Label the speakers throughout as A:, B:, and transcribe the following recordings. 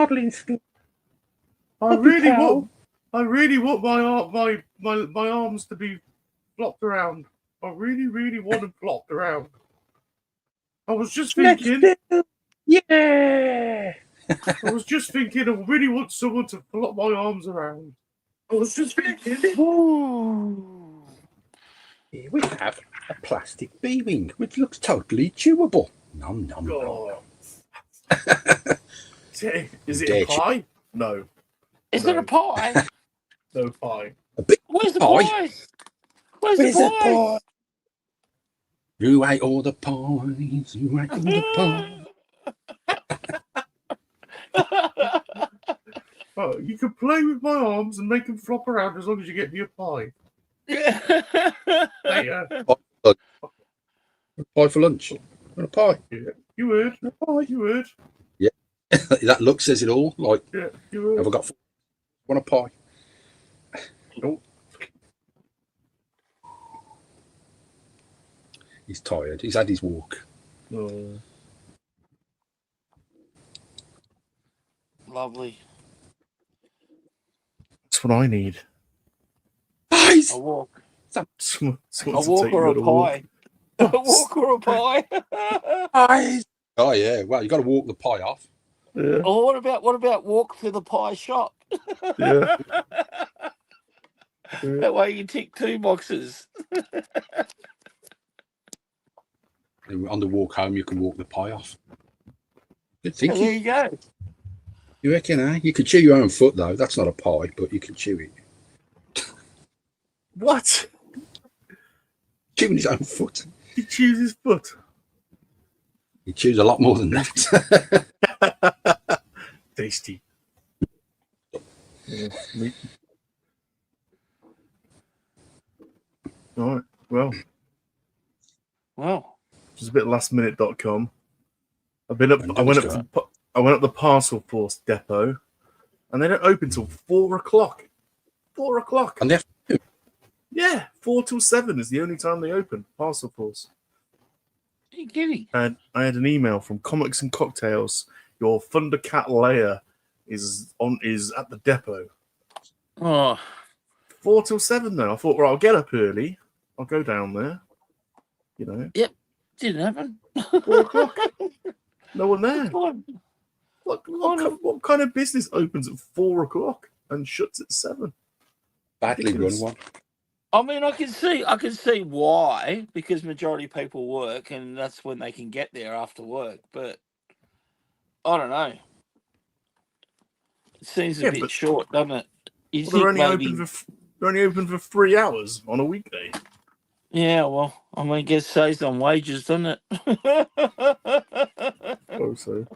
A: Hardly sleep.
B: I really want my arms to be flopped around. I really want them flopped around. I was just thinking.
A: Yeah.
B: I was just thinking. I really want someone to flop my arms around. I was just thinking.
A: Ooh. Here we have a plastic B-wing, which looks totally chewable. Nom nom nom.
B: Is it a pie? No.
C: Is it a pie?
B: No pie.
A: A big
C: Where's the
A: pie?
C: pie? Where's the pie?
A: You ate all the pies. You ate all the pies.
B: Oh, you can play with my arms and make them flop around as long as you get me a pie. There you go.
A: Pie for lunch. And a pie.
B: Yeah. You heard. A pie. You heard.
A: Yeah. That look says it all. Like,
B: yeah, you heard.
A: Have I got one a pie?
B: Nope.
A: He's tired. He's had his walk.
B: Oh.
C: Lovely.
B: That's what I need.
A: Pies!
C: A walk.
B: A
C: walk or a pie? A walk or a pie?
A: Pies! Oh, yeah. Well, you got to walk the pie off.
B: Yeah.
C: Oh, what about walk to the pie shop?
B: Yeah.
C: That way you tick 2 boxes.
A: On the walk home, you can walk the pie off. Good thinking.
C: There you go.
A: You reckon, eh? You can chew your own foot, though. That's not a pie, but you can chew it.
B: What?
A: Chewing his own foot.
B: He chews his foot.
A: He chews a lot more than that.
B: Tasty. Yeah, all right. Well. Just a bit lastminute.com. I went up the Parcel Force depot, and they don't open till 4 o'clock. 4 o'clock.
A: And they're
B: yeah, 4 till 7 is the only time they open. Parcel Force.
C: Are you kidding?
B: And I had an email from Comics and Cocktails. Your Thundercat layer is at the depot.
C: Oh.
B: 4 till 7 though. I thought, well, I'll get up early. I'll go down there. You know.
C: Yep. Didn't happen.
B: 4 o'clock. No one there. What kind of business opens at 4 o'clock and shuts at 7?
A: Badly run one.
C: I mean, I can see why, because majority of people work and that's when they can get there after work. But I don't know. It seems a bit short, doesn't it?
B: They're only open for 3 hours on a weekday.
C: Yeah, well, I mean, it gets saved on wages, doesn't it?
B: Oh, so.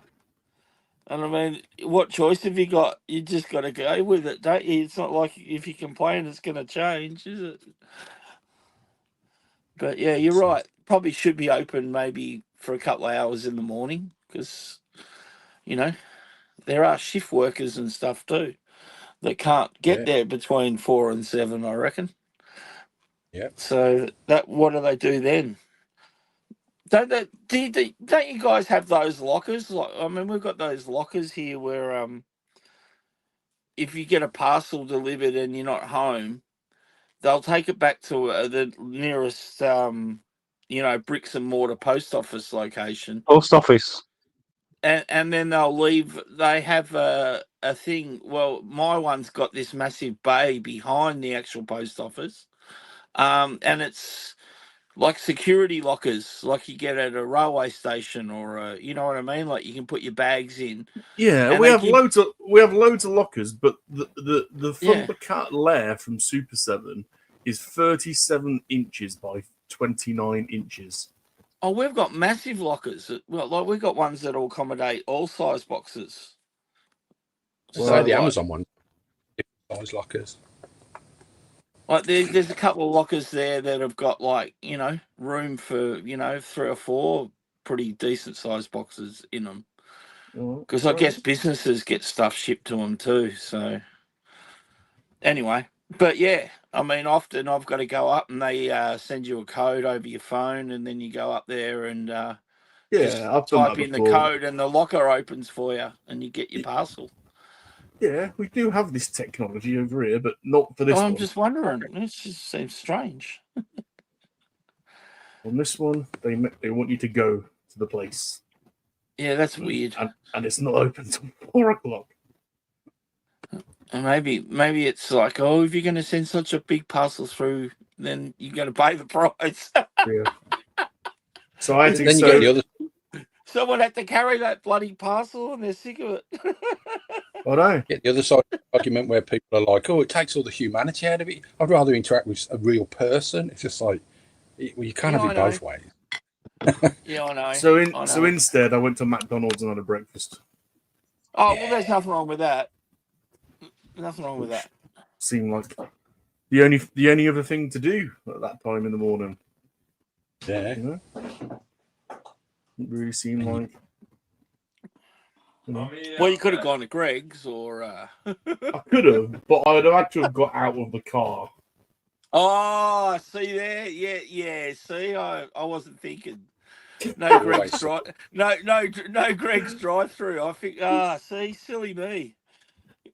C: And I mean, what choice have you got? You just got to go with it, don't you? It's not like if you complain, it's going to change, is it? But yeah, you're right. Probably should be open maybe for a couple of hours in the morning because, you know, there are shift workers and stuff too that can't get there between 4 and 7, I reckon.
A: Yeah.
C: So what do they do then? Don't you guys have those lockers? Like, I mean, we've got those lockers here where if you get a parcel delivered and you're not home, they'll take it back to the nearest bricks and mortar post office location.
D: Post office.
C: And then they'll leave. They have a thing. Well, my one's got this massive bay behind the actual post office, and it's like security lockers, like you get at a railway station or you know what I mean. Like you can put your bags in.
B: Yeah, we have loads of lockers, but the Thundercat lair from Super 7 is 37 inches by 29 inches.
C: Oh, we've got massive lockers. Well, like we've got ones that will accommodate all size boxes.
A: Well, so the Amazon one, size lockers.
C: Like there's a couple of lockers there that have got room for 3 or 4 pretty decent sized boxes in them. Because I guess businesses get stuff shipped to them too. So anyway, but yeah, I mean, often I've got to go up and they send you a code over your phone, and then you go up there and Just
B: Yeah, I've done that
C: type in the
B: before.
C: code and the locker opens for you and you get your parcel.
B: Yeah, we do have this technology over here, but not for this
C: I'm
B: one.
C: just wondering. It just seems strange.
B: On this one, they want you to go to the place.
C: Yeah, that's weird.
B: And it's not open till 4 o'clock.
C: And maybe it's like, oh, if you're going to send such a big parcel through, then you're going to pay the price.
B: Yeah. So I had to.
A: Then you get the other.
C: Someone had to carry that bloody parcel, and they're sick of it.
B: I know.
A: Get the other side of the argument where people are like, "Oh, it takes all the humanity out of it." I'd rather interact with a real person. It's just like, well, you can't have it both ways.
C: Yeah, I know.
B: So instead, I went to McDonald's and had a breakfast.
C: Oh, well, there's nothing wrong with that. Nothing wrong with that.
B: Seemed like the only other thing to do at that time in the morning.
A: Yeah.
B: You know? It really seemed like. You know.
C: Well, you could have gone to Greg's or.
B: I could have, but I'd have had to have got out of the car.
C: Oh, see there, yeah. See, I wasn't thinking. No Greg's no Greg's drive-through. I think. See, silly me.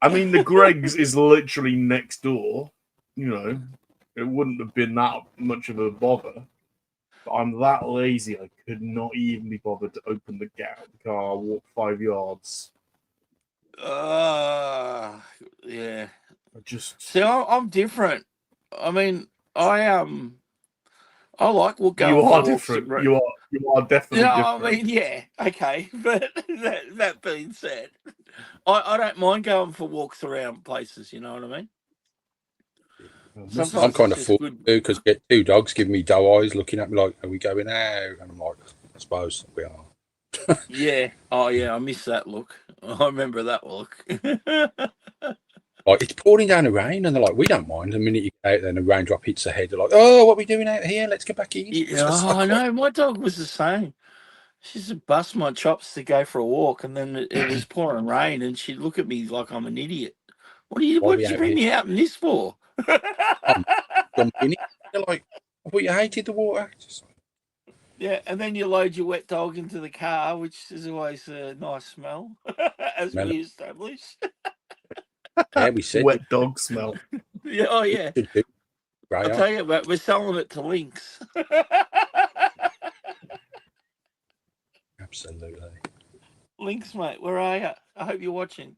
B: I mean, the Greg's is literally next door. You know, it wouldn't have been that much of a bother. But I'm that lazy, I could not even be bothered to open the gate out of the car, walk 5 yards.
C: Yeah.
B: I just.
C: See, I'm different. I mean, I like going.
B: You are different. You are definitely different.
C: I mean, yeah, okay. But that being said, I don't mind going for walks around places. You know what I mean?
A: I'm kind of full too because get two dogs giving me doe eyes, looking at me like, "Are we going out?" And I'm like, "I suppose we are."
C: Yeah. Oh, yeah. I miss that look. I remember that look.
A: Like it's pouring down the rain, and they're like, "We don't mind." The minute you get out there and the raindrop hits the head, they're like, "Oh, what are we doing out here? Let's get back in."
C: Yeah, I know. My dog was the same. She used to bust my chops to go for a walk, and then it was pouring rain, and she'd look at me like I'm an idiot. What did you bring me out in this for?
A: They're like, "I thought you hated the water."
C: Yeah, and then you load your wet dog into the car, which is always a nice smell, as we established.
A: Yeah, we said
B: wet dog smell.
C: Yeah, oh yeah. I'll tell you about. We're selling it to Lynx.
A: Absolutely.
C: Lynx, mate, where are you? I hope you're watching.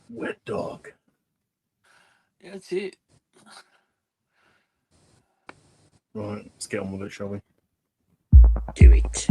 B: Wet dog.
C: Yeah, that's it.
B: Right, let's get on with it, shall we?
A: Do it.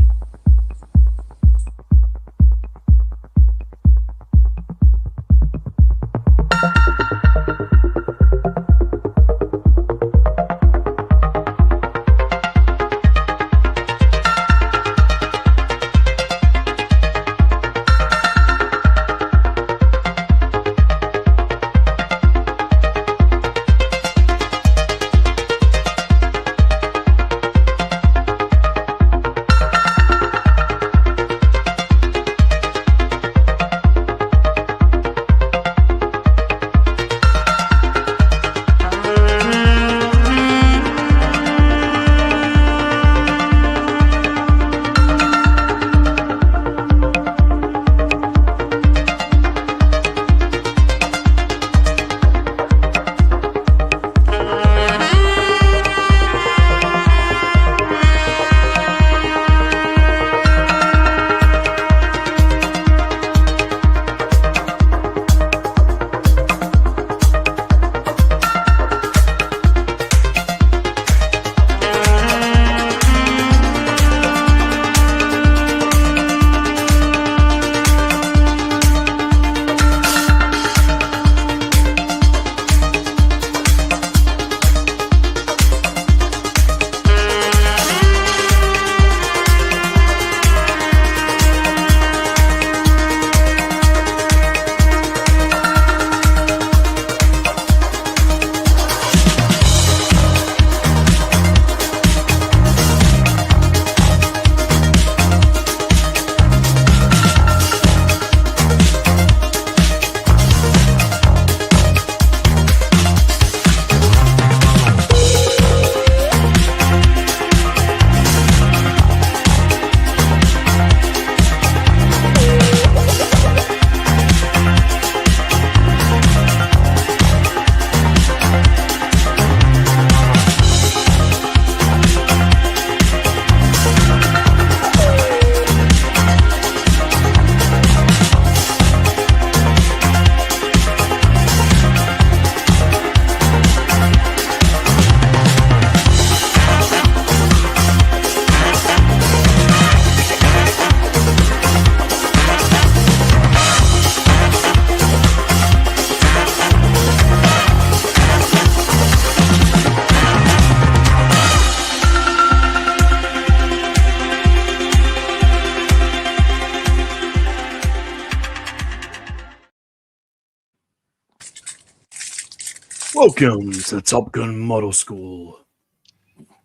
B: Welcome to Top Gun Model School.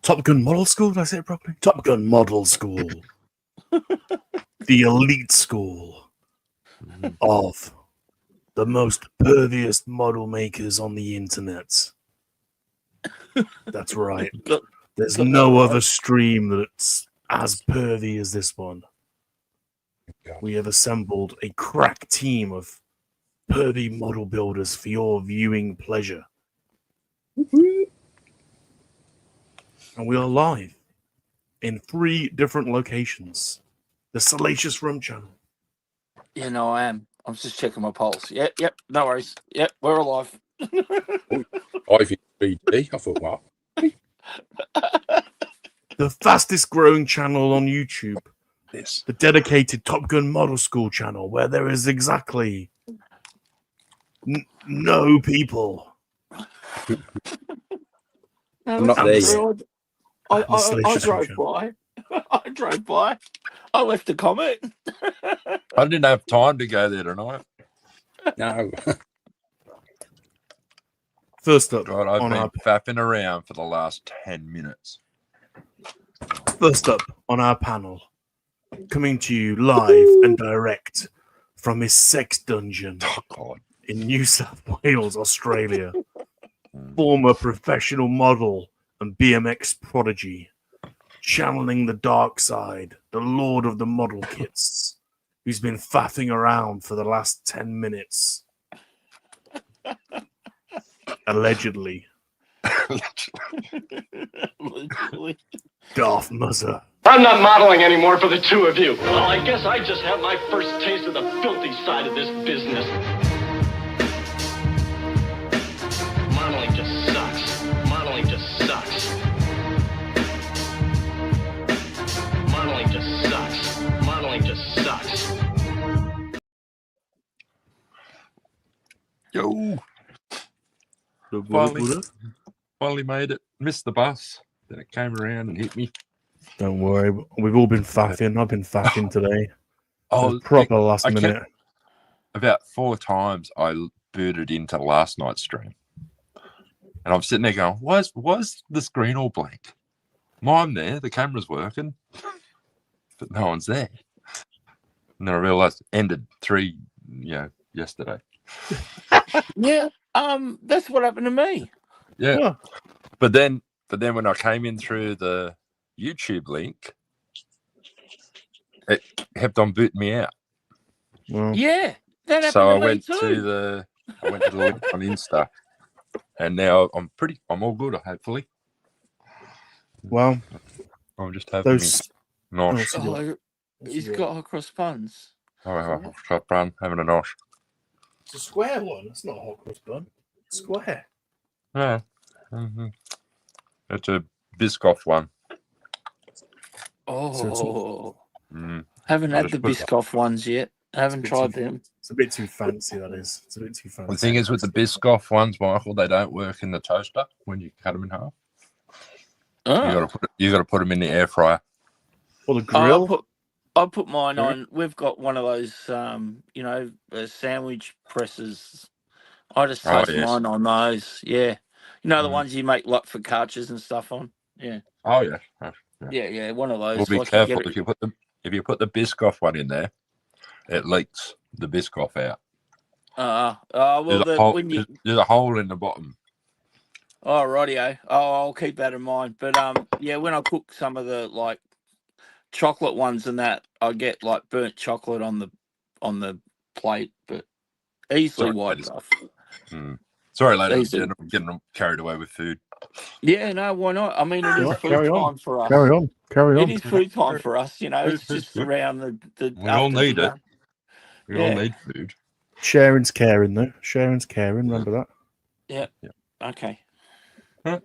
B: Top Gun Model School? Did I say it properly? Top Gun Model School. The elite school of the most perviest model makers on the internet. That's right. There's no other stream that's as pervy as this one. We have assembled a crack team of pervy model builders for your viewing pleasure. And we are live in 3 different locations. The Salacious Rum channel.
C: Yeah, no, I am. I'm just checking my pulse. Yep, no worries. Yep, we're alive.
A: Ivy 3D. I thought, what?
B: The fastest growing channel on YouTube.
A: This.
B: The dedicated Top Gun Model School channel, where there is exactly no people.
A: I'm not there yet.
C: I drove by. I drove by. I left a comment.
D: I didn't have time to go there tonight.
A: No.
B: First up,
D: God, I've been faffing around for the last 10 minutes.
B: First up on our panel, coming to you live and direct from his sex dungeon in New South Wales, Australia. Former professional model and BMX prodigy, channeling the dark side, the lord of the model kits, who's been faffing around for the last 10 minutes. Allegedly.
C: Allegedly.
B: Darth Muzzer.
E: I'm not modeling anymore for the two of you. Well, I guess I just had my first taste of the filthy side of this business. Modeling just sucks. Modeling just sucks. Modeling just sucks. Modeling just sucks.
D: Yo, finally made it. Missed the bus. Then it came around and hit me.
B: Don't worry, we've all been faffing. I've been faffing today.
D: Oh,
B: Proper last minute.
D: About 4 times I booted into last night's stream. And I'm sitting there going, why's the screen all blank? I'm there, the camera's working, but no one's there. And then I realised it ended 3, yesterday.
C: Yeah, that's what happened to me.
D: Yeah. But then when I came in through the YouTube link, it kept on booting me out.
B: Well,
C: yeah, that happened
D: So
C: to
D: I
C: me
D: went
C: too.
D: to the link on Insta, and now I'm all good. Hopefully.
B: well,
D: I'm just having
B: those.
D: nosh.
C: Oh, he's got hot cross buns.
D: Having a nosh.
B: It's a square one. It's not a hot cross bun. It's square.
D: Yeah. It's a Biscoff one.
C: Oh,
D: Mm.
C: haven't
D: I
C: had the
D: just put
C: Biscoff ones yet. Haven't tried them.
B: It's a bit too fancy, that is. It's a bit too fancy.
D: The thing is with the Biscoff ones, Michael, they don't work in the toaster when you cut them in half.
C: Oh.
D: You got to put them in the air fryer.
B: Or the grill.
C: I put mine on. We've got one of those, sandwich presses. I just toast mine on those. Yeah, the ones you make like focaccias and stuff on. Yeah.
D: Oh yeah.
C: Yeah. One of those.
D: Well, be
C: like
D: careful if you put the Biscoff one in there, it leaks the Biscoff out. There's a hole in the bottom.
C: Oh, rightio. Oh, I'll keep that in mind. But when I cook some of the like chocolate ones and that, I get like burnt chocolate on the plate, but easily wiped off.
D: Sorry, ladies and gentlemen, I'm getting carried away with food.
C: Yeah, no, why not? I mean, it is food time for us.
B: Carry on.
C: It is food time for us. It's just around the.
D: We all need it. We all need food.
B: Sharing's caring, though. Sharing's caring. Remember that.
C: Yeah. Okay.
D: I'm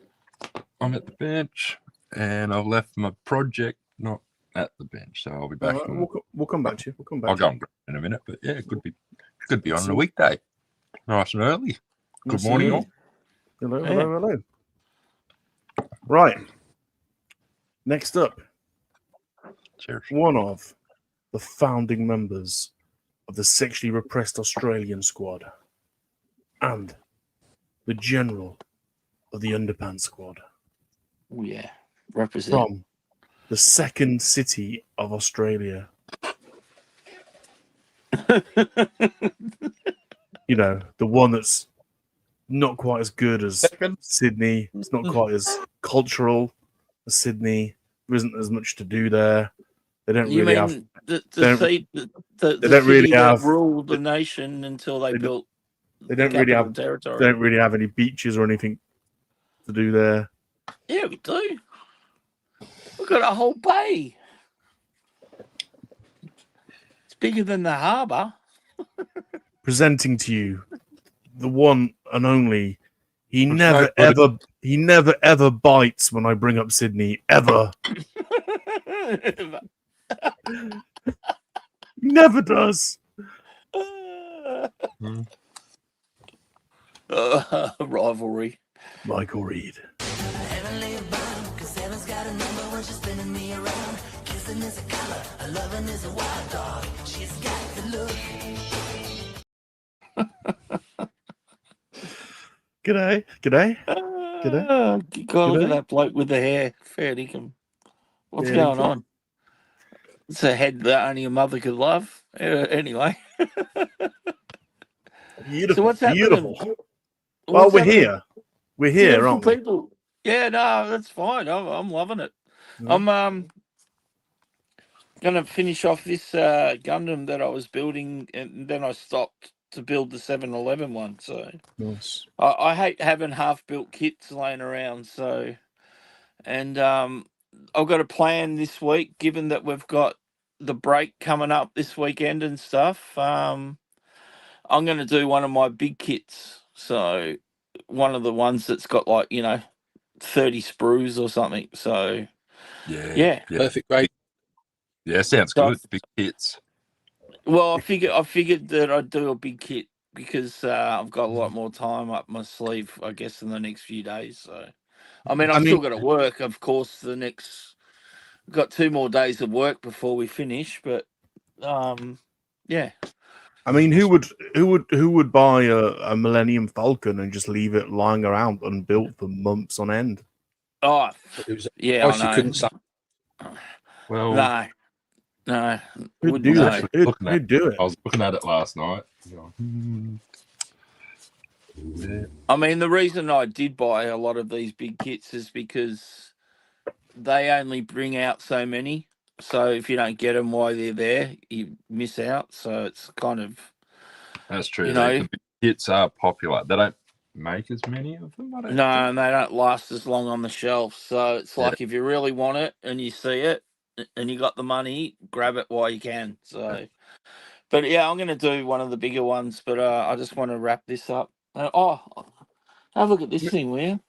D: at the bench, and I've left my project not at the bench, so I'll be back.
B: We'll come back to you.
D: I'll go and grab it in a minute, but yeah, it could be on a weekday, nice and early. Good morning, all.
B: Hello. Right. Next up,
D: cheers.
B: One of the founding members of the sexually repressed Australian squad and the general of the Underpants Squad.
C: Oh yeah, represent.
B: From the second city of Australia. You know, the one that's not quite as good as Sydney. It's not quite as cultural as Sydney. There isn't as much to do there. They don't
C: You
B: really
C: mean
B: have.
C: the
B: they
C: the
B: don't really
C: city that
B: have-
C: ruled the nation until they built
B: They
C: the
B: don't really
C: Capital
B: have.
C: Territory?
B: They don't really have any beaches or anything to do there.
C: Yeah, we do. We've got a whole bay. It's bigger than the harbour.
B: Presenting to you the one and only. He
A: It's
B: never
A: no good.
B: ever bites when I bring up Sydney ever. He never does.
C: Rivalry.
B: Michael Reed. G'day.
C: God, look at that bloke with the hair. Fair dinkum. What's
B: Fair
C: going
B: dinkum.
C: on? It's a head that only a mother could love. Anyway.
B: Beautiful.
C: So what's happening?
B: Beautiful. Well,
C: What's
B: we're
C: happening?
B: here. We're here,
C: Beautiful
B: aren't we?
C: people. Yeah, no, that's fine. I'm loving it.
B: Yeah.
C: I'm gonna finish off this Gundam that I was building, and then I stopped to build the 7-Eleven one. So
B: Nice.
C: I hate having half-built kits laying around. So, and I've got a plan this week, given that we've got the break coming up this weekend and stuff. I'm going to do one of my big kits. So, one of the ones that's got 30 sprues or something. So, yeah.
A: Perfect grade.
D: Yeah, sounds
C: So-
D: good. Big hits.
C: Well, I figured that I'd do a big kit because I've got a lot more time up my sleeve, I guess, in the next few days. So, I've still got to work, of course. Got 2 more days of work before we finish, but yeah.
B: I mean, who would buy a Millennium Falcon and just leave it lying around unbuilt for months on end?
C: Oh,
A: It was
C: yeah,
A: price
C: I
A: you
C: know.
A: couldn't say.
C: No,
D: Well,
B: Who'd
C: wouldn't
B: do
C: know.
B: it? Who'd do it?
D: I was looking at it last night. Yeah.
C: The reason I did buy a lot of these big kits is because they only bring out so many. So if you don't get them while they're there, you miss out. So it's kind of,
D: That's true.
C: You know-
D: The big hits are popular. They don't make as many of them. I don't
C: no,
D: think.
C: and they don't last as long on the shelf. So it's
D: Yeah.
C: like if you really want it and you see it and you got the money, grab it while you can. So, but yeah, I'm going to do one of the bigger ones, but I just want to wrap this up. Have a look at this thing, will you?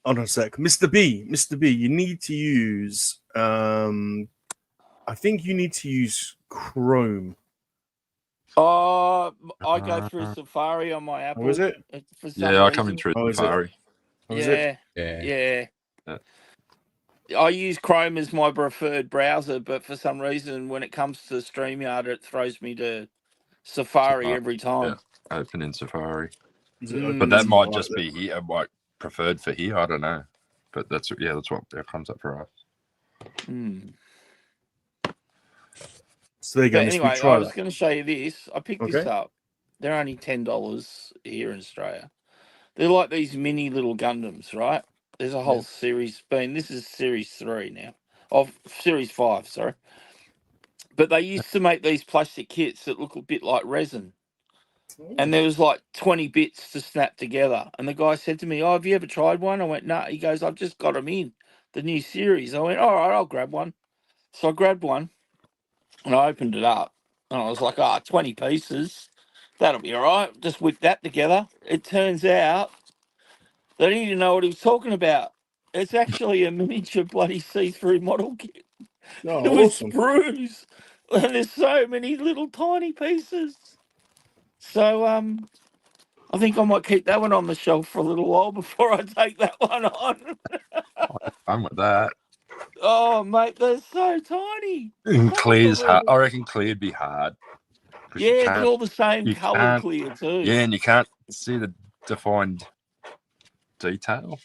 B: Hold on a sec, Mr. B. You need to use. I think you need to use Chrome.
C: I go through Safari on my Apple.
B: Oh, is it?
C: For some
D: Yeah, I come in
C: reason.
D: through
B: Oh, is it?
D: Safari.
B: Oh, is it?
C: Yeah.
D: Yeah.
C: I use Chrome as my preferred browser, but for some reason, when it comes to StreamYard, it throws me to Safari every time.
D: Yeah, open in Safari.
B: Is it
C: Mm.
B: open
D: But that
B: in
D: might
B: like
D: just
B: that?
D: be here, like preferred for here. I don't know. But that's what it comes up for us.
C: Mm.
B: So there you go.
C: But
B: Miss,
C: anyway,
B: we try
C: I was
B: that.
C: going to show you this. I picked this
B: Okay.
C: up. They're only $10 here in Australia. They're like these mini little Gundams, right? There's a whole series. This is series 3 now. Of series 5, sorry. But they used to make these plastic kits that look a bit like resin. And there was like 20 bits to snap together. And the guy said to me, "Oh, have you ever tried one?" I went, "No." He goes, "I've just got them in the new series." I went, "All right, I'll grab one." So I grabbed one and I opened it up. And I was like, 20 pieces. That'll be all right. Just whip that together. It turns out they didn't even know what he was talking about. It's actually a miniature bloody see-through model kit.
B: Oh,
C: It was
B: awesome.
C: sprues. And there's so many little tiny pieces. So I think I might keep that one on the shelf for a little while before I take that one on.
D: Fun with that.
C: Oh, mate, they're so tiny.
D: Clear's hard. I reckon clear'd be hard. 'Cause you
C: Yeah, it's
D: can't-
C: all the same
D: you
C: colour
D: can't-
C: clear too.
D: Yeah, and you can't see the defined detail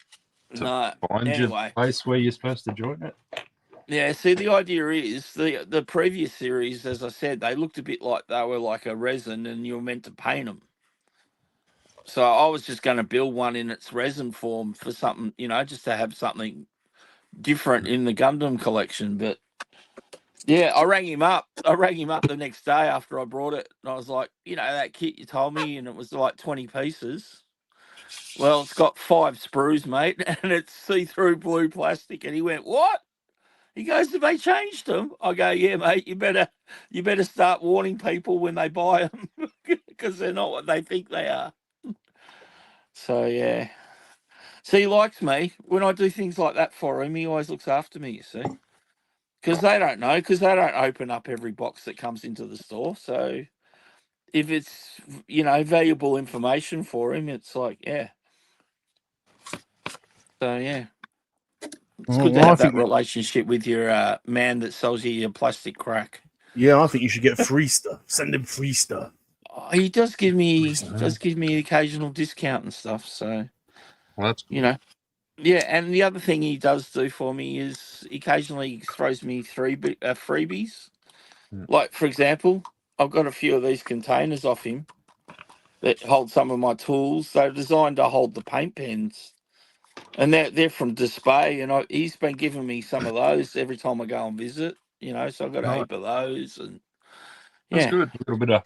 D: to
C: No.
D: find
C: Anyway.
D: your place where you're supposed to join it.
C: Yeah, see, the idea is the previous series, as I said, they looked a bit like they were like a resin and you were meant to paint them. So I was just going to build one in its resin form for something, just to have something different in the Gundam collection. But yeah, I rang him up. The next day after I brought it. And I was like, that kit you told me, and it was like 20 pieces. Well, it's got 5 sprues, mate, and it's see-through blue plastic. And he went, "What?" He goes, "Have they changed them?" I go, "Yeah, mate. You better start warning people when they buy them because they're not what they think they are." So yeah. So he likes me when I do things like that for him. He always looks after me. You see, because they don't know, because they don't open up every box that comes into the store. So if it's valuable information for him, it's like yeah. So yeah. It's good to have that relationship with your man that sells you your plastic crack.
B: Yeah, I think you should get free stuff. Send him free stuff.
C: Oh, he does give me occasional discount and stuff. So,
D: Well, that's
C: yeah. And the other thing he does do for me is occasionally throws me freebies.
D: Yeah.
C: Like for example, I've got a few of these containers off him that hold some of my tools. They're designed to hold the paint pens. And they're from Display, and he's been giving me some of those every time I go and visit. So I've got a heap of those, and
D: that's good. A little bit of.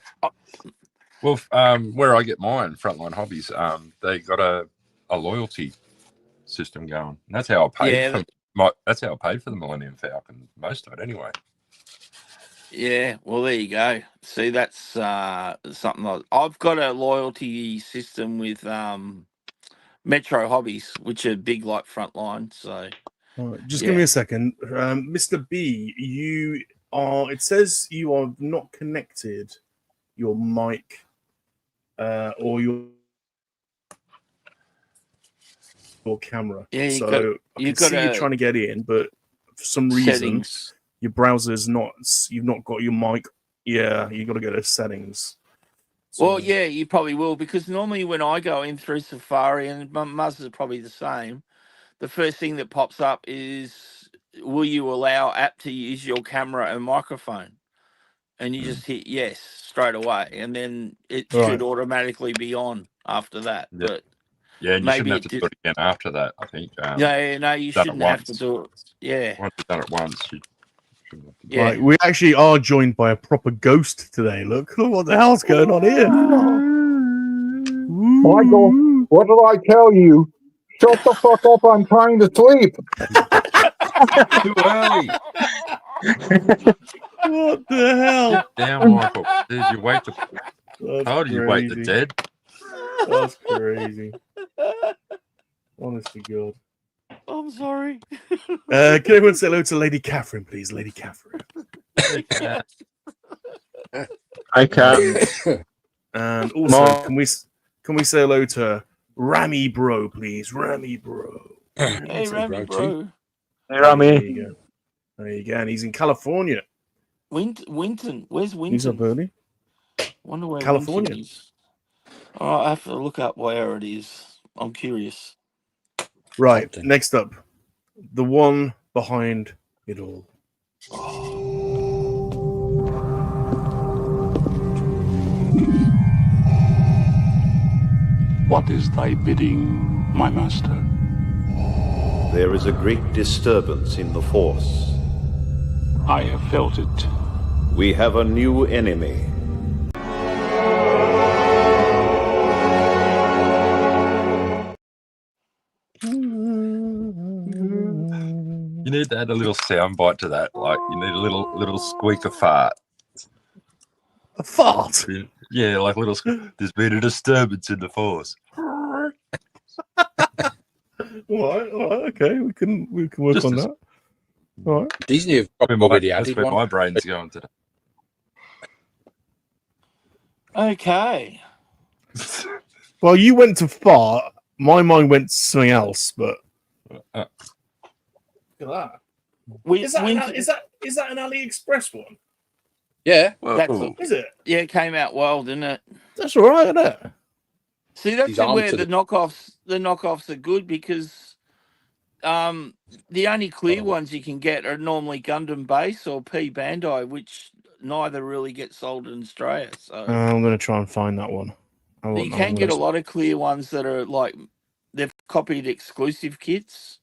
D: Well, where I get mine, Frontline Hobbies, they got a loyalty system going. And that's how I paid that's how I paid for the Millennium Falcon, most of it anyway.
C: Yeah, well, there you go. See, that's something I've got a loyalty system with Metro Hobbies, which are big like Frontline. So,
B: just give me a second, Mr. B. It says you are not connected your mic or your camera.
C: Yeah,
B: I can see you trying to get in, but for some reason your browser's not. You've not got your mic. Yeah, you got to go to settings.
C: So, well, yeah, you probably will, because normally when I go in through Safari, and Muzz is probably the same, the first thing that pops up is, will you allow app to use your camera and microphone? And you just hit yes straight away, and then it should automatically be on after that.
D: Yeah.
C: But
D: yeah, and you shouldn't have to do it again after that, I think.
C: No, you shouldn't have to do it. Yeah.
D: Once you've done it once, you shouldn't have to do
B: it. Right, we actually are joined by a proper ghost today. Look what the hell's going on here.
F: Michael, what did I tell you? Shut the fuck up, I'm trying to sleep.
D: Too early.
B: What the hell?
D: Damn, Michael. Did you wake the dead?
B: That's crazy. Honest to God.
C: I'm sorry.
B: Can everyone say hello to Lady Catherine, please? Lady Catherine.
F: I can.
B: And also, can we say hello to Rami Bro, please? Rami Bro.
C: Hey, Rami Bro.
F: Hey, Rami.
B: There you go. And he's in California.
C: Winton. Where's Winton?
B: He's up early.
C: Wonder where
B: California
C: Winton is. Oh, I have to look up where it is. I'm curious.
B: Right. Often. Next up, the one behind it all.
G: What is thy bidding, my master?
H: There is a great disturbance in the Force.
G: I have felt it.
H: We have a new enemy.
D: You need to add a little sound bite to that. Like you need a little squeaker fart.
B: A fart?
D: Yeah, like little. There's been a disturbance in the Force.
B: All right, okay. We can work on that. All right.
A: Disney have already added
D: where
A: one.
D: my brain's going today.
C: Okay.
B: Well, you went to fart. My mind went to something else, but look at that. Is that an AliExpress one?
A: Yeah.
B: Is it?
C: Yeah, it came out well, didn't it?
B: That's all right, isn't it?
C: See, that's
A: his arm
C: where
A: to
C: the knockoffs are good because the only clear ones you can get are normally Gundam Base or P Bandai, which neither really get sold in Australia. So
B: I'm going to try and find that one.
C: you can get a lot of clear ones that are like they've copied exclusive kits.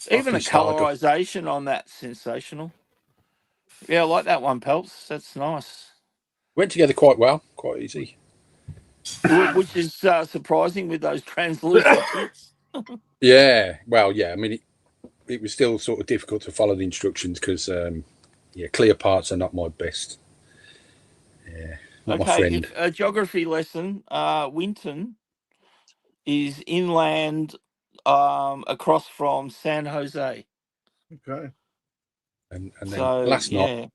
C: Even the colorization on that sensational. Yeah, I like that one, Pelps. That's nice.
A: Went together quite well, quite easy.
C: Which is surprising with those translucent kits.
A: Yeah, well, yeah. I mean, it was still sort of difficult to follow the instructions because, yeah, clear parts are not my best. Yeah, not my friend.
C: A geography lesson. Winton is inland, across from San Jose.
B: Okay.
A: And then
C: So,
A: last night,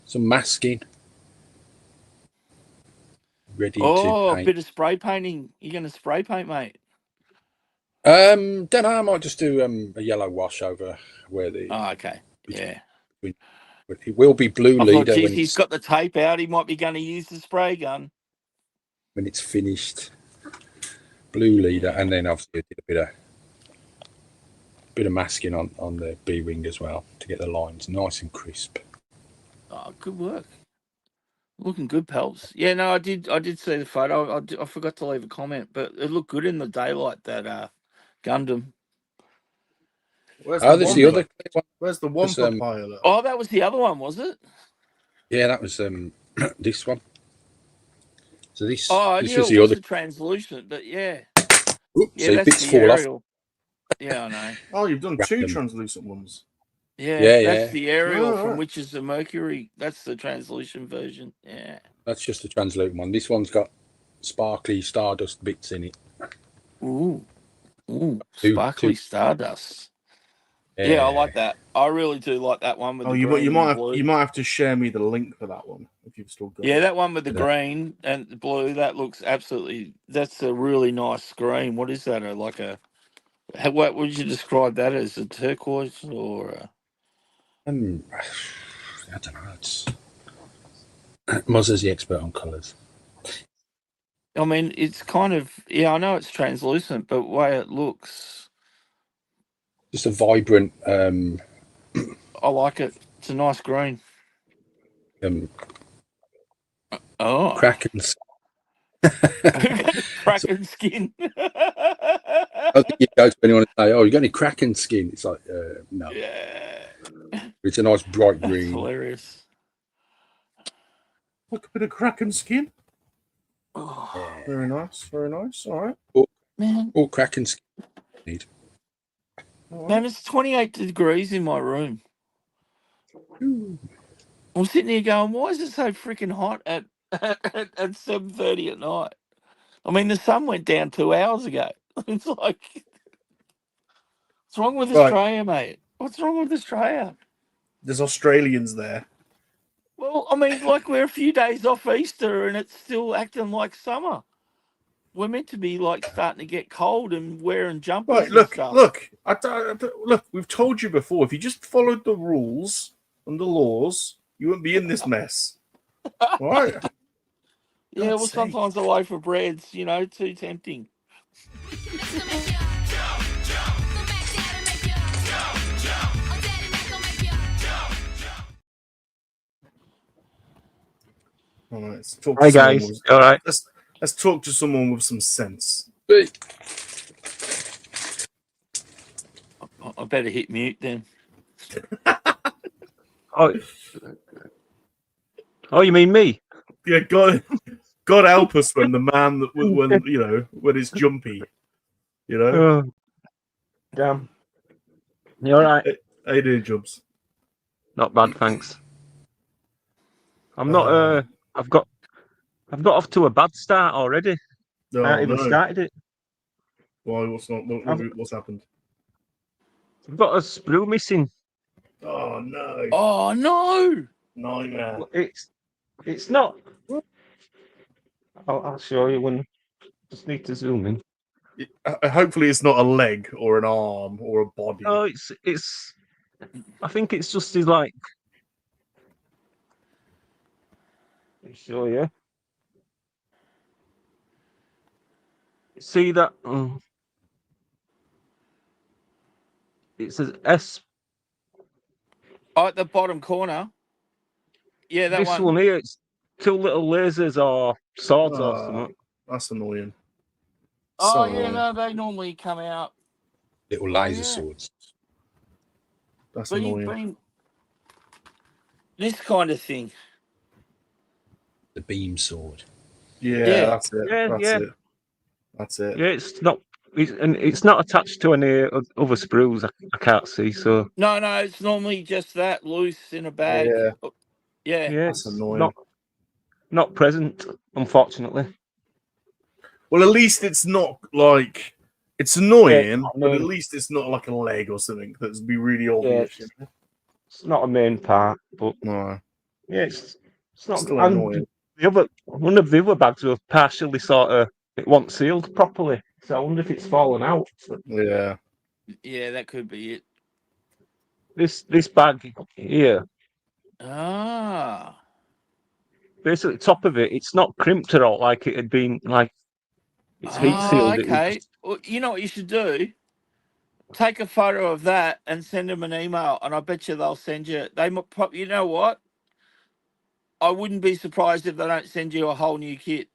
A: some masking. Ready to paint.
C: a bit of spray painting. You're going to spray paint, mate?
A: Don't know. I might just do a yellow wash over where the.
C: Oh, okay. Yeah.
A: It will be blue leader
C: geez,
A: when
C: he's got the tape out. He might be going to use the spray gun
A: when it's finished. Blue leader, and then obviously I did a bit of masking on the B ring as well to get the lines nice and crisp.
C: Oh, good work. Looking good, Pelts. Yeah, no, I did see the photo. I forgot to leave a comment, but it looked good in the daylight. That Gundam.
B: Where's
A: there's the other one.
B: Where's the one pilot?
C: Oh, that was the other one, was it?
A: Yeah, that was this one. So this.
C: Oh,
A: this
C: yeah,
A: was
C: it
A: the
C: was
A: other.
C: a translucent, but yeah.
A: Oops,
C: Yeah,
A: see,
C: that's
A: bits
C: the
A: fall
C: aerial.
A: off.
C: Yeah, I know.
B: Oh, you've done two
A: Random.
B: translucent ones.
C: Yeah, that's the aerial
B: Oh,
C: from
B: right.
C: which is the Mercury. That's the translucent version. Yeah.
A: That's just the translucent one. This one's got sparkly stardust bits in it.
C: Ooh, sparkly stardust. Yeah, I like that. I really do like that one with the green
B: you might
C: and blue.
B: you might have to share me the link for that one if you've still got it.
C: Yeah, that one with the green and the blue. That looks absolutely. That's a really nice screen. What is that? What would you describe that as? A turquoise or?
A: I don't know. It's Muzz the expert on colours.
C: I mean, it's kind of, yeah, I know it's translucent, but the way it looks,
A: just a vibrant.
C: I like it. It's a nice green.
A: Kraken.
C: Kraken skin.
A: I think you go to anyone and say, "Oh, you got any Kraken skin?" It's like, no.
C: Yeah.
A: It's a nice bright
C: That's
A: green.
C: hilarious.
B: Look, a bit of Kraken skin.
C: Oh.
B: Yeah. Very nice, very nice. All right,
C: man.
A: All Kraken skin. Need.
C: Man, it's 28 degrees in my room. I'm sitting here going, why is it so freaking hot at 7:30 at night? I mean, the sun went down 2 hours ago. It's like, what's wrong with Australia, mate? What's wrong with Australia?
B: There's Australians there.
C: Well, I mean, like we're a few days off Easter and it's still acting like summer. We're meant to be like starting to get cold and wearing jumpers.
B: Right,
C: and stuff.
B: look. Look. We've told you before. If you just followed the rules and the laws, you wouldn't be in this mess. All right.
C: Yeah, well, sometimes a loaf of bread's, too tempting.
B: All right, let's talk
I: Hi guys, all right.
B: Let's talk to someone with some sense.
C: I better hit mute then.
I: Oh, you mean me?
B: Yeah, God help us when the man that when it's jumpy,
I: Oh, damn. You all right?
B: How you doing, Jubs?
I: Not bad, thanks. I'm not. I've got off to a bad start already.
B: Oh,
I: I haven't even started it.
B: Why? What's happened?
I: I've got a sprue missing.
B: Oh no!
C: Oh no!
B: Nightmare.
I: It's not. I'll show you when. Just need to zoom in.
B: Hopefully, it's not a leg or an arm or a body.
I: Oh, it's. I think it's just his like. I'll show you. See that? It says S.
C: Oh, at the bottom corner. Yeah, that
I: This
C: one.
I: one here, it's 2 little lasers or swords or something.
B: That's annoying.
C: Oh,
B: So
C: yeah,
B: annoying.
C: no, they normally come out.
A: Little laser
C: yeah.
A: swords.
B: That's
C: Beam,
B: annoying.
C: beam. This kind of thing.
A: The beam sword.
B: Yeah, that's it.
I: Yeah,
B: that's
I: yeah.
B: it. That's it.
I: Yeah, it's not attached to any other sprues. I can't see. So
C: No, it's normally just that loose in a bag.
B: Yeah.
C: Yeah.
I: yeah,
B: That's
I: it's
B: annoying.
I: not present, unfortunately.
B: Well, at least it's not like it's annoying, but at least it's not like a leg or something that's be really obvious.
I: Yeah, it's not a main part, but
B: No,
I: yeah, it's not.
B: still
I: And
B: annoying.
I: one of the other bags were partially sort of it wasn't sealed properly, so I wonder if it's fallen out.
B: Yeah.
C: Yeah, that could be it.
I: This bag here,
C: Ah.
I: basically the top of it, it's not crimped at all like it had been like it's heat sealed.
C: Okay. Well, you know what you should do? Take a photo of that and send them an email, and I bet you they'll send you. You know what? I wouldn't be surprised if they don't send you a whole new kit,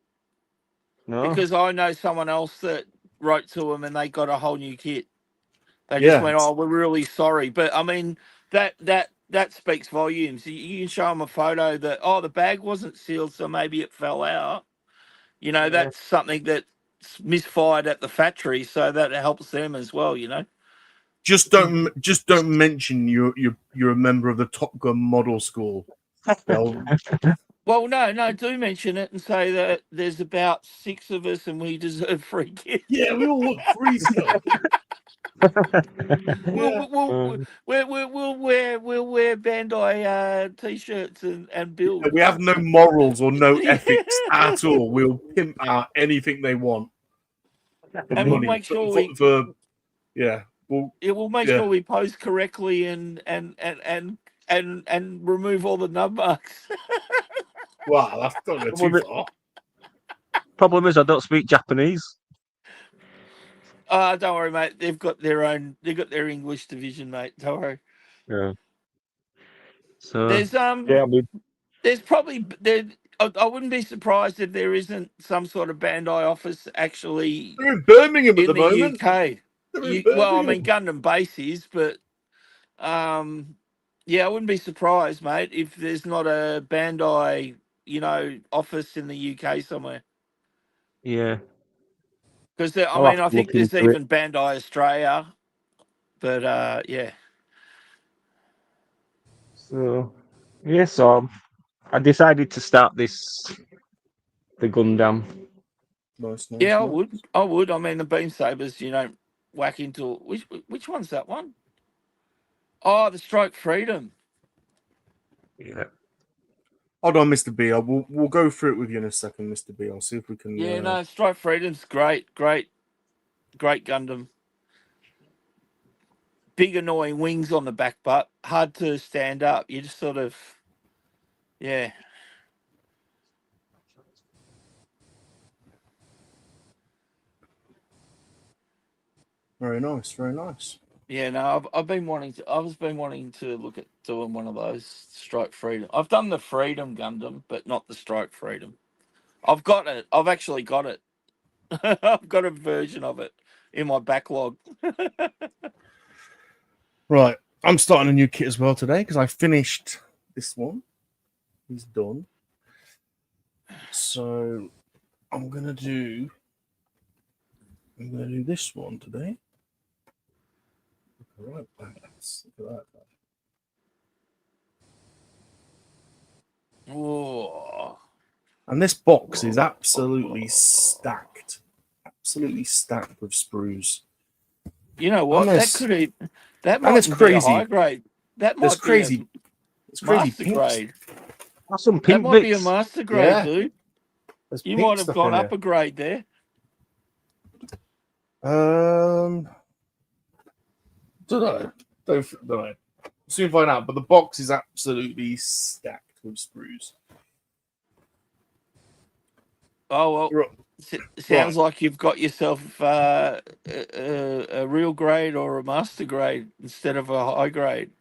C: because I know someone else that wrote to them and they got a whole new kit. They just went, "Oh, we're really sorry," but I mean that speaks volumes. You can show them a photo that the bag wasn't sealed, so maybe it fell out. You know, that's something that's misfired at the factory, so that helps them as well. You know.
B: Just don't mention you're a member of the Top Gun model school.
C: Well, no, do mention it and say that there's about 6 of us and we deserve free gifts.
B: Yeah, we all look free stuff.
C: We'll wear Bandai t-shirts and build.
B: We have no morals or no ethics at all. We'll pimp out anything they want.
C: And we'll make sure we'll make sure we post correctly and remove all the nub marks.
B: Wow, that's not go too far.
I: Problem is, I don't speak Japanese.
C: Don't worry, mate. They've got their English division, mate. Don't worry.
I: Yeah. So
C: there's there's probably I wouldn't be surprised if there isn't some sort of Bandai office actually.
B: They're in Birmingham at the moment.
C: UK. Well, I mean, Gundam base is, but yeah, I wouldn't be surprised, mate, if there's not a Bandai, office in the UK somewhere.
I: Yeah.
C: Because I think there's even Bandai Australia, but yeah.
I: So so I decided to start the Gundam.
B: Nice.
C: Yeah, I would. I mean, the beam sabers, whack into which one's that one? Oh, the Strike Freedom.
I: Yeah.
B: Hold on, Mr. B. We'll go through it with you in a second, Mr. B. I'll see if we can.
C: Yeah, no, Strike Freedom's great Gundam. Big annoying wings on the back butt, hard to stand up. You just sort of, yeah.
B: Very nice, very nice.
C: Yeah, no, I've been wanting to look at doing one of those Strike Freedom. I've done the Freedom Gundam, but not the Strike Freedom. I've got it. I've actually got it. I've got a version of it in my backlog.
B: Right, I'm starting a new kit as well today because I finished this one. He's done. So I'm gonna do this one today. Right, look at that.
C: Oh.
B: And this box is absolutely stacked. Absolutely stacked with sprues.
C: You know what? That might be
B: crazy.
C: A high grade. That might be
B: crazy. It's crazy
C: master grade.
I: That's some pink
C: That might be a
I: bits.
C: master grade, dude.
B: There's
C: You
B: pink
C: might have
B: stuff
C: gone
B: in
C: up a grade there.
B: Don't know. Soon find out. But the box is absolutely stacked with sprues.
C: Oh well, Sounds like you've got yourself a real grade or a master grade instead of a high grade.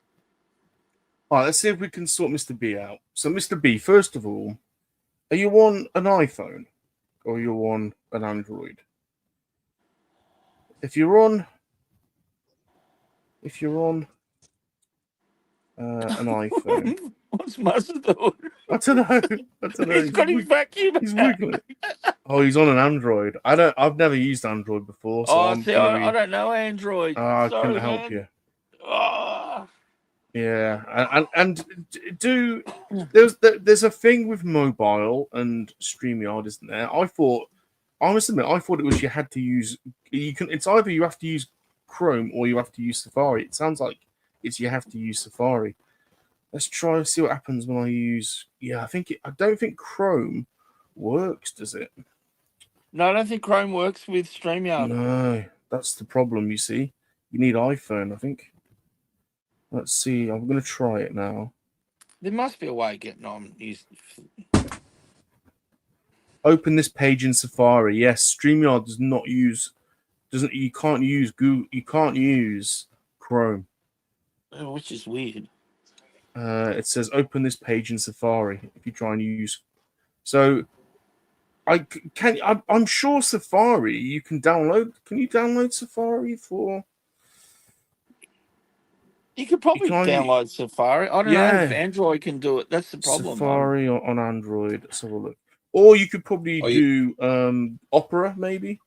B: All right, let's see if we can sort Mr. B out. So, Mr. B, first of all, are you on an iPhone or are you on an Android? If you're on an iPhone,
C: What's Master doing?
B: I don't know.
C: He's got his vacuum.
B: He's wiggling. Oh, he's on an Android. I've never used Android before, so
C: I don't know Android.
B: I
C: Sorry,
B: couldn't help
C: man.
B: you.
C: Oh.
B: Yeah, and there's a thing with mobile and StreamYard, isn't there? I must admit, I thought it was you had to use. It's either you have to use Chrome or you have to use Safari. It sounds like it's you have to use Safari. Let's try and see what happens when I use. Yeah, I don't think Chrome works, does it?
C: No, I don't think Chrome works with StreamYard.
B: No, that's the problem. You see, you need iPhone, I think. Let's see. I'm going to try it now.
C: There must be a way of getting on.
B: Open this page in Safari. Yes, StreamYard does not use. You can't use Google. You can't use Chrome.
C: Which is weird.
B: It says open this page in Safari if you try and use. So, I'm sure Safari you can download. Can you download Safari for?
C: You could probably download Safari. I don't know if Android can do it. That's the problem.
B: Safari on Android. Let's have a look. Or you could probably do Opera, maybe.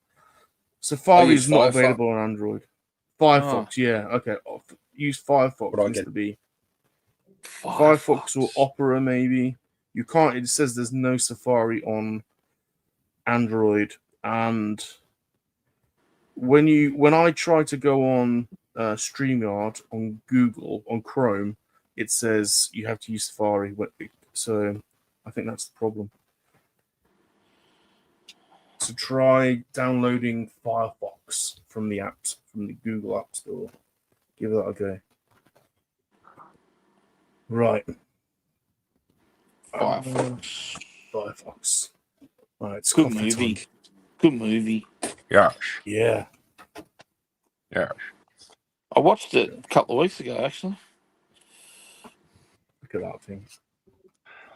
B: Safari is not available on Android. Firefox, yeah. Okay. Use Firefox, Mr. B. Firefox or Opera, maybe. You can't. It says there's no Safari on Android. And when I try to go on StreamYard on Google, on Chrome, it says you have to use Safari. So I think that's the problem. So try downloading Firefox from the Google App Store. Give that a go. Right. Firefox. Right, it's
C: good movie. Time. Good movie.
D: Yeah.
B: Yeah.
D: Yeah.
C: I watched it a couple of weeks ago, actually.
B: Look at that thing.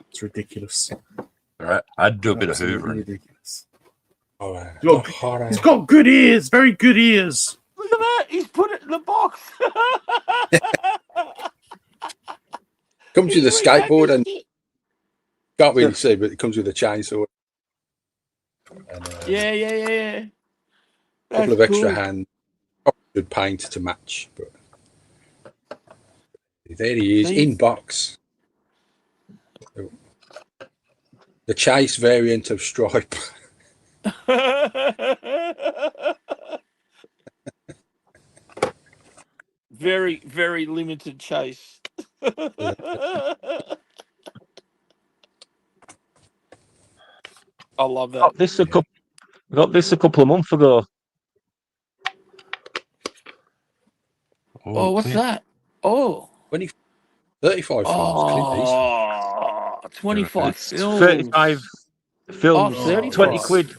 B: It's ridiculous.
D: All right. I'd do a bit of hoovering.
B: Ridiculous. He's got good ears. Very good ears.
C: Look at that. He's put it in the box.
A: Comes with a skateboard and can't really see, but it comes with a chainsaw. And,
C: yeah.
A: A couple of extra hands. Good paint to match, but there he is in box. The chase variant of Stripe.
C: Very, very limited chase. I love that.
I: Got this a couple of months ago.
C: Oh, what's that? Oh,
A: 35 films.
C: Oh, 25 films.
I: 35 films.
C: Oh, 35.
I: 20 quid.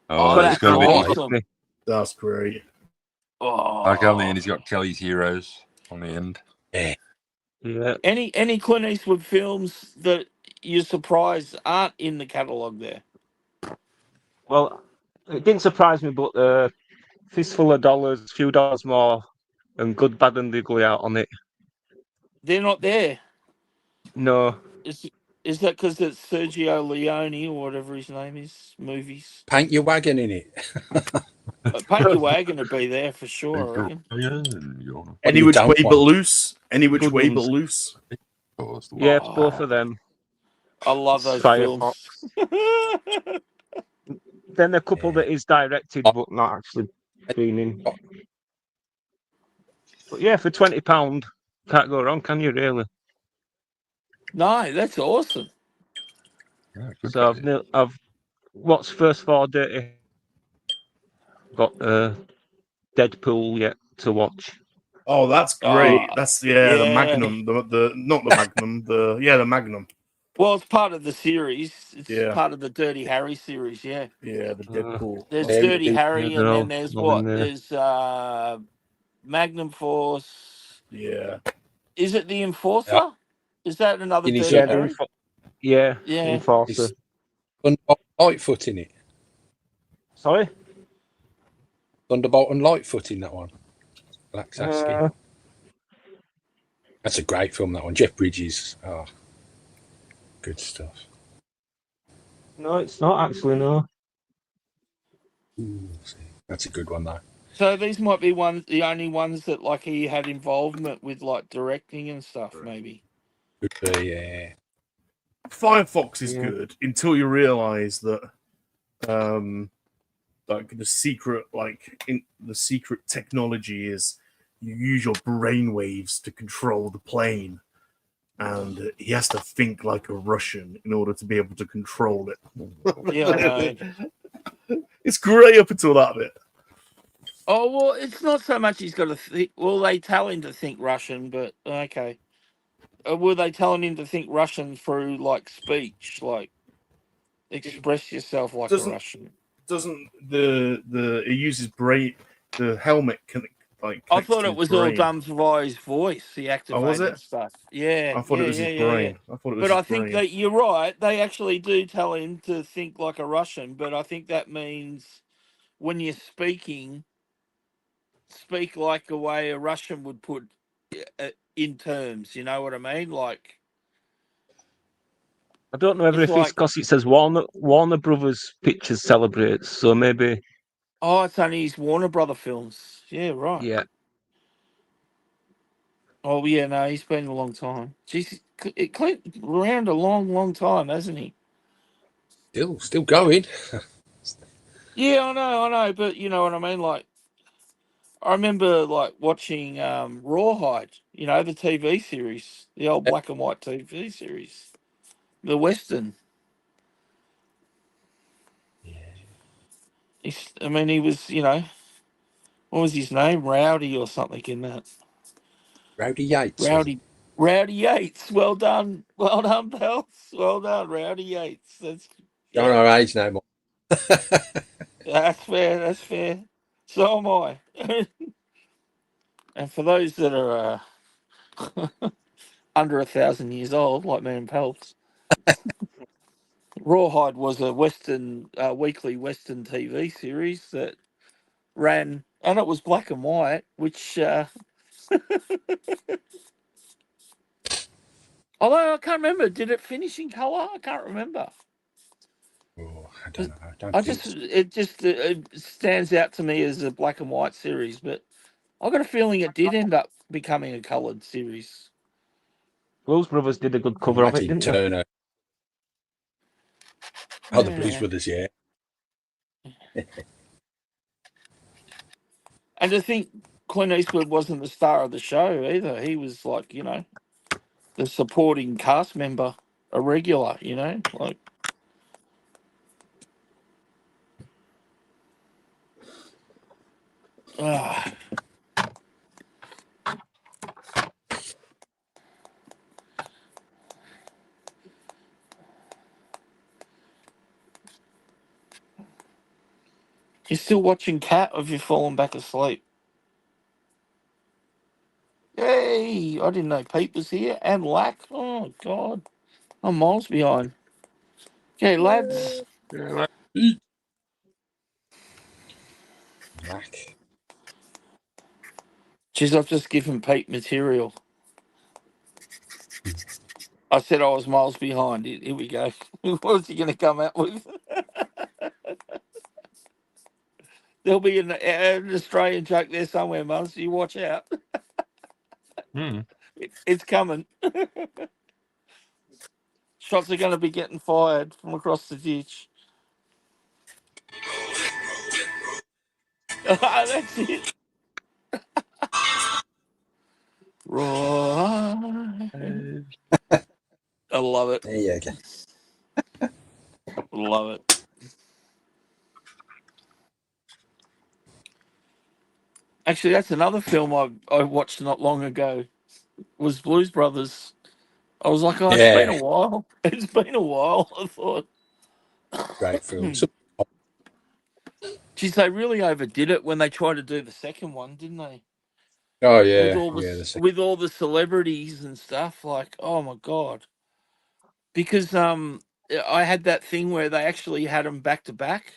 D: Oh, that's going to be
C: awesome.
B: That's great.
C: Oh.
D: Like on the end, he's got Kelly's Heroes on the end.
I: Yeah.
C: Any Clint Eastwood films that you're surprised aren't in the catalogue there?
I: Well, it didn't surprise me, but Fistful of Dollars, Few Dollars More, and Good, Bad, and the Ugly out on it.
C: They're not there.
I: No.
C: Is that because it's Sergio Leone or whatever his name is? Movies.
A: Paint Your Wagon in it.
C: Paint Your Wagon would be there for sure, I reckon.
B: Any Which Way But Loose. Any Which Way But Loose.
I: Yeah, it's both of them.
C: I love those films.
I: Then a couple that is directed but not actually been in. But yeah, for £20, can't go wrong, can you, really?
C: No, that's awesome.
D: Yeah,
I: so I've watched First 4 Dirty. Got Deadpool yet to watch.
B: Oh, that's great. That's the Magnum. The not the Magnum. The Magnum.
C: Well, it's part of the series. It's
B: Yeah.
C: part of the Dirty Harry series. Yeah.
B: Yeah, the Deadpool.
C: There's
A: Yeah,
C: Dirty
A: yeah,
C: Harry, and then there's
I: not in
C: what?
I: there.
C: There's Magnum Force.
B: Yeah.
C: Is it the Enforcer? Is that another
A: In his
C: Dirty
I: Yeah,
C: Harry?
I: the
C: Yeah.
I: Enforcer.
A: It's Thunderbolt and Lightfoot in it.
I: Sorry?
A: Thunderbolt and Lightfoot in that one. Black Sasky.
I: Uh,
A: That's a great film, that one. Jeff Bridges. Oh, good stuff.
I: no, it's not actually, no.
A: Ooh, that's a good one, though.
C: So these might be the only ones that like he had involvement with, like directing and stuff. Maybe.
A: Could be, yeah.
B: Firefox is good until you realise that, like the secret technology is you use your brainwaves to control the plane, and he has to think like a Russian in order to be able to control it.
C: Yeah, I know.
B: It's great up until that bit.
C: Oh well, it's not so much he's got to think. Well, they tell him to think Russian, but okay. Were they telling him to think Russian through like speech, like express yourself like a Russian?
B: Doesn't the it uses brain? The helmet can like.
C: I thought it was all done via his voice. He activated
B: was it?
C: Stuff. Yeah,
B: I thought it was his brain.
C: Yeah.
B: I thought it was.
C: But I think that you're right. They actually do tell him to think like a Russian, but I think that means when you're speaking, speak like a way a Russian would put in terms. You know what I mean? Like.
I: I don't know if it's because it says Warner Brothers Pictures celebrates, so maybe.
C: Oh, it's only his Warner Brother films. Yeah, right.
I: Yeah.
C: Oh, yeah, no, he's been a long time. Jeez, it clipped around a long time, hasn't he?
A: Still going.
C: Yeah, I know, but you know what I mean? Like, I remember, like, watching Rawhide, you know, the TV series, the old black and white TV series, the Western. Yeah. He was, you know, what was his name? Rowdy or something in that.
A: Rowdy Yates.
C: Rowdy Yates. Well done, pals. Well done, Rowdy Yates. That's
A: Don't know our age no more.
C: That's fair. So am I. And for those that are under 1,000 years old, like me and Pelts, Rawhide was a weekly Western TV series that ran, and it was black and white, which, although I can't remember, did it finish in colour? I can't remember.
A: Oh, I don't know.
C: It stands out to me as a black and white series, but I've got a feeling it did end up becoming a coloured series.
I: Blues Brothers did a good cover of it, didn't they?
A: Oh, the Blues Brothers, yeah.
C: And to think Clint Eastwood wasn't the star of the show either. He was like, you know, the supporting cast member, a regular, you know, like. You're still watching Cat, or have you fallen back asleep? Hey, I didn't know Pete was here, and Lack. Oh, God. I'm miles behind. Okay, lads.
A: Lack.
C: Jeez, I've just given Pete material. I said I was miles behind. Here we go. What was he going to come out with? There'll be an Australian joke there somewhere, Mum, so you watch out. It's coming. Shots are going to be getting fired from across the ditch. That's it. Right. I love it.
A: There you go.
C: Love it. Actually, that's another film I watched not long ago. Was Blues Brothers. I was like, oh, it's been a while. It's been a while. I thought,
A: Great film. So,
C: geez, they really overdid it when they tried to do the second one, didn't they?
A: oh
C: With
A: yeah,
C: all the
A: yeah. The second,
C: with all the celebrities and stuff, like, oh my god. Because I had that thing where they actually had them back to back,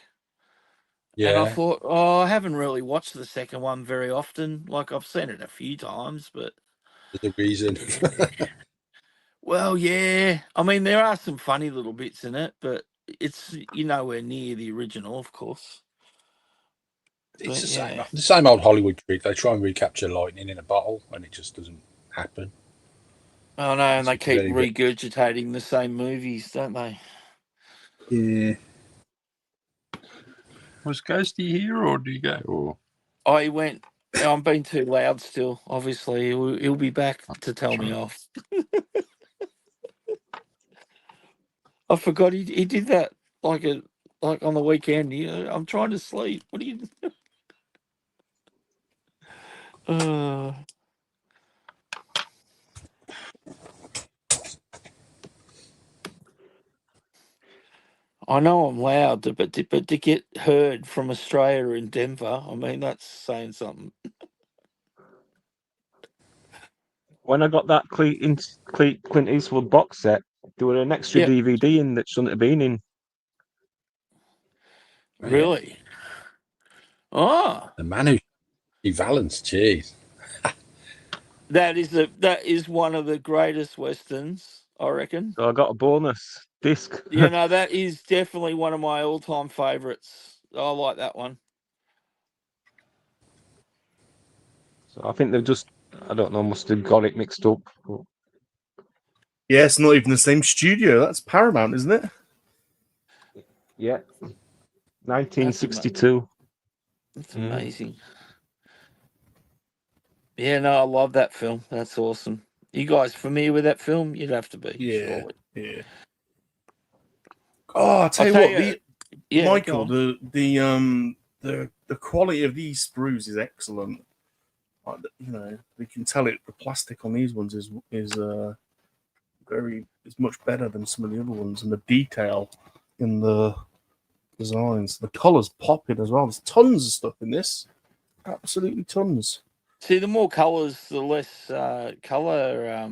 C: and I
A: yeah,
C: thought, oh, I haven't really watched the second one very often. Like, I've seen it a few times, but
A: there's a reason.
C: well, yeah. I mean, there are some funny little bits in it, but it's nowhere near the original, of course.
A: It's
C: But,
A: the same old Hollywood trick. They try and recapture lightning in a bottle, and it just doesn't happen.
C: oh no, and they
A: It's
C: keep
A: very,
C: regurgitating the same movies, don't they?
A: yeah.
D: Was Ghosty here, or do you go? Or
C: I went. I'm being too loud still. Obviously, he'll be back to tell me off. I forgot he did that like on the weekend. I'm trying to sleep. What are you? I know I'm loud, but to get heard from Australia in Denver, I mean, that's saying something.
I: When I got that Clint Eastwood box set, there was an extra
C: Yep.
I: DVD in that shouldn't have been in.
C: Really? Oh,
A: The man who Valance, jeez.
C: that is one of the greatest westerns, I reckon.
I: So I got a bonus disc.
C: Yeah, no, that is definitely one of my all-time favourites. I like that one.
I: So I think they've just, I don't know, must have got it mixed up. But
B: Yeah, it's not even the same studio. That's Paramount, isn't it?
I: yeah, 1962.
C: That's amazing. Yeah, no, I love that film. That's awesome. You guys familiar with that film? You'd have to be.
B: Yeah,
C: surely.
B: yeah. Oh, I'll tell you what, Michael, the quality of these sprues is excellent. We can tell it. The plastic on these ones is much better than some of the other ones, and the detail in the designs, the colours popping as well. There's tons of stuff in this, absolutely tons.
C: See, the more colours, the less colour.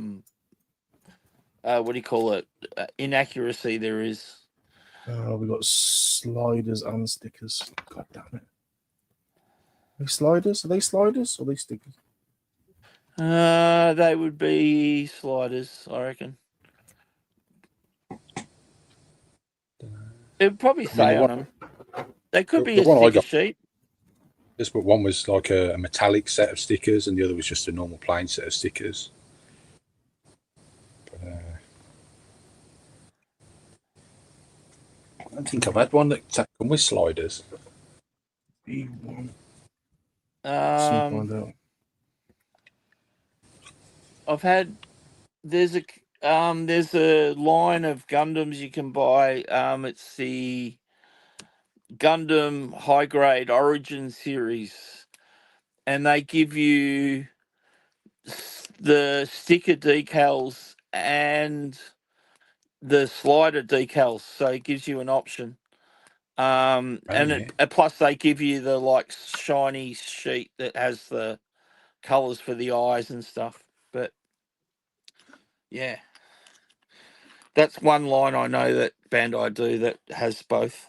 C: What do you call it? Inaccuracy there is.
B: We've got sliders and stickers. God damn it! Are they sliders? Are they sliders or are they stickers?
C: They would be sliders, I reckon. It would probably say on them. They could be a sticker sheet.
A: This, but one was like a metallic set of stickers, and the other was just a normal plain set of stickers. But, I don't think I've had one that come with sliders.
B: Big one.
C: I've had. There's a line of Gundams you can buy. It's the Gundam High Grade Origin series, and they give you the sticker decals and the slider decals, so it gives you an option. Plus they give you the like shiny sheet that has the colours for the eyes and stuff. But yeah, that's one line I know that Bandai do that has both.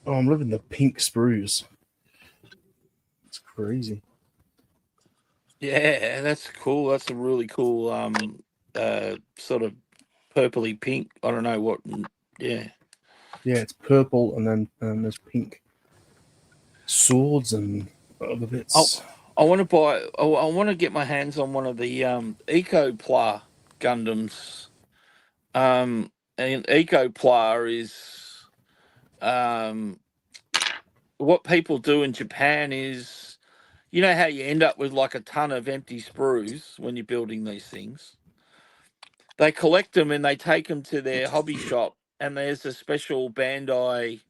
B: Oh, I'm loving the pink sprues. It's crazy.
C: Yeah, that's cool. That's a really cool sort of purpley pink. I don't know what. Yeah.
B: Yeah, it's purple and then there's pink swords and other bits.
C: I want to buy. I want to get my hands on one of the Ecopla Gundams. And Ecopla is what people do in Japan is, you know how you end up with like a ton of empty sprues when you're building these things. They collect them and they take them to their hobby shop, and there's a special Bandai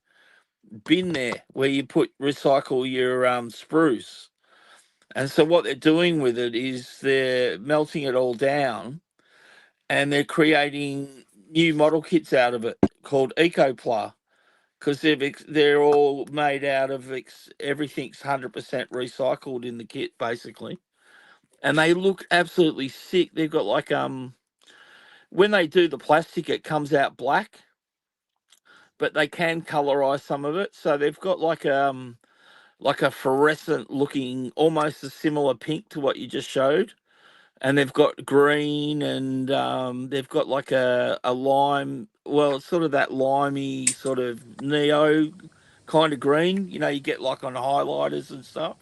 C: bin there where you recycle your spruce. And so what they're doing with it is they're melting it all down, and they're creating new model kits out of it called EcoPla, because they're all made out of everything's 100% recycled in the kit basically, and they look absolutely sick. They've got like when they do the plastic, it comes out black, but they can colorize some of it. So they've got like a fluorescent looking, almost a similar pink to what you just showed. And they've got green, and they've got like a lime. Well, it's sort of that limey sort of neo kind of green, you get like on highlighters and stuff.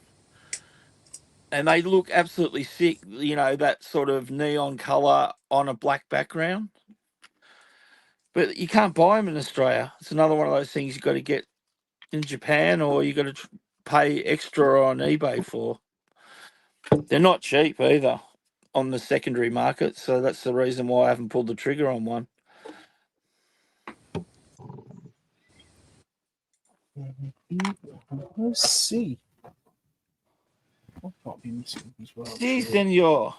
C: And they look absolutely sick, that sort of neon color on a black background. But you can't buy them in Australia. It's another one of those things you've got to get in Japan, or you've got to pay extra on eBay for. They're not cheap either on the secondary market, so that's the reason why I haven't pulled the trigger on one.
B: Let's see. What might be missing as well?
C: Si, senor.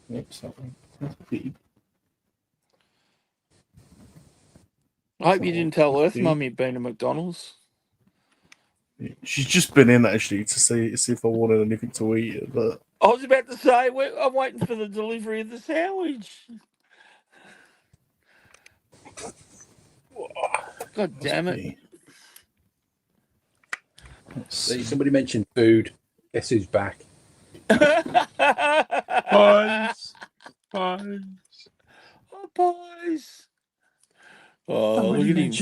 B: That's big.
C: I hope you didn't tell Earth Mum you'd been to McDonald's.
B: She's just been in actually to see if I wanted anything to eat. But
C: I was about to say, I'm waiting for the delivery of the sandwich. God damn it.
A: See, somebody mentioned food. Guess who's back?
D: Boys.
C: Oh, boys. Oh, look at him.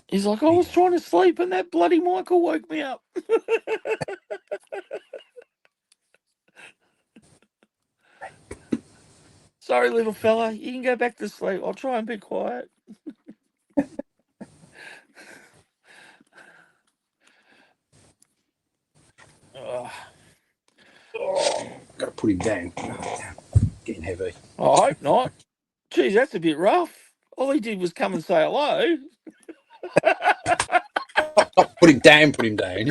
C: He's like, I was trying to sleep and that bloody Michael woke me up. Sorry, little fella. You can go back to sleep. I'll try and be quiet.
A: Got to put him down. Oh, damn. Getting heavy.
C: I hope not. Geez, that's a bit rough. All he did was come and say hello.
A: Not put him down, put him down.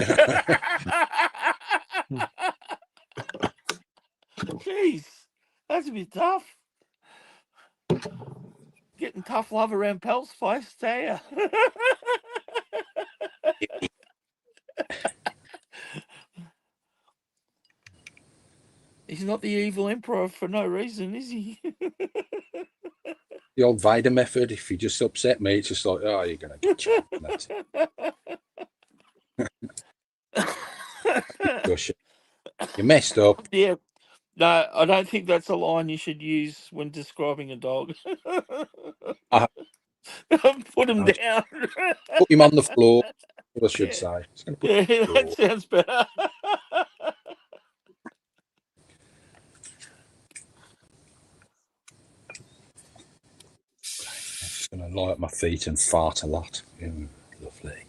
C: Jeez, that's a bit tough. Getting tough love around Pelt's place, tell ya. He's not the evil emperor for no reason, is he?
A: The old Vader method. If you just upset me, it's just like, oh, you're going to get you. That's it. You messed up.
C: Yeah. No, I don't think that's a line you should use when describing a dog. Put him down.
A: Put him on the floor. What I should say.
C: Yeah, that sounds better.
A: I'm just going to lie at my feet and fart a lot. Lovely.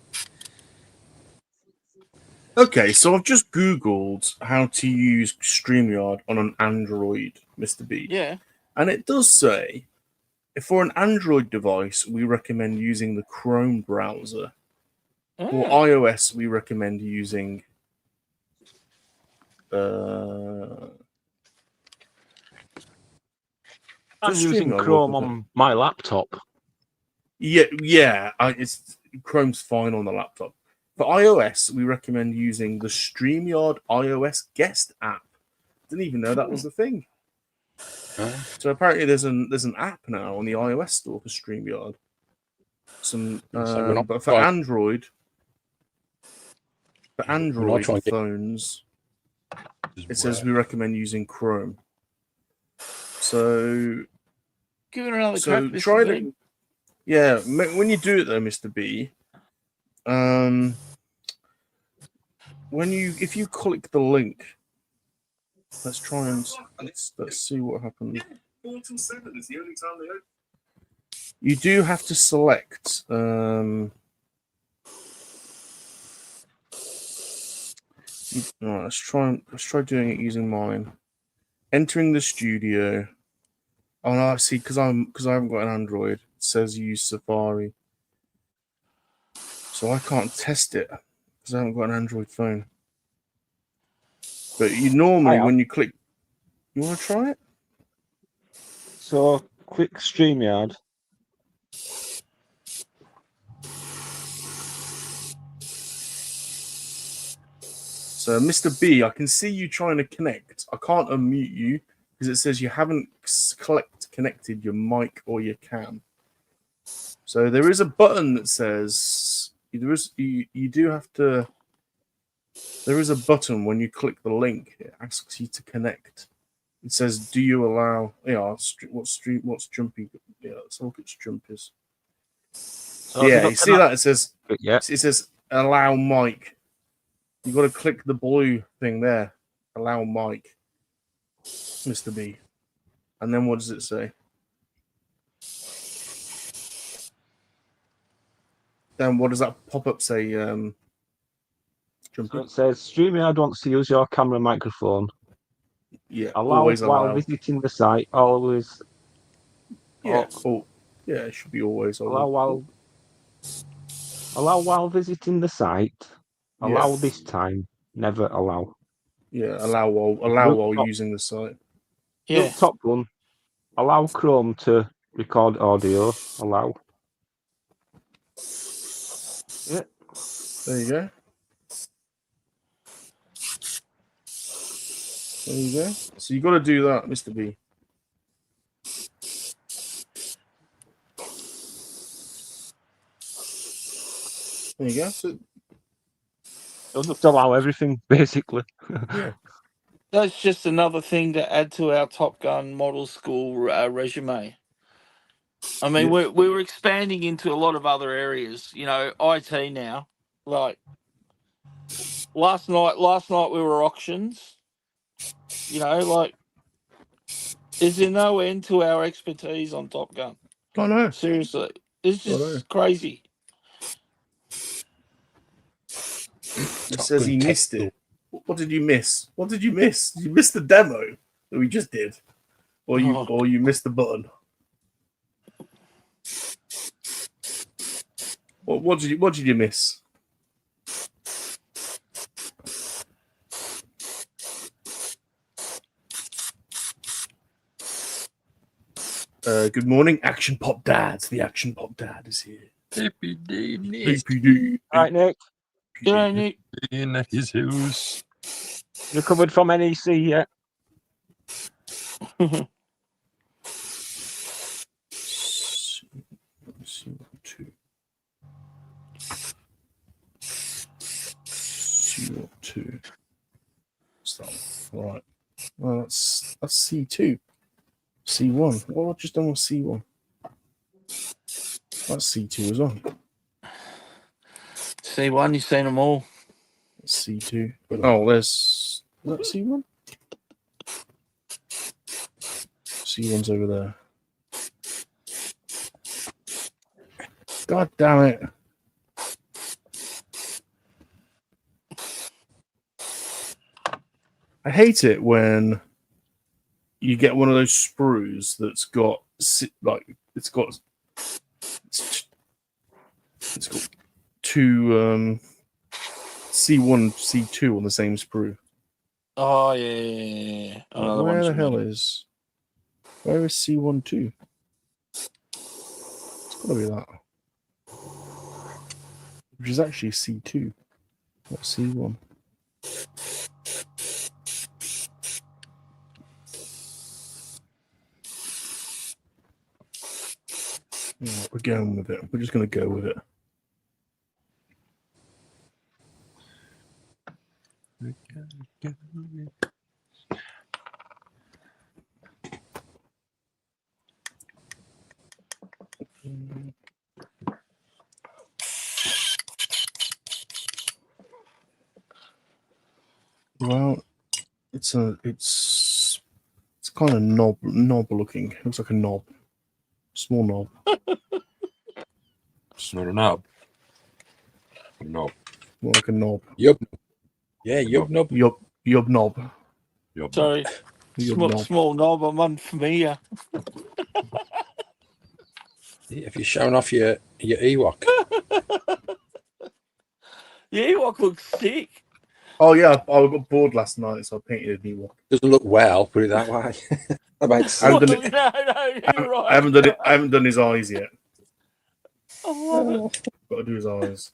B: okay, so I've just Googled how to use StreamYard on an Android, Mr. B.
C: Yeah.
B: And it does say, for an Android device, we recommend using the Chrome browser. For iOS, we recommend using
I: I'm using Chrome on my laptop.
B: Yeah. Chrome's fine on the laptop. For iOS, we recommend using the StreamYard iOS guest app. Didn't even know that was the thing. So apparently there's an app now on the iOS store for StreamYard. But for Android phones, it says we recommend using Chrome. So
C: give it another crack.
B: Try it. Yeah, when you do it though, Mr. B, if you click the link, let's try and let's see what happens. You do have to select. Let's try doing it using mine. Entering the studio. Oh no, I see, because I haven't got an Android. It says use Safari. So I can't test it because I haven't got an Android phone. But you normally, when you click, you want to try it?
I: So quick StreamYard.
B: So Mr. B, I can see you trying to connect. I can't unmute you because it says you haven't connected your mic or your cam. So there is a button that says you do have to. There is a button when you click the link. It asks you to connect. It says, "Do you allow?" Yeah, what's jumpy? Yeah, let's look at jumpers.
I: So
B: yeah, you see that? It says,
I: yeah.
B: It says allow mic. You got to click the blue thing there. Allow mic, Mr. B. And then what does it say? Then what does that pop-up say?
I: So it says StreamYard wants to use your camera microphone.
B: Yeah,
I: always while visiting the site. Always.
B: Yeah. Yeah, it should be always.
I: Allow while visiting the site. Allow this time. Never allow.
B: Yeah, allow while using the site.
I: Yeah. Top one. Allow Chrome to record audio. Allow. Yeah.
B: There you go. There you go. So you got to do that, Mr. B. There you go. So,
I: it'll just allow everything, basically.
B: Yeah.
C: That's just another thing to add to our Top Gun model school resume. I mean, we were expanding into a lot of other areas. You know, IT now. Like last night we were auctions. You know, like is there no end to our expertise on Top Gun?
B: I know.
C: Seriously, it's just crazy.
B: It says he missed it. What did you miss? What did you miss? Did you miss the demo that we just did, or you missed the button? What did you miss? Good morning, Action Pop Dads. The Action Pop Dad is here.
D: APD,
B: APD.
I: All right, Nick.
C: Yeah, Nick.
D: In his house.
I: Recovered from NEC yet?
B: CO2. CO2. Right. Well, that's C2. C1. What have I just done with C1? That's C2 as well.
C: C1, you've seen them all.
B: C2. Oh, is that C1? C1's over there. God damn it. I hate it when you get one of those sprues that's got it's got two C1, C2 on the same sprue.
C: Oh yeah.
B: Where the hell is C1 2? It's gotta be that. Which is actually C2, not C1. Right, we're going with it. We're just going to go with it. Well, it's kind of knob looking. It looks like a knob, small knob.
D: It's not a knob. A knob.
B: More like a knob.
A: Yup. Yeah, yup knob.
B: Yup knob.
C: Sorry.
B: You're
C: Small,
B: not.
C: small knob, I'm unfamiliar.
A: Have you shown off your Ewok?
C: The Ewok looks sick.
B: Oh yeah, I got bored last night, so I painted a new one.
A: Doesn't look well, put it that way. That makes
B: I haven't
A: sense.
B: done it.
C: No, you're right.
B: I haven't done it. I haven't done his eyes yet.
C: I love it.
B: Got to do his eyes.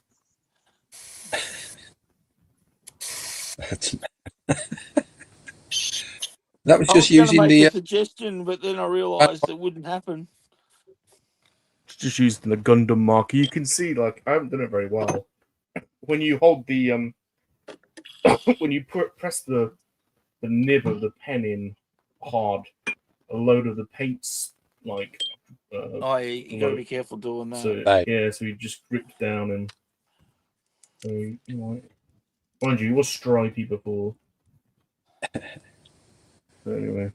A: That was
C: I
A: just
C: was going to
A: using
C: make
A: the.
C: a suggestion, but then I realised it wouldn't happen.
B: Just using the Gundam marker. You can see, like, I haven't done it very well. When you hold the when you press the nib of the pen in hard, a load of the paints like.
C: Oh, you got to be careful doing that.
B: So yeah, so you just grip down and. So you know, mind you, it was stripy before. Anyway,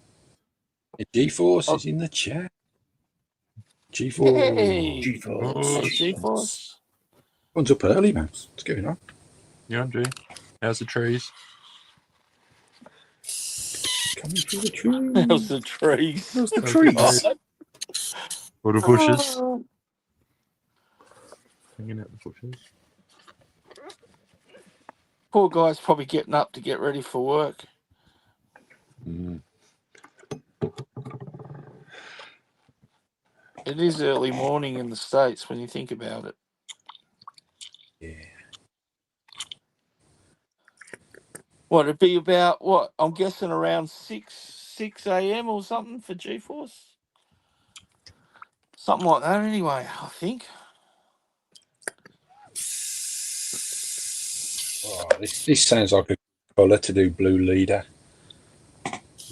A: G-Force is in the chat. G-Force.
C: Hey,
B: G-Force.
C: hey, G-Force.
A: One's up early, man. What's going on?
D: Yeah, Andrew. How's the trees?
B: Coming through the trees.
C: How's the trees?
B: How's the trees?
D: Or the bushes? Hanging out the bushes.
C: Poor guy's probably getting up to get ready for work.
D: Mm.
C: It is early morning in the States when you think about it.
A: Yeah.
C: What, it'd be about, what, I'm guessing around 6 a.m. or something for G-Force? Something like that anyway, I think.
A: Oh, this sounds like a colour to do blue leader.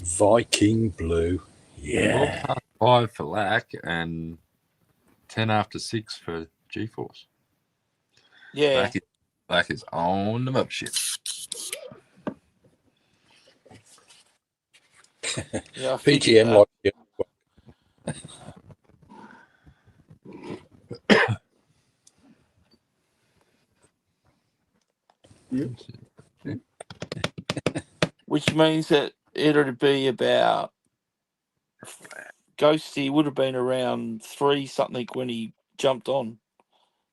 A: Viking blue. Yeah.
D: 5 for LAC and 10 after 6 for G-Force.
C: Yeah.
D: LAC is on the mothership.
C: Yeah, I figured
A: PTM
C: that.
A: like yeah.
C: Which means that it'd be about, Ghosty would have been around 3 something when he jumped on.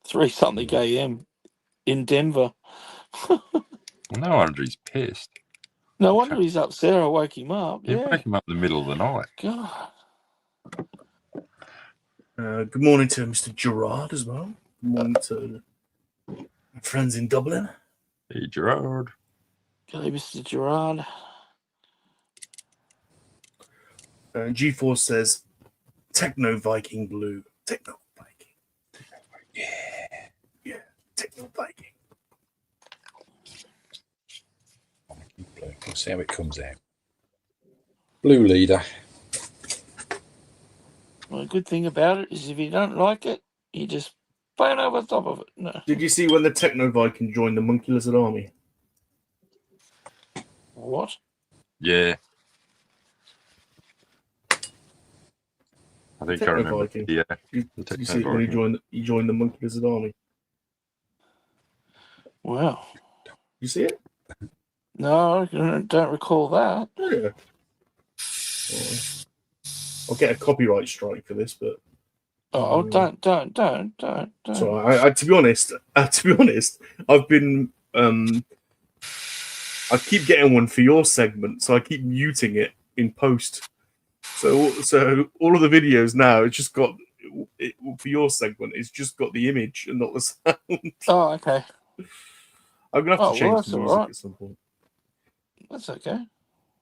C: 3 something a.m. in Denver.
D: No wonder he's pissed.
C: No wonder he's upset. I woke him up.
D: You
C: Yeah.
D: wake him up in the middle of the night.
C: God.
B: Good morning to Mr. Gerard as well. Good morning to my friends in Dublin.
D: Hey, Gerard.
C: G'day, Mr. Gerard.
B: G-Force says, Techno Viking Blue. Techno Viking. Yeah. Yeah. Techno Viking.
A: Blue. We'll see how it comes out. Blue leader.
C: Well, the good thing about it is if you don't like it, you just paint over the top of it. No.
B: Did you see when the Techno Viking joined the Monkey-Lizard army?
C: What?
D: Yeah. I think I
B: Techno
D: remember.
B: Viking.
D: Yeah.
B: Did you see it when he joined the Monkey-Lizard army?
C: Wow.
B: You see it?
C: No, I don't recall that.
B: Yeah. I'll get a copyright strike for this, but
C: Oh, don't.
B: So I to be honest, I've been I keep getting one for your segment, so I keep muting it in post. So all of the videos now, it's just got for your segment. It's just got the image and not the sound.
C: Oh, okay.
B: I'm gonna have to change
C: that's
B: the
C: all
B: music
C: right.
B: at some point.
C: That's okay.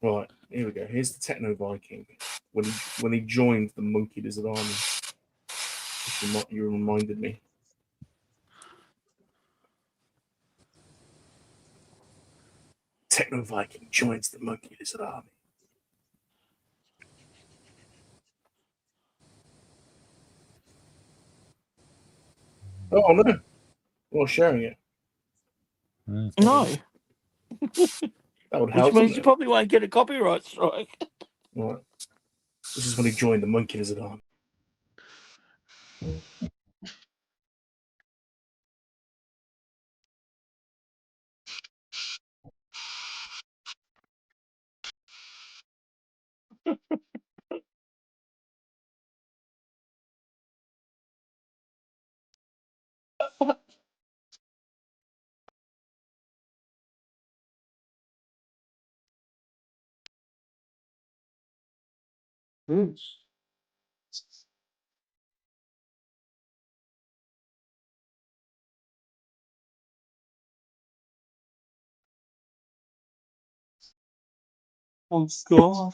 B: Right, here we go. Here's the Techno Viking when he joined the Monkey-Lizard army. You reminded me. Techno Viking joins the Monkey-Lizard army. Oh no! I'm not sharing it.
C: No.
B: That would
C: Which
B: help.
C: means you probably won't get a copyright strike.
B: Right. This is when he joined the Monkey-Lizard army.
I: Oh, God.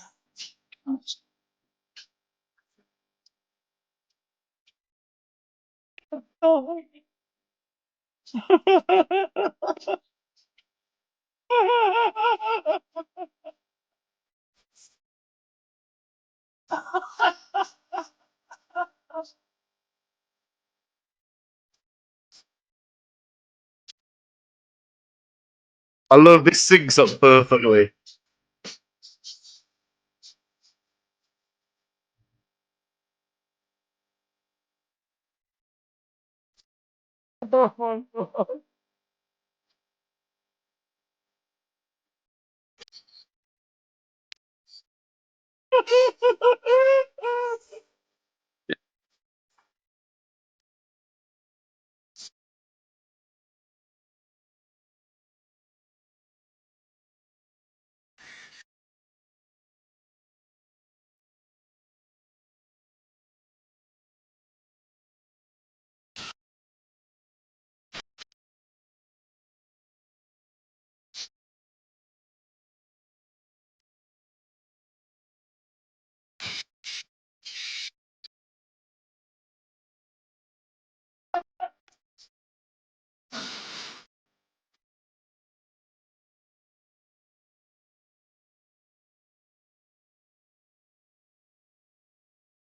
B: I love this syncs up perfectly.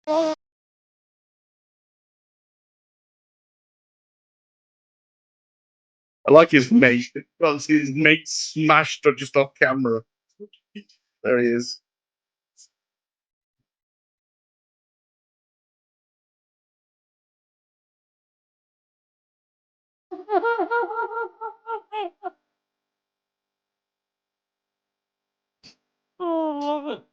B: I like his mate. Well, his mate smashed just off camera. There he is.
C: Oh, I love it.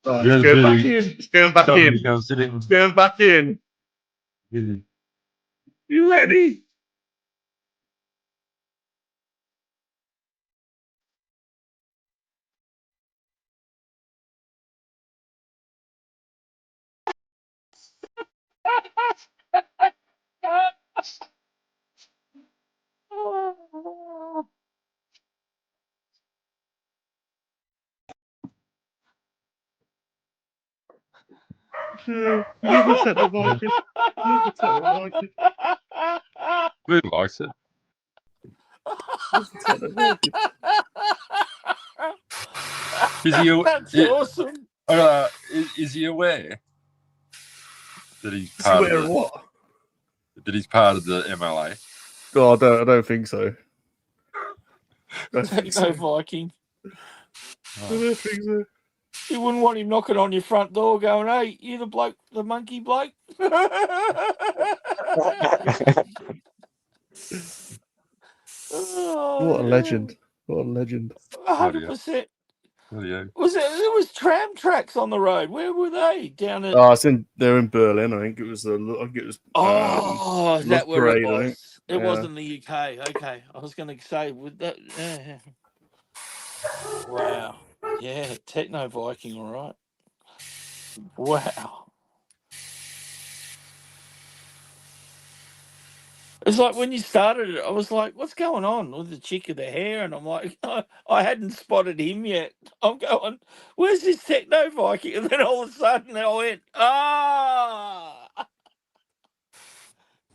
B: Right,
D: Yeah,
B: it's going back
D: Billy.
B: in. It's going back
D: Tell
B: in.
D: me, go sit in.
B: It's going back in.
D: Billy.
B: You ready? Never said the market. Never said the market.
D: Billy likes it.
B: Never said the market.
D: Is he?
C: That's awesome.
D: Is he aware that he's
B: Is he
D: part of
B: wearing
D: the
B: what?
D: MLA?
B: Oh, I don't think so. I don't think
C: Techno
B: so.
C: Viking.
B: I don't think so.
C: You wouldn't want him knocking on your front door going, "Hey, you the bloke, the monkey bloke?" Oh,
B: What a legend. What a legend.
C: 100%.
D: Yeah.
C: There was tram tracks on the road. Where were they? Down at
B: Oh, they're in Berlin. I think it was. Is
C: that where it
B: Parade, I think.
C: was? It
B: Yeah.
C: wasn't the UK. Okay, I was going to say with that. Yeah. Wow. Yeah, Techno Viking. All right. Wow. It's like when you started it, I was like, "What's going on with the chick with the hair?" And I'm like, I hadn't spotted him yet. I'm going, "Where's this Techno Viking?" And then all of a sudden, I went, "Ah,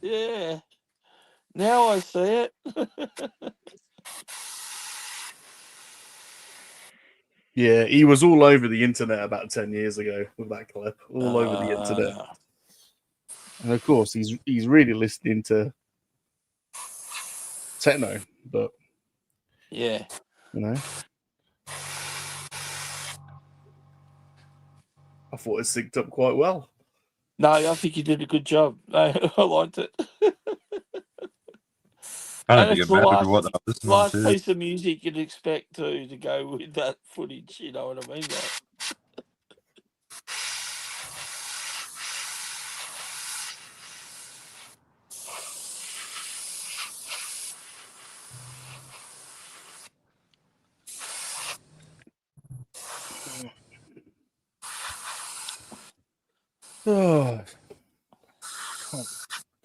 C: yeah." Now I see it.
B: Yeah, he was all over the internet about 10 years ago with that clip. All over the internet. And of course, he's really listening to techno, but
C: Yeah.
B: you know, I thought it synced up quite well.
C: No, I think you did a good job. I liked it.
D: I don't
C: And
D: think
C: it's
D: it
C: the
D: mattered what they're listening
C: last
D: to.
C: piece of music you'd expect to go with that footage. You know what I mean? Like,
B: Oh,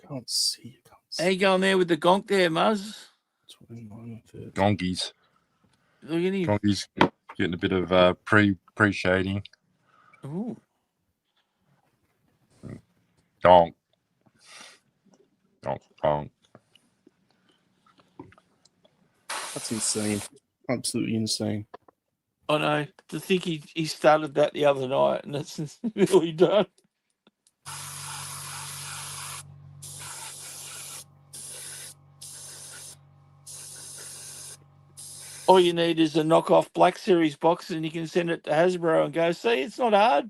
B: can't see.
C: How you going there with the gonk there, Muzz?
B: 29, 30.
D: Gonkies.
C: Look at him.
D: Gonkies getting a bit of pre-shading.
C: Ooh.
D: Gonk. Gonk, gonk.
B: That's insane. Absolutely insane.
C: I know. To think he started that the other night, and it's really done. All you need is a knockoff Black Series box, and you can send it to Hasbro and go, see, it's not hard.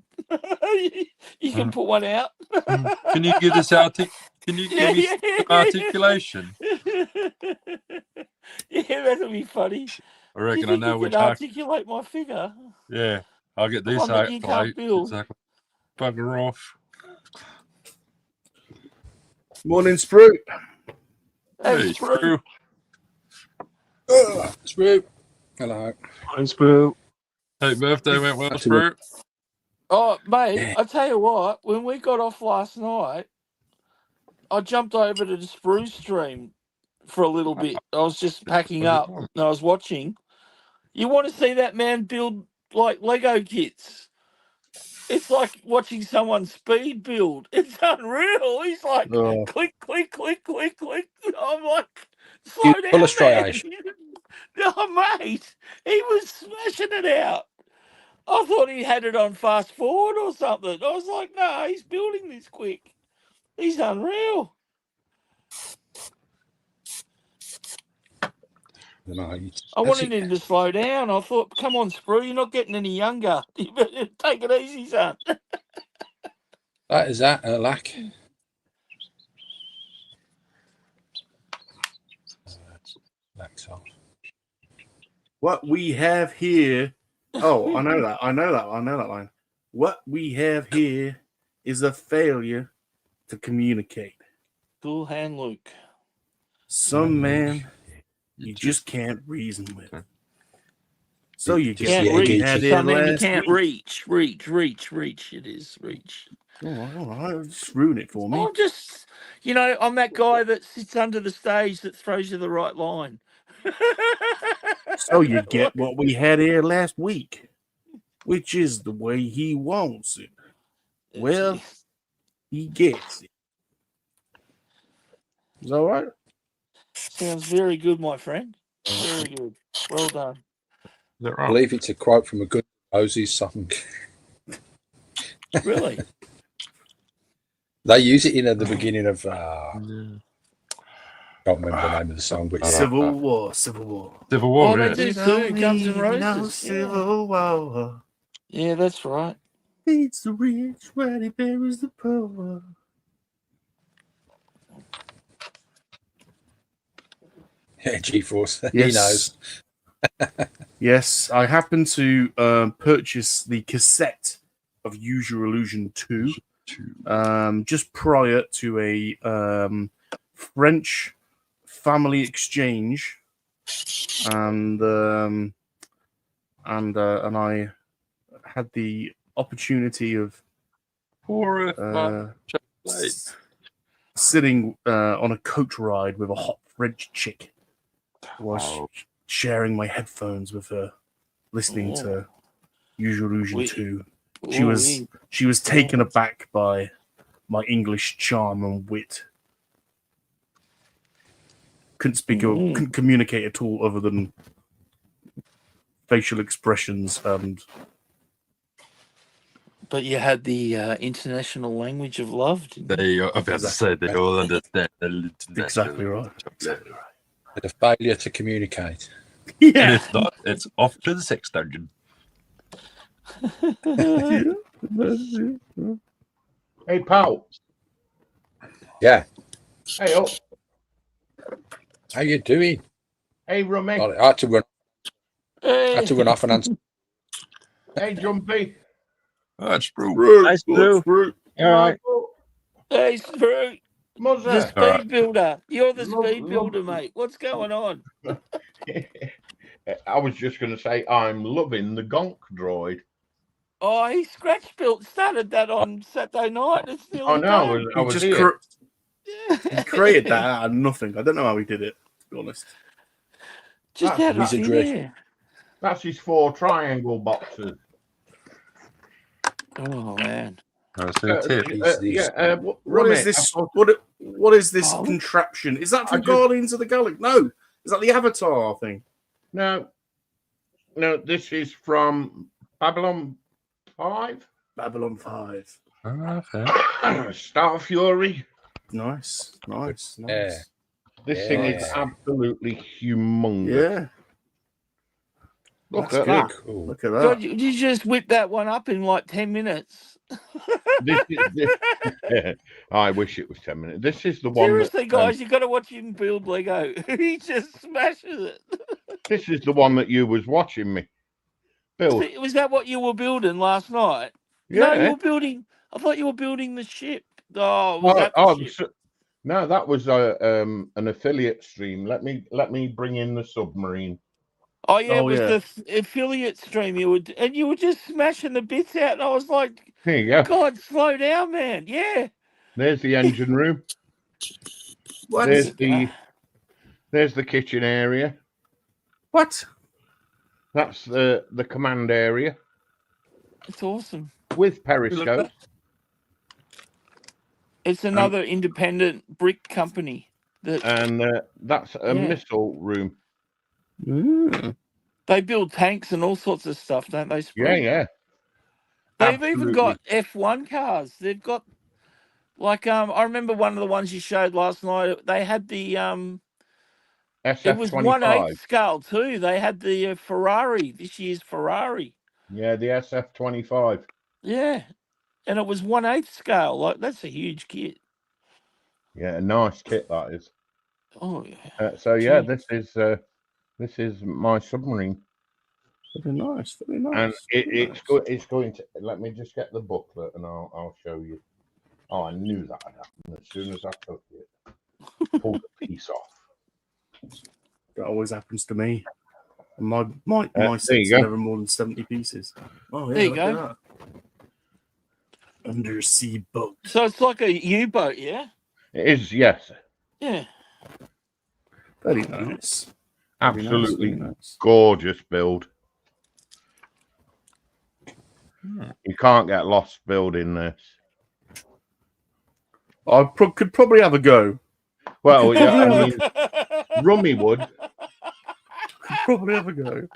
C: you can put one out.
D: Can you give this Can you give me some articulation?
C: Yeah, that'll be funny.
D: I reckon
C: Do you
D: I know
C: think
D: which
C: you can articulate my figure.
D: Yeah, I'll get
C: The
D: this
C: one that you can't
D: articulate.
C: build.
D: Exactly. Bugger off.
B: Morning, Sprue.
C: Hey,
D: Sprue.
A: Sprue. Hello.
I: Morning, Sprue.
D: Hey, birthday went well, Sprue.
C: Oh, mate, I tell you what, when we got off last night, I jumped over to the Sprue stream for a little bit. I was just packing up and I was watching. You want to see that man build like Lego kits? It's like watching someone speed build. It's unreal. He's like, click, click, click, click, click. I'm like, slow down, man.
A: Illustration.
C: Oh, mate, he was smashing it out. I thought he had it on fast forward or something. I was like, no, he's building this quick. He's unreal. I wanted him to slow down. I thought, come on, Sprue, you're not getting any younger. You better take it easy, son.
A: That is that, lack. Lack's off.
B: What we have here. Oh, I know that. I know that line. What we have here is a failure to communicate.
C: Cool hand, Luke.
B: Some man you just can't reason with. So you
C: Can't
B: get
C: reach. Some man you can't reach. It is reach.
B: All right. Just ruin it for me.
C: I'm just, I'm that guy that sits under the stage that throws you the right line.
B: So you get what we had here last week, which is the way he wants it. Well, he gets it. Is that all right?
C: Sounds very good, my friend. Very good. Well done.
A: I believe it's a quote from a good Moses song.
C: Really?
A: They use it at the beginning of. Can't remember the name of the song, but
B: Civil War.
C: Oh, they do too. Guns N' Roses.
B: Civil War.
C: Yeah, that's right.
B: It's the rich, while he buries the poor.
A: Yeah, G-Force.
B: Yes.
A: He knows.
B: Yes, I happened to purchase the cassette of Use Your Illusion 2 just prior to a French family exchange, and I had the opportunity of sitting on a coach ride with a hot French chick. Was sharing my headphones with her, listening to Use Your Illusion 2. She was taken aback by my English charm and wit. Couldn't speak or couldn't communicate at all other than facial expressions and.
C: But you had the international language of love.
D: They are about to say they all understand.
B: Exactly right. Exactly right.
A: The failure to communicate.
B: Yeah.
D: And if not, it's off to the sex dungeon.
J: Hey, pal.
A: Yeah.
J: Hey, oh.
A: How you doing?
J: Hey, Rummy.
A: I had to run off and answer.
J: Hey, Jumpy.
D: That's Sprue.
I: Nice Sprue. All right.
C: Hey, Sprue. The speed
J: Right.
C: builder. You're the speed builder, mate. What's going on?
J: I was just going to say I'm loving the Gonk droid.
C: Oh, he scratch built started that on Saturday night. It's nearly
J: Oh no,
C: done.
J: I
B: He
J: was
B: just
J: here.
B: he created that out of nothing. I don't know how he did it, to be honest.
C: Just
J: That's
C: out of
A: wizardry.
C: thin air.
J: That's his 4 triangle boxes.
C: Oh man.
D: That's a tip.
B: What is this? What is this
C: Oh.
B: contraption? Is that
J: I
B: from
J: just-
B: Guardians of the Galaxy? No, is that the Avatar thing?
J: No, this is from Babylon 5.
B: Babylon 5.
D: Okay.
J: Star Fury.
B: Nice.
A: Yeah.
J: This thing is
A: Yeah.
J: absolutely humongous.
B: Yeah.
J: Look
B: That's
J: at that.
A: Cool.
B: Look at that.
C: God, you just whip that one up in like 10 minutes.
J: I wish it was 10 minutes. This is the one.
C: Seriously,
J: that,
C: guys, you got to watch him build Lego. He just smashes it.
J: This is the one that you was watching me build.
C: Was that what you were building last night?
J: Yeah.
C: No, you were building. I thought you were building the ship. Oh, was that the ship?
J: No, that was an affiliate stream. Let me bring in the submarine.
C: Oh yeah,
B: Oh,
C: it was
B: yeah.
C: the affiliate stream you were just smashing the bits out, and I was like,
J: Here you go.
C: God, slow down, man. Yeah.
J: There's the engine room.
B: What?
J: There's the kitchen area.
B: What?
J: That's the command area
C: It's awesome.
J: with periscope.
C: It's another independent brick company
J: And that's a missile room.
C: They build tanks and all sorts of stuff, don't they? Spring?
J: Yeah.
C: They've even got F1 cars. They've got like I remember one of the ones you showed last night. They had the it was 1/8 scale too. They had the Ferrari, this year's Ferrari.
J: Yeah, the SF-25.
C: Yeah, and it was 1/8 scale. Like that's a huge kit.
J: Yeah, a nice kit that is.
C: Oh yeah.
J: So yeah, this is my submarine.
B: Very nice. Very nice.
J: And it's going to. Let me just get the booklet and I'll show you. Oh, I knew that would happen as soon as I took it. Pull the piece off.
B: That always happens to me. My sets are never more than 70 pieces. Oh yeah,
C: there you
B: look at
C: go.
B: that. Undersea boat.
C: So it's like a U-boat, yeah.
J: It is, yes.
C: Yeah.
B: Very nice.
J: Absolutely
B: Very nice.
J: gorgeous build. You can't get lost building this.
B: I could probably have a go.
J: Well, yeah, I mean, Rummy would.
B: Could probably have a go.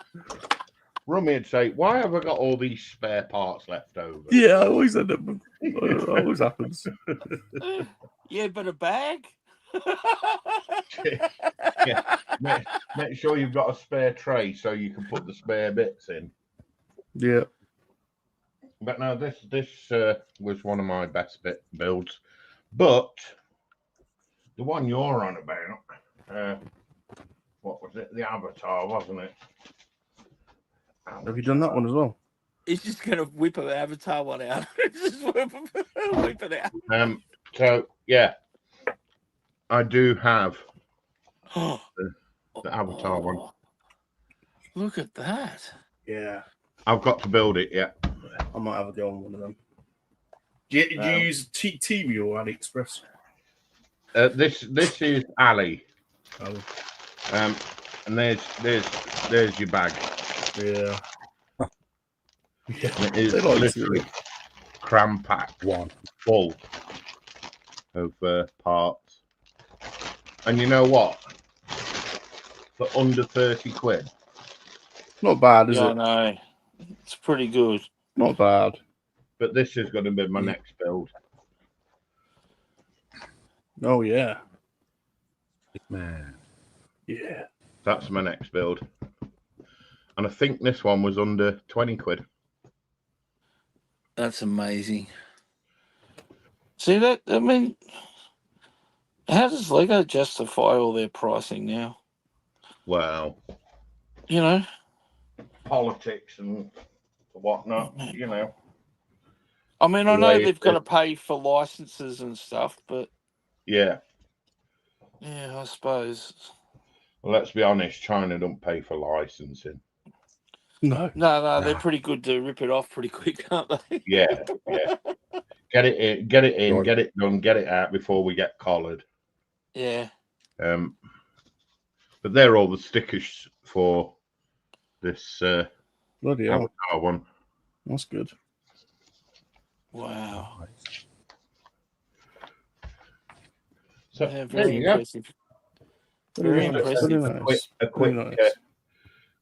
J: Rummy would say, "Why have I got all these spare parts left over?"
B: Yeah, I always end up. It always happens.
C: Yeah, but a bag.
J: Yeah. Make sure you've got a spare tray so you can put the spare bits in.
B: Yeah.
J: But no, this was one of my best builds. But the one you're on about, what was it? The Avatar, wasn't it?
B: Have you done that one as well?
C: He's just gonna whip an Avatar one out. Just whip it out.
J: So yeah, I do have the Avatar one.
C: Look at that.
B: Yeah.
J: I've got to build it yet.
B: I might have a go on one of them. Do you use TV or AliExpress?
J: This is Ali.
B: Oh.
J: And there's your bag.
B: Yeah.
J: And it is literally cram-packed, full of parts. And you know what? For under 30 quid.
B: Not bad, is it?
C: I know. It's pretty good.
B: Not bad.
J: But this is going to be my next build.
B: Oh, yeah.
A: Man.
B: Yeah.
J: That's my next build. And I think this one was under 20 quid.
C: That's amazing. See that? I mean, how does Lego justify all their pricing now?
J: Well,
C: You know?
J: politics and whatnot, you know.
C: I mean, I know they've got to pay for licenses and stuff, but
J: Yeah.
C: yeah, I suppose.
J: Well, let's be honest, China don't pay for licensing.
C: No, they're pretty good to rip it off pretty quick, aren't they?
J: Yeah. Get it in,
A: Right.
J: get it done, get it out before we get collared.
C: Yeah.
J: But they're all the stickers for this
B: Bloody hell.
J: Avatar one.
B: That's good.
C: Wow.
J: So
C: Yeah,
J: there
C: very
J: you go.
C: impressive. Very impressive.
J: A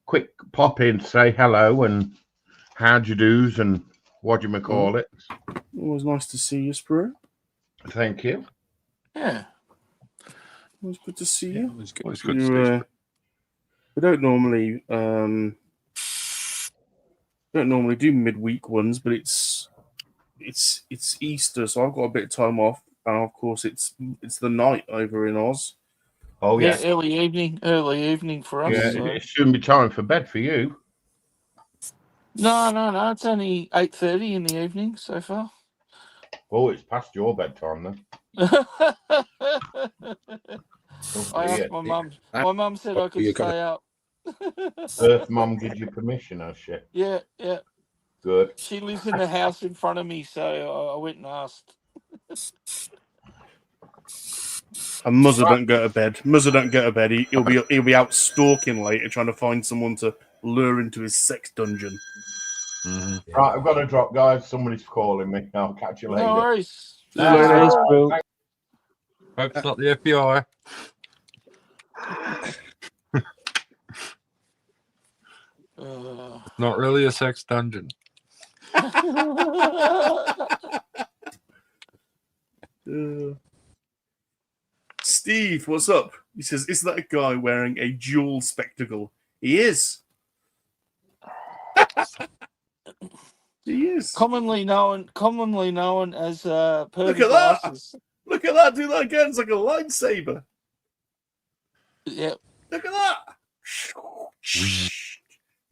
J: quick pop in, say hello and how'd you do's and what do you call it.
B: Always nice to see you, Sprue.
J: Thank you.
C: Yeah.
B: Always good to see you.
D: Always good to see you.
B: We don't normally do midweek ones, but it's Easter, so I've got a bit of time off, and of course it's the night over in Oz.
J: Oh yeah,
C: early evening for us.
J: Yeah,
C: So.
J: it shouldn't be time for bed for you.
C: No, it's only 8:30 in the evening so far.
J: Oh, it's past your bedtime then.
C: I asked my mum. My mum said I could stay up.
J: Earth Mum gives you permission, has she?
C: Yeah.
J: Good.
C: She lives in the house in front of me, so I went and asked.
B: And Muzzer don't go to bed. He'll be out stalking later, trying to find someone to lure into his sex dungeon.
J: Mm-hmm. Right, I've got to drop, guys. Somebody's calling me. I'll catch you later.
C: No worries.
D: Hope it's not the FBI. Not really a sex dungeon.
B: Steve, what's up? He says, "Is that a guy wearing a dual spectacle?" He is. He is.
C: Commonly known as pervy
B: Look at that!
C: glasses.
B: Look at that! Do that again. It's like a lightsaber.
C: Yep.
B: Look at that!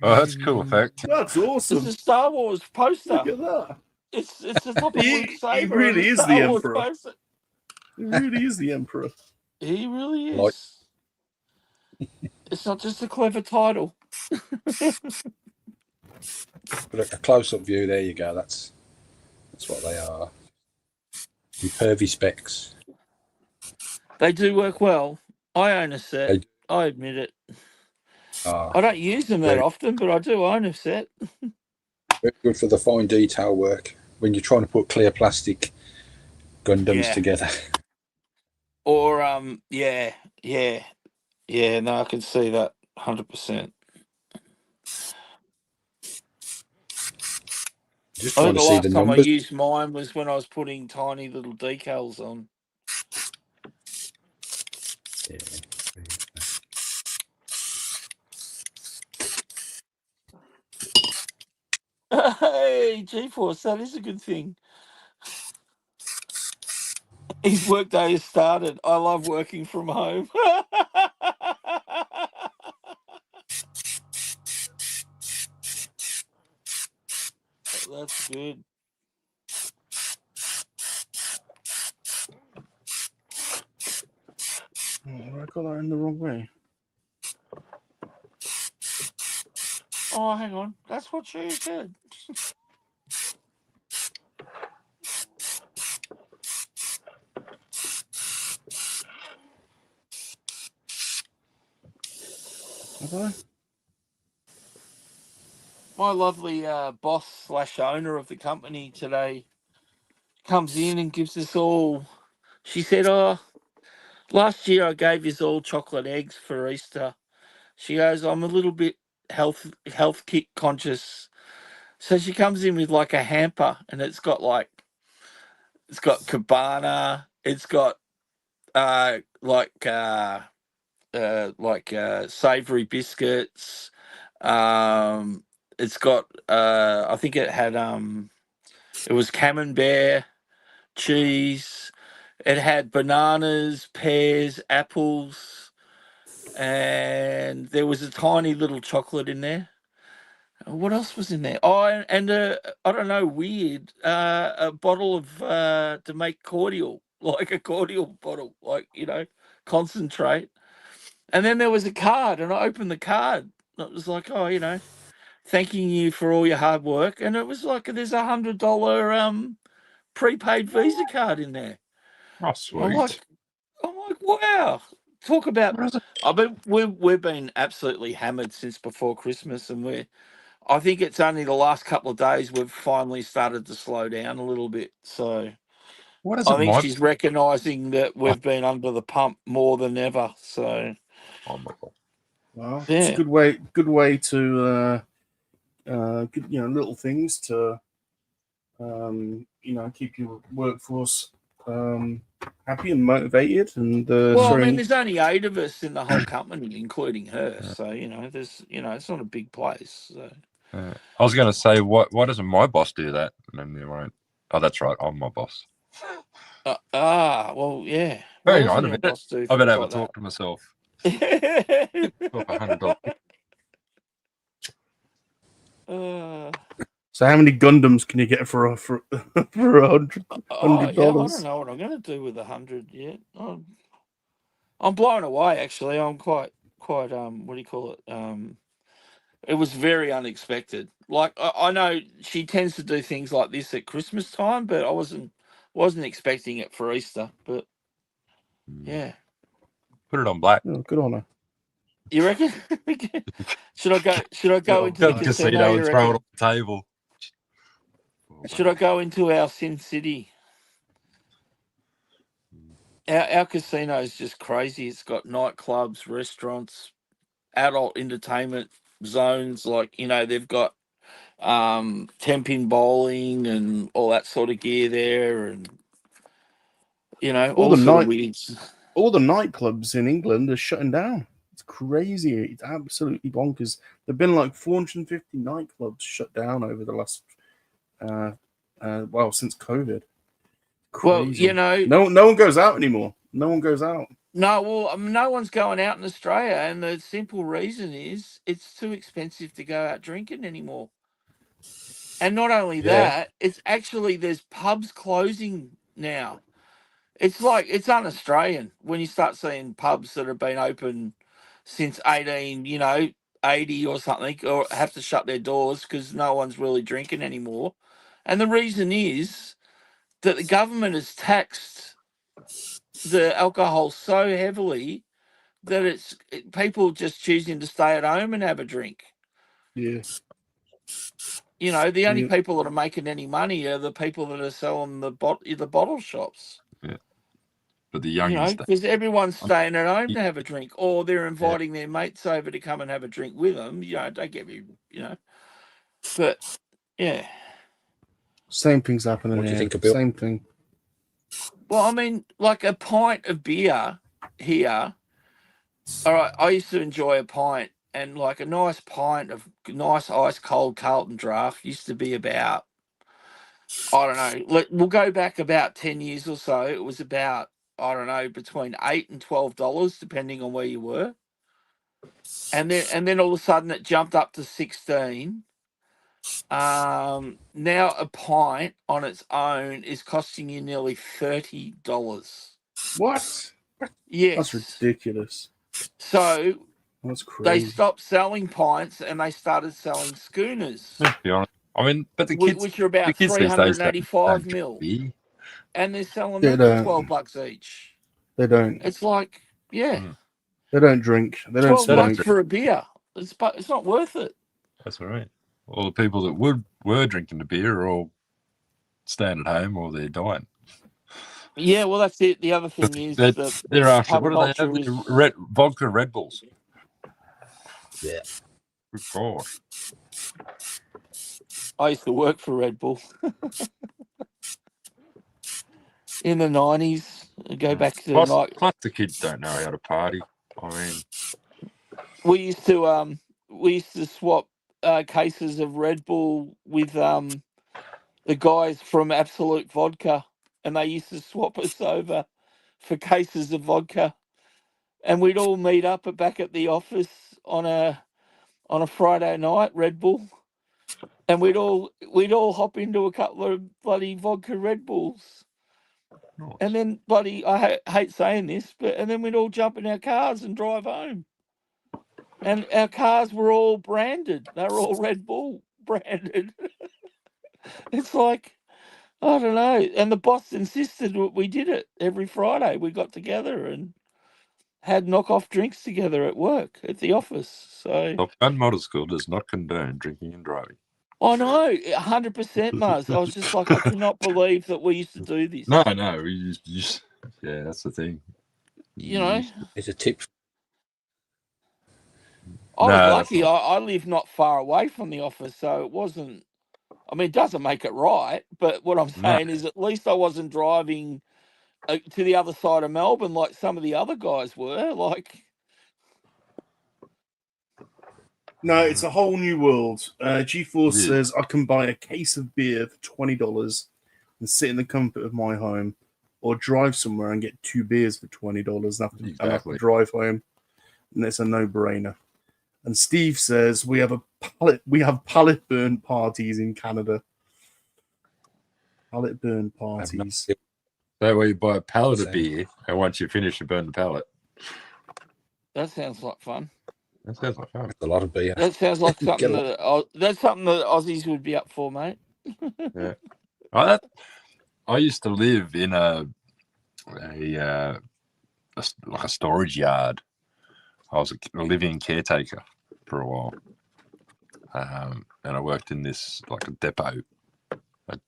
D: Oh, that's a cool effect.
B: That's awesome.
C: It's a Star Wars poster.
B: Look at that.
C: It's the top of Luke Saber.
B: He really is the
C: Star Wars
B: Emperor.
C: poster.
B: He really is the Emperor.
C: He really is. It's not just a clever title.
A: But a close-up view, there you go. That's what they are. The pervy specs.
C: They do work well. I own a set. I admit it. I don't use them that often, but I do own a set.
A: Very good for the fine detail work when you're trying to put clear plastic Gundams together.
C: Or no, I can see that 100%.
A: Just
C: I
A: trying
C: think
A: to
C: the
A: see the
C: last time I
A: numbers.
C: used mine was when I was putting tiny little decals on. Hey, GeForce, that is a good thing. His workday has started. I love working from home. That's good.
B: Oh, I got that in the wrong way.
C: Oh, hang on. That's what she said.
B: Have I?
C: My lovely boss / owner of the company today comes in and gives us all. She said, "Oh, last year I gave you all chocolate eggs for Easter." She goes, "I'm a little bit health kick conscious." So she comes in with like a hamper, and it's got cabana, it's got savory biscuits. It's got I think it had it was camembert cheese. It had bananas, pears, apples, and there was a tiny little chocolate in there. What else was in there? Oh, and I don't know, weird a bottle of to make cordial, like a cordial bottle, like concentrate. And then there was a card, and I opened the card. It was like, oh, thanking you for all your hard work, and it was like there's $100 prepaid Visa card in there.
D: Oh,
C: I'm
D: sweet.
C: like, wow! Talk about.
D: What is it?
C: I mean, we've been absolutely hammered since before Christmas, and I think it's only the last couple of days we've finally started to slow down a little bit. So
D: What is
C: I
D: it?
C: think
D: My
C: she's recognising that we've been under the pump more than ever. So
D: oh my god.
B: Well,
C: yeah.
B: it's a good way to little things to keep your workforce happy and motivated. And
C: Well, I mean, there's only 8 of us in the whole company, including her. So there's it's not a big place. So
D: I was going to say, why doesn't my boss do that? And then they won't. Oh, that's right. I'm my boss.
C: well, yeah. What
D: Hang
C: else
D: on
C: can
D: a
C: your
D: minute.
C: boss do
D: I better
C: things
D: have a
C: like
D: talk to myself.
C: that?
D: Talk $100.
B: So how many Gundams can you get for $100?
C: Yeah, I don't know what I'm going to do with 100 yet. I'm blown away. Actually, I'm quite. What do you call it? It was very unexpected. Like I know she tends to do things like this at Christmas time, but I wasn't expecting it for Easter. But yeah,
D: Put it on black.
B: Oh, good on her.
C: you reckon? Should I go into the casino?
D: And throw it on the table.
C: Should I go into our Sin City? Our casino is just crazy. It's got nightclubs, restaurants, adult entertainment zones. Like they've got 10-pin bowling and all that sort of gear there, and all
B: the nightclubs in England are shutting down. It's crazy. It's absolutely bonkers. There've been like 450 nightclubs shut down over the last since COVID. Crazy.
C: Well,
B: no one goes out anymore. No one goes out.
C: No, well, no one's going out in Australia, and the simple reason is it's too expensive to go out drinking anymore. And not only that, it's actually there's pubs closing now. It's like it's un-Australian when you start seeing pubs that have been open since 1880 or something, or have to shut their doors because no one's really drinking anymore. And the reason is that the government has taxed the alcohol so heavily that people just choosing to stay at home and have a drink.
B: Yeah.
C: The only people that are making any money are the people that are selling the bottle shops.
D: Yeah. But the youngsters,
C: because everyone's staying at home to have a drink, or they're inviting their mates over to come and have a drink with them. Don't get me, but yeah.
B: Same thing's happening.
A: What do you
B: here.
A: think of Bill?
B: Same thing.
C: Well, I mean, like a pint of beer here. All right, I used to enjoy a pint, and like a nice pint of nice ice cold Carlton draft used to be about, I don't know, we'll go back about 10 years or so. It was about, I don't know, between $8 and $12, depending on where you were. And then all of a sudden it jumped up to 16. Now a pint on its own is costing you nearly $30.
B: What?
C: Yes.
B: That's ridiculous.
C: So
B: that's crazy.
C: They stopped selling pints and they started selling schooners.
D: Let's be honest. I mean, but the kids,
C: which are about 385 mil, and they're selling them for $12 each.
B: They don't.
C: It's like, yeah,
B: they don't drink. They don't smoke.
C: $12 for a beer. It's not worth it.
D: That's all right. All the people that were drinking the beer are all staying at home or they're dying.
C: Yeah, well, that's it. The other thing is that
D: they're after what do they have? Vodka Red Bulls.
A: Yeah.
D: Good God.
C: I used to work for Red Bull in the 90s. Go back to
D: plus,
C: the night.
D: Plus, the kids don't know how to party. I mean,
C: we used to swap cases of Red Bull with the guys from Absolute Vodka, and they used to swap us over for cases of vodka, and we'd all meet up back at the office on a Friday night, Red Bull, and we'd all hop into a couple of bloody vodka Red Bulls. Nice. And then bloody, I hate saying this, and then we'd all jump in our cars and drive home. And our cars were all branded. They were all Red Bull branded. It's like, I don't know. And the boss insisted we did it every Friday. We got together and had knockoff drinks together at work, at the office. So
D: Top Gun Motor School does not condone drinking and driving.
C: I know, 100%, Mars. I was just like, I cannot believe that we used to do this.
D: No, yeah, that's the thing.
C: You know,
A: It's a tip.
C: I was
D: No,
C: lucky. I live not far away from the office, so it wasn't. I mean, it doesn't make it right, but what I'm
D: No.
C: saying is at least I wasn't driving to the other side of Melbourne like some of the other guys were. Like,
B: No, it's a whole new world. G-Force
D: It is.
B: says I can buy a case of beer for $20 and sit in the comfort of my home, or drive somewhere and get 2 beers for $20 and have to drive home, and it's a no-brainer. And Steve says we have pallet burn parties in Canada. Pallet burn parties.
D: So where you buy a pallet of beer, and once you finish, you burn the pallet.
C: that sounds like fun.
D: That sounds like fun.
A: That's a lot of beer.
C: That sounds like something that's something that Aussies would be up for, mate.
D: Yeah. I used to live in a storage yard. I was a living caretaker for a while, and I worked in this like a depot, a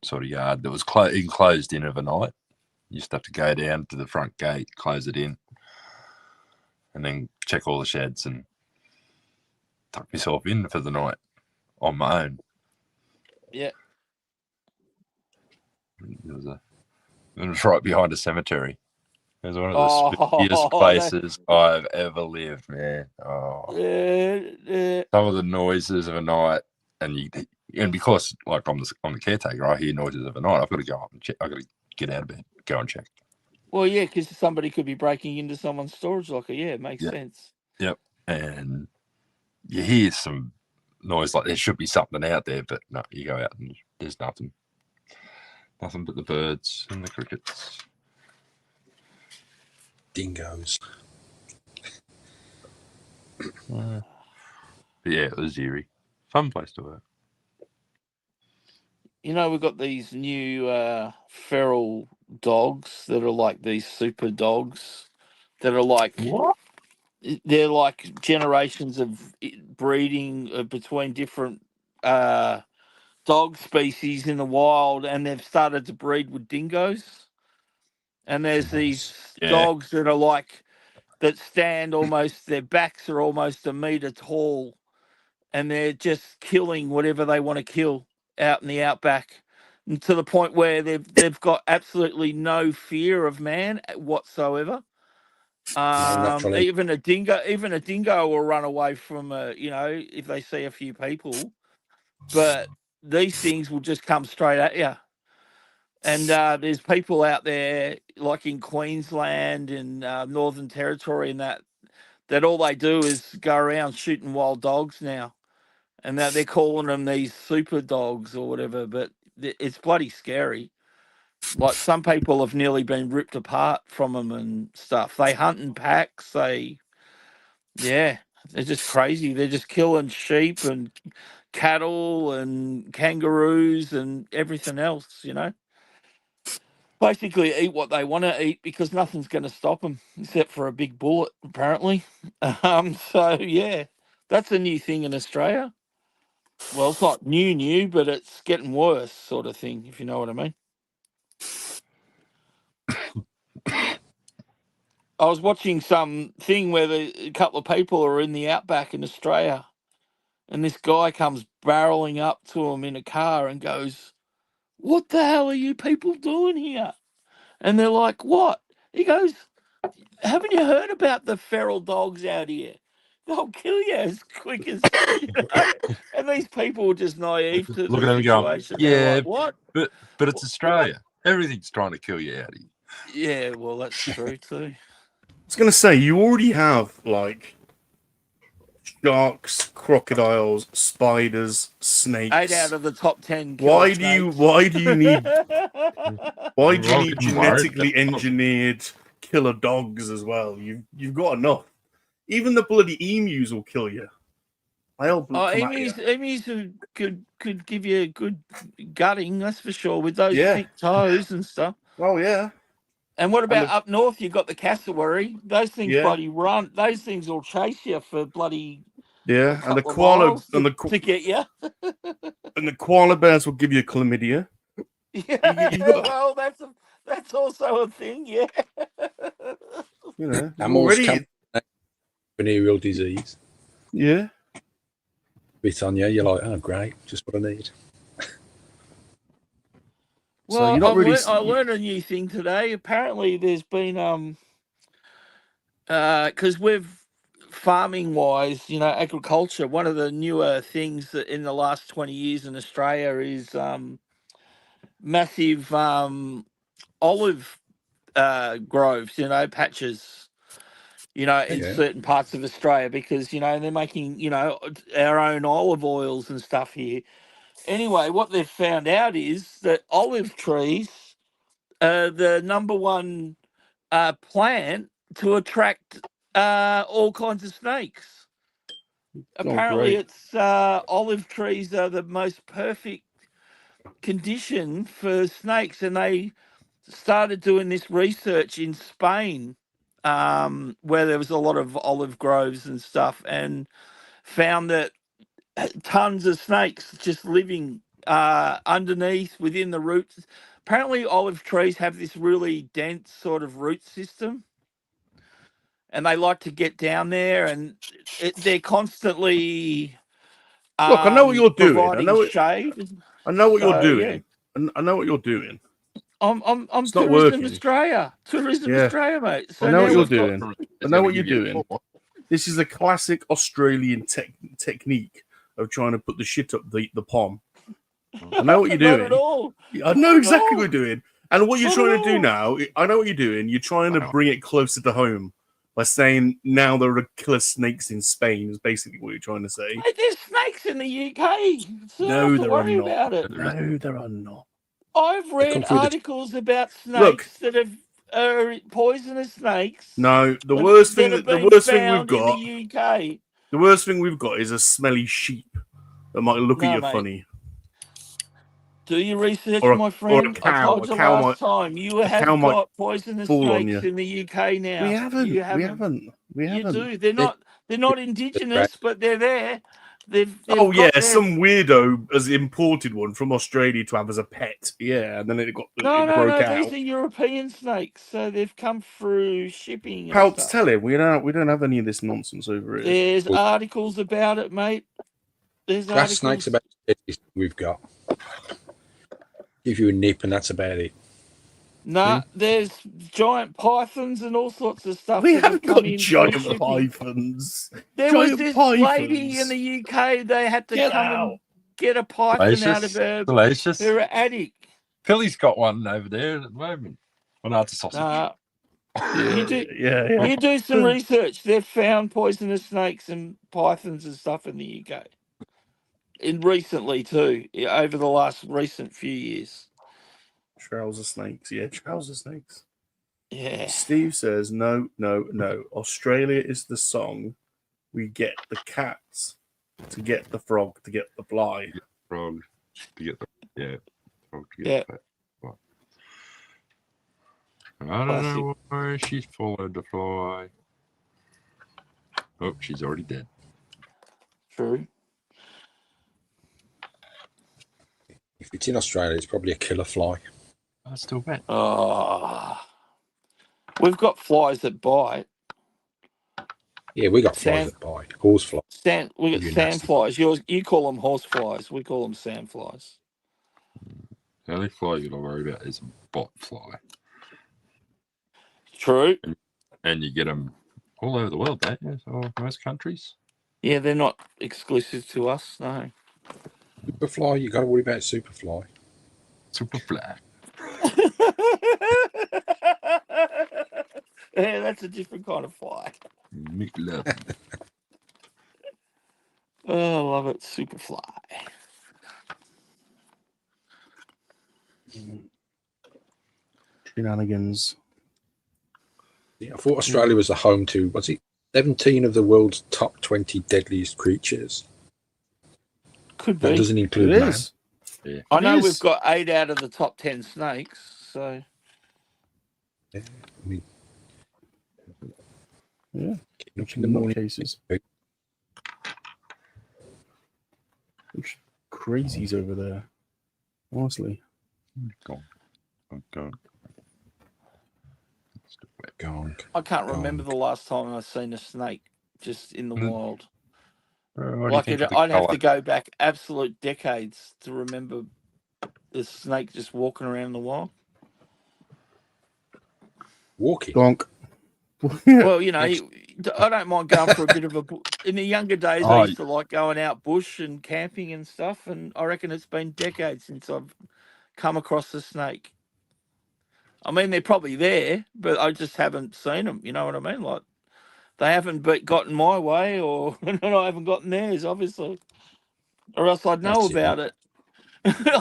D: sort of yard that was enclosed in overnight. You used to have to go down to the front gate, close it in, and then check all the sheds and tuck myself in for the night on my own.
C: Yeah.
D: It was right behind a cemetery. It was one of the spookiest places I've ever lived, man. Some of the noises of a night, and because like I'm the caretaker, I hear noises of a night. I've got to go up and check. I've got to get out of bed, go and check.
C: Well, yeah, because somebody could be breaking into someone's storage locker. Yeah, it makes sense.
D: Yep, and you hear some noise like there should be something out there, but no, you go out and there's nothing but the birds and the crickets.
A: Dingoes.
D: But yeah, it was eerie. Fun place to work.
C: You know, we've got these new feral dogs that are like these super dogs that are like
D: what?
C: They're like generations of breeding between different dog species in the wild, and they've started to breed with dingoes. And there's these dogs that are like that stand almost, their backs are almost 1 meter tall, and they're just killing whatever they want to kill out in the outback, and to the point where they've got absolutely no fear of man whatsoever. Even a dingo will run away from if they see a few people, but these things will just come straight at you. And there's people out there like in Queensland and Northern Territory and that all they do is go around shooting wild dogs now, and that they're calling them these super dogs or whatever, but it's bloody scary. Like some people have nearly been ripped apart from them and stuff. They hunt in packs. They're just crazy. They're just killing sheep and cattle and kangaroos and everything else, Basically eat what they want to eat because nothing's going to stop them except for a big bullet, apparently. So, yeah, that's a new thing in Australia. Well, it's not new, but it's getting worse sort of thing, if you know what I mean. I was watching some thing where a couple of people are in the outback in Australia, and this guy comes barreling up to him in a car and goes, "What the hell are you people doing here?" And they're like, "What?" He goes, "Haven't you heard about the feral dogs out here? They'll kill you as quick as And these people were just naive to
D: Look
C: the
D: at them
C: situation.
D: going,
C: They're like, what?
D: But it's Australia. Everything's trying to kill you out of you.
C: Yeah, well, that's true too.
B: I was going to say, you already have, like, sharks, crocodiles, spiders, snakes.
C: 8 out of the top 10.
B: Why do you need genetically engineered killer dogs as well? You've got enough. Even the bloody emus will kill you. They'll come at you.
C: Emus could give you a good gutting, that's for sure, with those
B: Yeah.
C: thick toes and stuff.
B: Oh yeah.
C: And what about
B: the-
C: up north? You've got the cassowary. Those things
B: Yeah.
C: bloody run. Those things will chase you for bloody
B: Yeah, and the
C: couple of
B: koala
C: miles
B: and
C: to get you.
B: and the koala bears will give you chlamydia.
C: Yeah,
B: you got-
C: well, that's also a thing. Yeah.
B: You know,
A: Animals
B: already.
A: can venereal disease.
B: Yeah.
A: Bit on you, you're like, oh great, just what I need.
C: Well,
B: you're not really.
C: I learned a new thing today. Apparently, there's been because we've farming wise, you know, agriculture. One of the newer things that in the last 20 years in Australia is massive olive groves. You know, patches. You know, in certain parts of Australia because you know they're making our own olive oils and stuff here. Anyway, what they've found out is that olive trees are the number one plant to attract all kinds of snakes. Apparently,
B: great.
C: it's olive trees are the most perfect condition for snakes, and they started doing this research in Spain, where there was a lot of olive groves and stuff, and found that tons of snakes just living underneath within the roots. Apparently, olive trees have this really dense sort of root system, and they like to get down there, and they're constantly
B: Look, I know what you're doing.
C: providing shade.
B: I know what you're
C: So,
B: doing. I know what you're doing.
C: I'm
B: It's not
C: Tourism
B: working.
C: Australia, Australia, mate. So
B: I know what
C: now
B: you're
C: we've got-
B: doing. I know what you're doing. This is a classic Australian technique of trying to put the shit up the palm. I know what you're doing.
C: Not at all.
B: I know exactly what you're doing. And what you're
C: Not
B: trying
C: at
B: to do
C: all.
B: now, I know what you're doing. You're trying to bring it closer to home by saying now there are killer snakes in Spain, is basically what you're trying to say.
C: Mate, there's snakes in the UK. So
B: No,
C: don't have to
B: there are
C: worry
B: not.
C: about it.
B: No, there are not.
C: I've
A: come
C: read
A: through the-
C: articles about
B: Look.
C: snakes that have poisonous snakes.
B: No, the
C: that-
B: worst
C: that
B: thing
C: have
B: the
C: been
B: worst thing we've
C: found in
B: got,
C: the UK.
B: the worst thing we've got is a smelly sheep that might look
C: No,
B: at you
C: mate.
B: funny.
C: Do your research,
B: Or a-
C: my
B: or a
C: friend. I
B: cow.
C: told
B: A
C: you
B: cow
C: last time. You have
B: cow might
C: got poisonous
B: fall on
C: snakes
B: you.
C: in the UK now.
B: We haven't.
C: You
B: We haven't. We
C: You
B: haven't.
C: do. They're not indigenous, but they're there. They've
B: Oh
C: got
B: yeah,
C: their-
B: some weirdo has imported one from Australia to have as a pet. Yeah, and then it
C: No,
B: broke out.
C: these are European snakes, so they've come through shipping. And
B: Palps,
C: stuff.
B: tell him we don't have any of this nonsense over here.
C: There's articles about it, mate. There's
A: Grass
C: articles.
A: snakes about the deadliest we've got. Give you a nip and that's about it.
C: Nah, there's giant pythons and all sorts of stuff.
B: We
C: that have
B: haven't
C: come
B: got
C: in through
B: giant
C: shipping.
B: pythons.
C: There
B: giant
C: was this
B: pythons.
C: lady in the UK. They had to
B: Get
C: come
B: out.
C: and get a python out of
D: Salacious.
C: her attic.
D: Philly's got one over there at the moment. Well, no, it's a sausage.
C: You do,
B: Yeah.
C: you do some research. They've found poisonous snakes and pythons and stuff in the UK. Recently too, over the last recent few years.
B: Trouser snakes. Yeah, trouser snakes.
C: Yeah.
B: Steve says no. Australia is the song. We get the cats to get the frog to get the fly.
D: Frog to get the frog to get
C: Yeah.
D: the fly. I don't know why she's followed the fly. Oh, she's already dead.
C: True.
A: If it's in Australia, it's probably a killer fly.
D: That's still wet.
C: Oh, we've got flies that bite.
A: Yeah, we got flies that bite. Horse flies.
C: We got
A: You
C: sand
A: nasty.
C: flies. You call them horse flies. We call them sand flies.
D: The only fly you got to worry about is a bot fly.
C: True.
D: And you get them all over the world, don't you? So most countries.
C: Yeah, they're not exclusive to us. No.
A: Superfly, you got to worry about superfly.
D: Superfly.
C: Yeah, that's a different kind of fly.
D: McLovin.
C: Oh, I love it. Superfly.
B: Shenanigans.
A: Yeah, I thought Australia was the home to, was it 17 of the world's top 20 deadliest creatures.
C: Could
A: That
C: be.
A: doesn't include
B: It
A: man.
B: is.
D: Yeah.
C: I
B: It
C: know
B: is.
C: we've got 8 out of the top 10 snakes. So
A: Yeah, I mean,
B: Yeah.
A: getting up in the morning.
B: Cases. Crazies over there. Honestly.
D: Go on.
A: Gong.
C: I can't remember
A: Gong.
C: the last time I've seen a snake just in the wild.
D: What do you
C: Like
D: think
C: it,
D: of the
C: I'd have
D: colour?
C: to go back absolute decades to remember the snake just walking around the wild.
A: Walking.
B: Gonk.
C: Well, you know, I don't mind going for a bit of a. In the younger days, I
D: Oh,
C: used to like going out bush and camping and stuff, and I reckon it's been decades since I've come across a snake. I mean, they're probably there, but I just haven't seen them. You know what I mean? Like they haven't gotten my way, or I haven't gotten theirs, obviously, or else I'd know
A: That's it.
C: about it.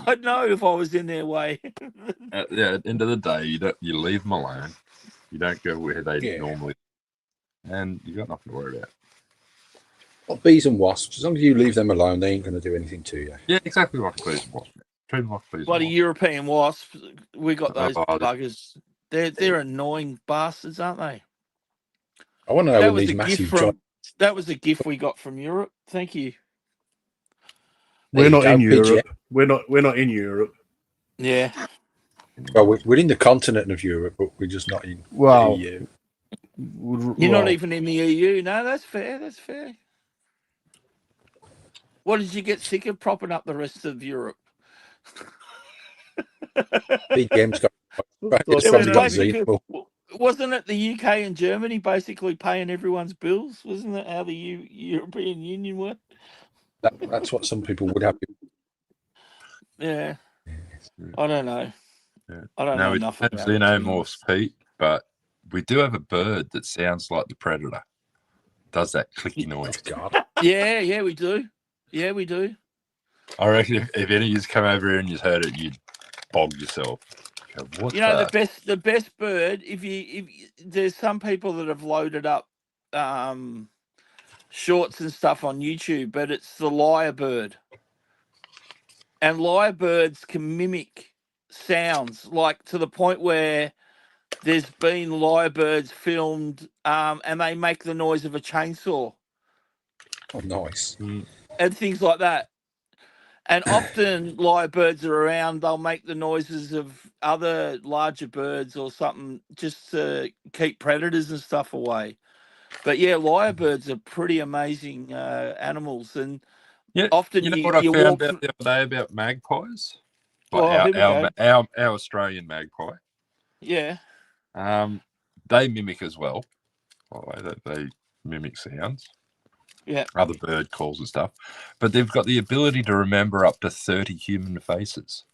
C: I'd know if I was in their way.
D: at the end of the day, you leave them alone. You don't go where they
A: Yeah.
D: normally, and you got nothing to worry about.
A: Well, bees and wasps, as long as you leave them alone, they ain't going to do anything to you.
D: Yeah, exactly like bees and wasps. Treat them like bees
C: Bloody
D: and wasps.
C: European wasps, we got those
D: Oh,
C: buggers. They're annoying bastards, aren't they?
A: I want to know
C: That
A: when
C: was
A: these
C: a gift
A: massive
C: from.
A: giant.
C: That was a gift we got from Europe. Thank you.
B: We're
A: There you
B: not
A: go,
B: in
A: PJ.
B: Europe. We're not in Europe.
C: Yeah.
A: Well, we're in the continent of Europe, but we're just not in
B: Wow.
A: the EU.
C: You're not even in the EU. No, that's fair. That's fair. What did you get sick of propping up the rest of Europe?
A: BGM's got
C: It was
A: probably
C: basically,
A: unreasonable.
C: wasn't it the UK and Germany basically paying everyone's bills? Wasn't that how the European Union worked?
A: That's what some people would have.
C: Yeah. I don't know.
D: Yeah.
C: I don't know
D: we
C: enough
D: don't
C: about
D: have
C: it, to be
D: xenomorphs, Pete, but we do have a bird that sounds like the predator. Does that clicky noise?
A: God.
C: Yeah, we do. Yeah, we do.
D: I reckon if any of you come over here and you heard it, you'd bog yourself. Go, what
C: You know
D: the?
C: the best bird. If there's some people that have loaded up shorts and stuff on YouTube, but it's the lyrebird, and lyrebirds can mimic sounds like to the point where there's been lyrebirds filmed, and they make the noise of a chainsaw
A: Oh, nice.
C: and things like that. And often lyrebirds are around, they'll make the noises of other larger birds or something just to keep predators and stuff away. But yeah, lyrebirds are pretty amazing animals. And
D: Yeah,
C: often
D: you know what I
C: you
D: found
C: walk
D: out the other day about magpies?
C: Oh, here we go.
D: Our Australian magpie.
C: Yeah.
D: They mimic as well. By the way, they mimic sounds.
C: Yeah.
D: Other bird calls and stuff. But they've got the ability to remember up to 30 human faces.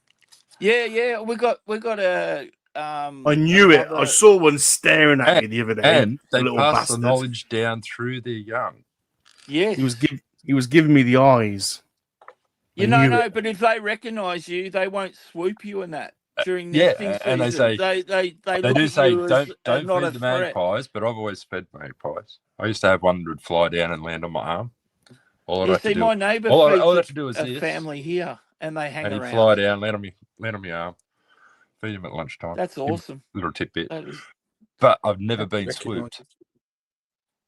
C: Yeah. We got a
B: I knew it. I saw one staring at me the other day.
D: And they
B: little
D: pass
B: bastard.
D: the knowledge down through their young.
C: Yes.
B: He was giving me the eyes.
C: But if they recognise you, they won't swoop you in that during nesting season.
D: And they say
C: they look
D: do
C: at
D: say
C: you as
D: don't
C: not
D: feed
C: a
D: the
C: threat.
D: magpies, but I've always fed magpies. I used to have one that would fly down and land on my arm.
C: My neighbour feeds a family here, and they hang
D: and he'd
C: around.
D: fly down, land on my arm, feed him at lunchtime.
C: That's awesome.
D: Little tidbit.
C: That is...
D: But I've never been swooped.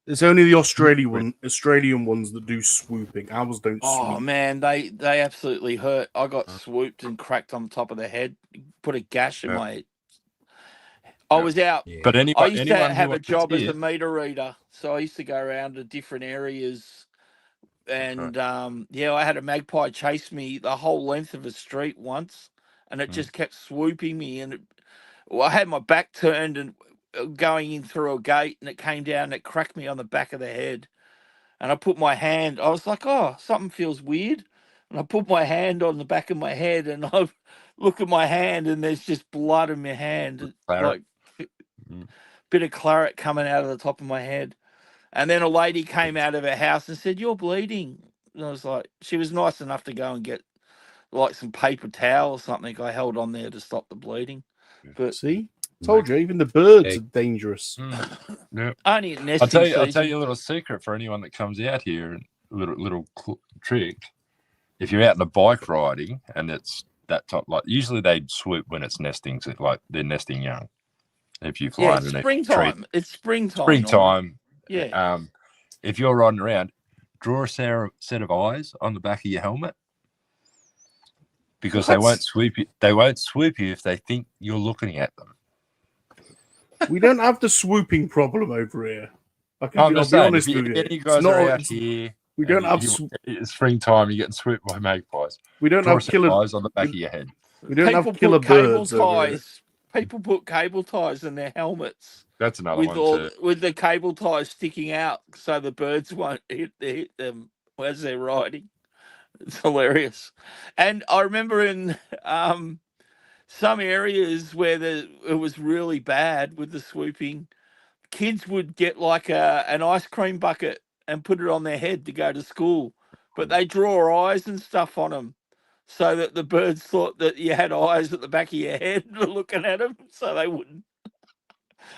B: It's only the Australian ones that do swooping. Ours don't swoop.
C: Oh man, they absolutely hurt. I got swooped and cracked on the top of the head, put a gash in my head. I was out.
D: Yeah. But
C: I used to have a job as a meter reader, so I used to go around to different areas, and I had a magpie chase me the whole length of a street once, and it just kept swooping me, and I had my back turned and going in through a gate, and it came down and it cracked me on the back of the head. And I put my hand, I was like, oh, something feels weird. And I put my hand on the back of my head, and I look at my hand, and there's just blood in my hand.
D: Claret.
C: Like bit of claret coming out of the top of my head. And then a lady came out of her house and said, you're bleeding. And I was like, she was nice enough to go and get like some paper towel or something I held on there to stop the bleeding. But
B: see, Told you, even the birds
A: Yeah.
B: are dangerous.
D: Yeah.
C: Only at nesting
D: I'll tell
C: season.
D: you a little secret for anyone that comes out here. Little trick. If you're out in a bike riding and it's that top, like usually they swoop when it's nesting, so like they're nesting young. If you fly
C: Yeah,
D: underneath
C: springtime.
D: a tree,
C: It's springtime. normally.
D: springtime.
C: Yeah.
D: If you're riding around, draw a set of eyes on the back of your helmet because they won't swoop you. They won't swoop you if they think you're looking at them.
B: We don't have the swooping problem over here.
D: I'm
B: I'll
D: just
B: be
D: saying,
B: honest
D: if
B: with you.
D: any guys are out here,
B: we don't have.
D: It's springtime. You're getting swooped by magpies.
B: We don't
D: Draw
B: have killer
D: eyes on the back of your head.
B: We don't
C: People
B: have killer
C: put cable
B: birds over here.
C: ties. People put cable ties in their helmets
D: That's another one too.
C: with the cable ties sticking out, so the birds won't hit them as they're riding. It's hilarious. And I remember in some areas where it was really bad with the swooping, kids would get like an ice cream bucket and put it on their head to go to school, but they draw eyes and stuff on them so that the birds thought that you had eyes at the back of your head looking at them, so they wouldn't.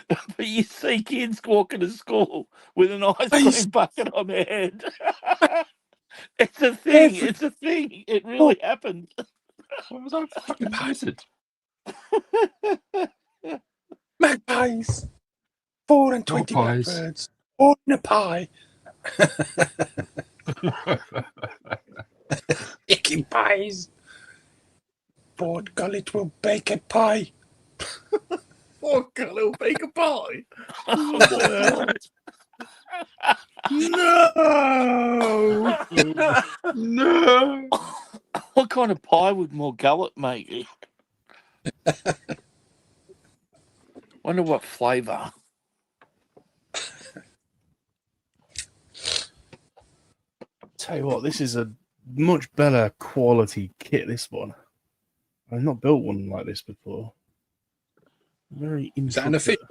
C: But you see kids walking to school with an ice cream bucket on their head. It's a thing. It's a thing. It really happened.
D: What was I fucking posted?
A: Magpies. 4 and 20
D: Magpies.
A: blackbirds. All in a pie. Icky pies. Ford Gullet will bake a pie.
B: Ford Gullet will bake a pie. No.
C: No. What kind of pie would more Gullet make? Wonder what flavour.
B: Tell you what, this is a much better quality kit. This one, I've not built one like this before. Very
A: Is that an official?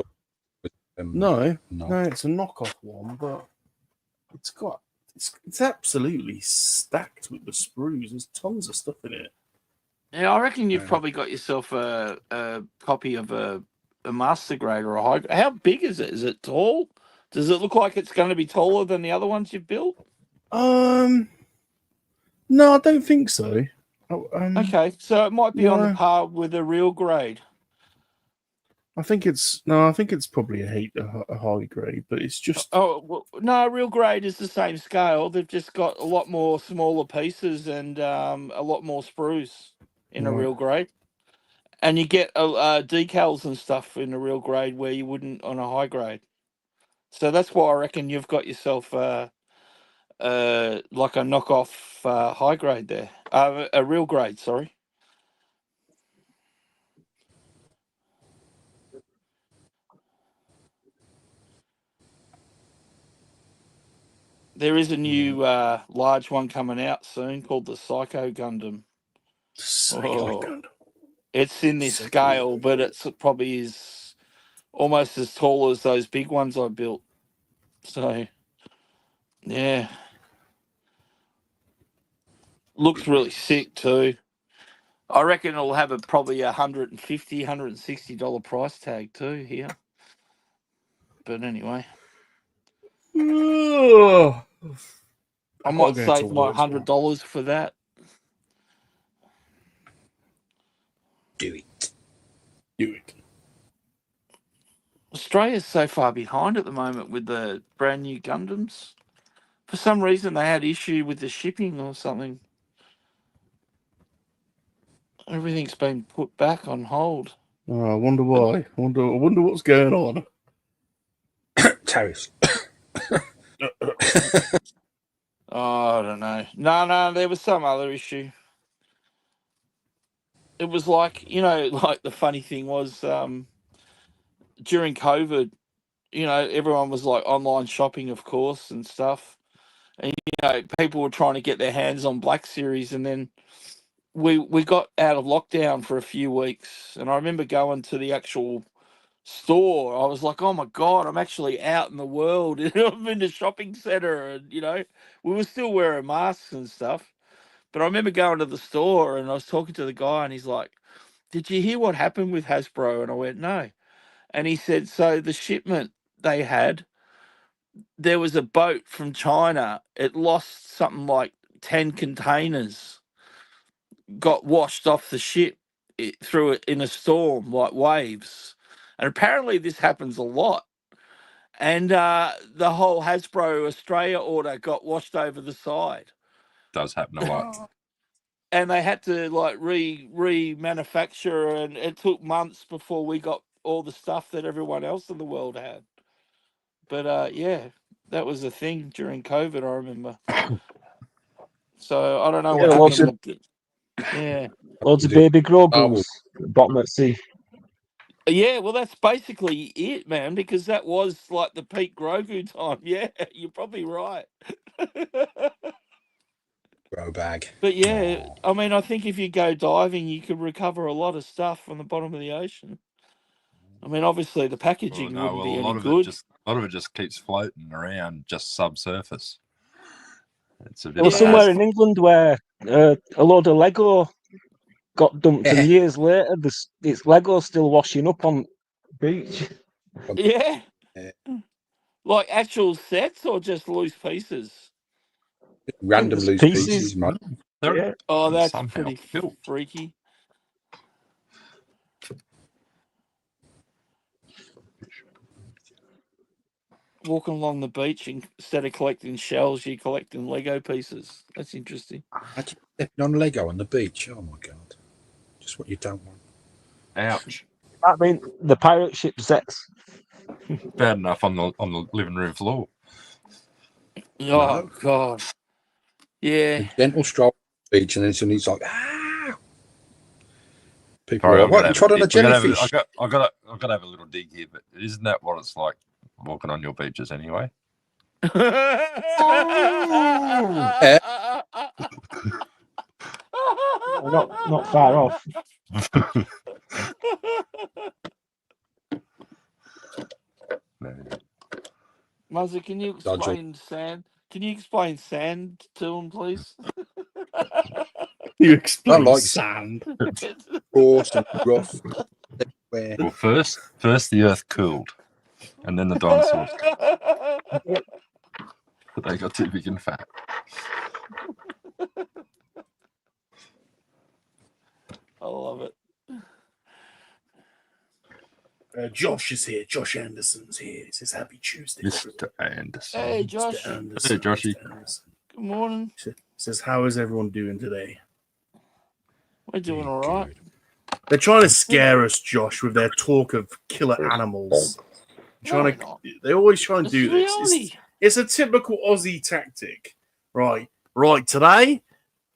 B: No, it's a knockoff one, but it's absolutely stacked with the sprues. There's tons of stuff in it.
C: Yeah, I reckon you've probably got yourself a copy of a master grade or a high. How big is it? Is it tall? Does it look like it's going to be taller than the other ones you've built?
B: No, I don't think so.
C: Okay, so it might be on the par with a real grade.
B: I think it's probably a high grade, but it's just
C: no, real grade is the same scale. They've just got a lot more smaller pieces and a lot more sprues in a real grade, and you get decals and stuff in a real grade where you wouldn't on a high grade. So that's why I reckon you've got yourself like a knockoff high grade there, a real grade. Sorry. There is a new large one coming out soon called the Psycho Gundam.
B: Gundam.
C: It's in this scale, but it's probably is almost as tall as those big ones I built. So, yeah. Looks really sick too. I reckon it'll have probably $150, $160 price tag too here. But anyway. I might save my $100 for that.
A: Do it.
C: Australia's so far behind at the moment with the brand new Gundams. For some reason, they had issue with the shipping or something. Everything's been put back on hold.
B: Oh, I wonder why. I wonder what's going on.
A: Tariffs.
C: Oh, I don't know. No, there was some other issue. It was like, like the funny thing was during COVID, everyone was like online shopping, of course, and stuff. And, people were trying to get their hands on Black Series. And then we got out of lockdown for a few weeks. And I remember going to the actual store. I was like, oh my God, I'm actually out in the world. I'm in the shopping center. And, we were still wearing masks and stuff. But I remember going to the store and I was talking to the guy and he's like, did you hear what happened with Hasbro? And I went, no. And he said, so the shipment they had, there was a boat from China. It lost something like 10 containers, got washed off the ship through it in a storm, like waves. And apparently this happens a lot. And the whole Hasbro Australia order got washed over the side.
D: Does happen a lot.
C: And they had to like remanufacture, and it took months before we got all the stuff that everyone else in the world had. But yeah, that was a thing during COVID, I remember. So I don't know what happened. Yeah.
I: Loads of baby Grogu's bottom at sea.
C: Yeah, well, that's basically it, man, because that was like the peak Grogu time. Yeah, you're probably right.
A: Grow bag.
C: But yeah, I mean, I think if you go diving, you could recover a lot of stuff from the bottom of the ocean. I mean, obviously the packaging wouldn't be any good.
D: A lot of it just keeps floating around, just subsurface.
I: There was somewhere in England where a load of Lego got dumped, and years later, it's Lego still washing up on the beach.
C: Yeah. Like actual sets or just loose pieces?
A: Random loose pieces, mate.
C: Yeah. Oh, that's pretty freaky. Walking along the beach, instead of collecting shells, you're collecting Lego pieces. That's interesting.
A: Imagine stepping on Lego on the beach. Oh my god. Just what you don't want.
D: Ouch.
I: I mean, the pirate ship sets.
D: Bad enough on the living room floor.
C: Oh god. Yeah.
A: A gentle stroll on the beach, and then suddenly it's like, ah. People
D: Sorry,
A: are like, what? You trod on a jellyfish?
D: I've got to have a little dig here, but isn't that what it's like walking on your beaches anyway?
I: Not far off.
C: Muzzy, can you explain sand? Can you explain sand to him, please?
B: You explain
A: like
B: sand.
A: Coarse and rough.
D: Well, first the earth cooled, and then the dinosaurs. But they got too big and fat.
C: I love it.
B: Josh is here. Josh Anderson's here. He says happy Tuesday.
D: Mr. Anderson.
C: Hey, Josh.
D: Hey, Joshy.
C: Good morning.
B: He says, how is everyone doing today?
C: We're doing all right.
B: They're trying to scare us, Josh, with their talk of killer animals. They always try and do this. It's a typical Aussie tactic. Right, today,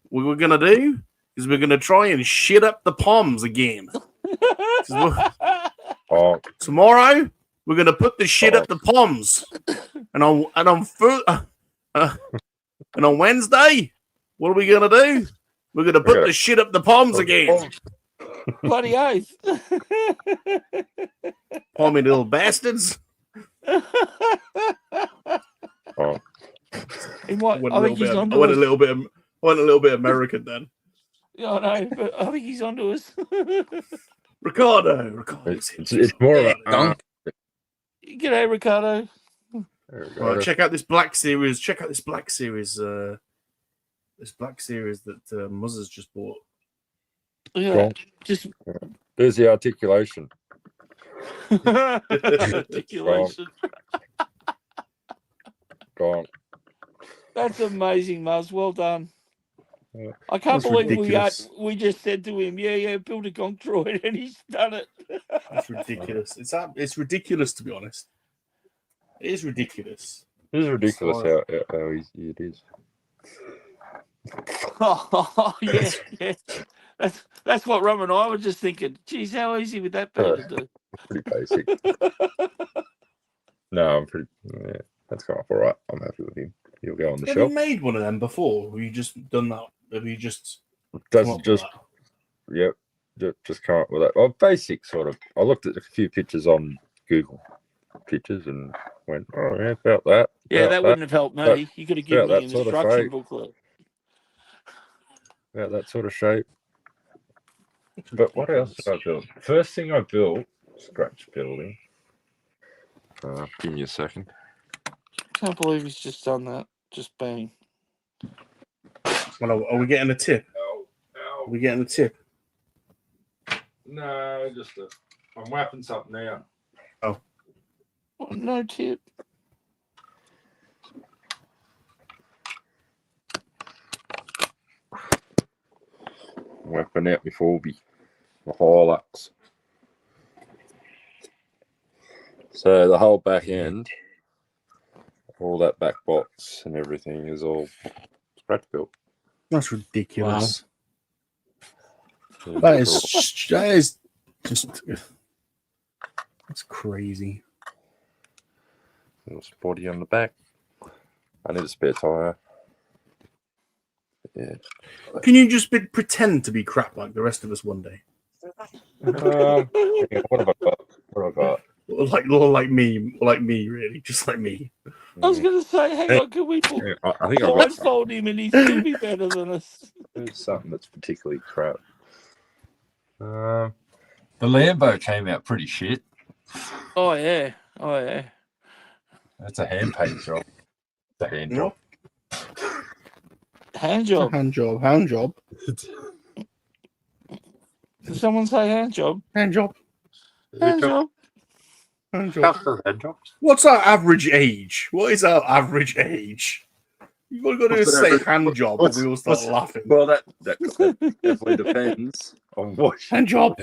B: what we're going to do is we're going to try and shit up the palms again. Tomorrow, we're going to put the shit up the palms. And on Wednesday, what are we going to do? We're going to put the shit up the palms again.
C: Bloody oath.
B: Palmy little bastards.
C: He might,
B: I went a little bit American then.
C: Yeah, I know, but I think he's onto us.
B: Ricardo.
D: It's more of a dunk.
C: G'day, Ricardo.
B: Right, check out this Black Series. This Black Series that Muzzers just bought.
C: Yeah,
D: there's the articulation.
C: Articulation.
D: Gone.
C: That's amazing, Muzz. Well done.
D: Yeah.
C: I can't
B: That's
C: believe
B: ridiculous.
C: we just said to him, yeah, build a gonk droid, and he's done it.
B: That's ridiculous. It's ridiculous, to be honest. It is ridiculous.
D: It is ridiculous how easy it is.
C: Oh, yeah. That's what Rum and I were just thinking. Geez, how easy would that be to do?
D: Pretty basic. No, that's kind of all right. I'm happy with him. He'll go on the shelf.
B: Have you made one of them before? Have you just done that? Have you just...
D: Yep. Just come up with that. Well, basic sort of. I looked at a few pictures on Google Pictures and went, oh, yeah, about that.
C: Yeah, that wouldn't have helped me. You could have given me an instruction booklet.
D: About that sort of shape. But what else did I build? First thing I built, scratch building, Give me a second.
C: Can't believe he's just done that. Just bang.
B: Well, are we getting a tip? Are we getting a tip?
D: No, I'm whapping something out.
B: Oh.
C: Oh, no tip.
D: Whapping out my Forby. The Hilux. So the whole back end, all that back box and everything is all scratch built.
B: That's ridiculous.
D: Yeah,
B: That is just that's crazy.
D: little spotty on the back. I need a spare tire. Yeah.
B: Can you just pretend to be crap like the rest of us one day?
D: Yeah, what have I got? What have I got?
B: Like me, really, just like me.
C: I was going to say, hang on, can we
D: I think I've got
C: blindfold him and he'd still be better than us?
D: There's something that's particularly crap. The Lambo came out pretty shit.
C: Oh, yeah. Oh, yeah.
D: That's a hand paint job. It's a hand job.
C: Hand job.
B: Hand job. Hand job.
C: Did someone say hand job?
B: Hand job.
C: Hand job.
B: Hand job.
D: Hand job.
B: What's our average age? What is our average age? You've got to say hand job, and we all start laughing.
D: Well, that definitely depends on what
B: hand job.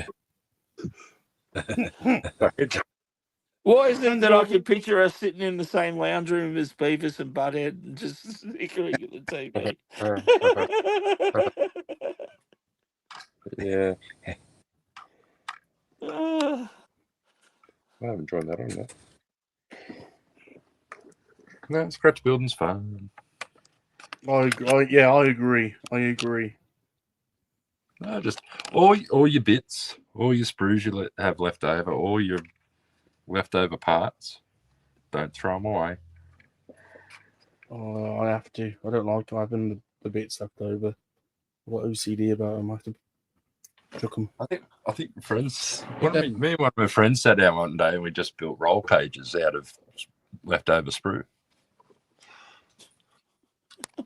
C: Why is it that I can picture us sitting in the same lounge room as Beavis and Butthead and just snickering at the TV?
D: Yeah. I haven't joined that on that. No, scratch building's fun.
B: I agree. I agree.
D: No, just all your bits, all your sprues you have left over, all your leftover parts. Don't throw them away.
B: Oh, I have to. I don't like having the bits left over. I've got OCD about them. I have to chuck them.
D: I think friends. Me and one of my friends sat down one day and we just built roll cages out of leftover sprue.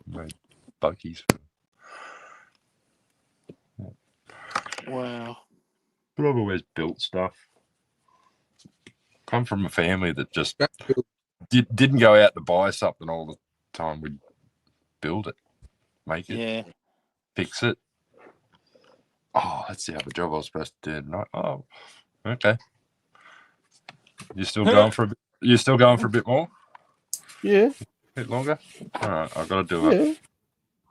D: Made buggies.
C: Wow.
D: But I've always built stuff. Come from a family that just didn't go out to buy something all the time. We'd build it, make it, fix it. Oh, that's the other job I was supposed to do tonight. Oh, okay. You're still going for a bit? You're still going for a bit more?
B: Yeah.
D: A bit longer? All right, I've got to do it.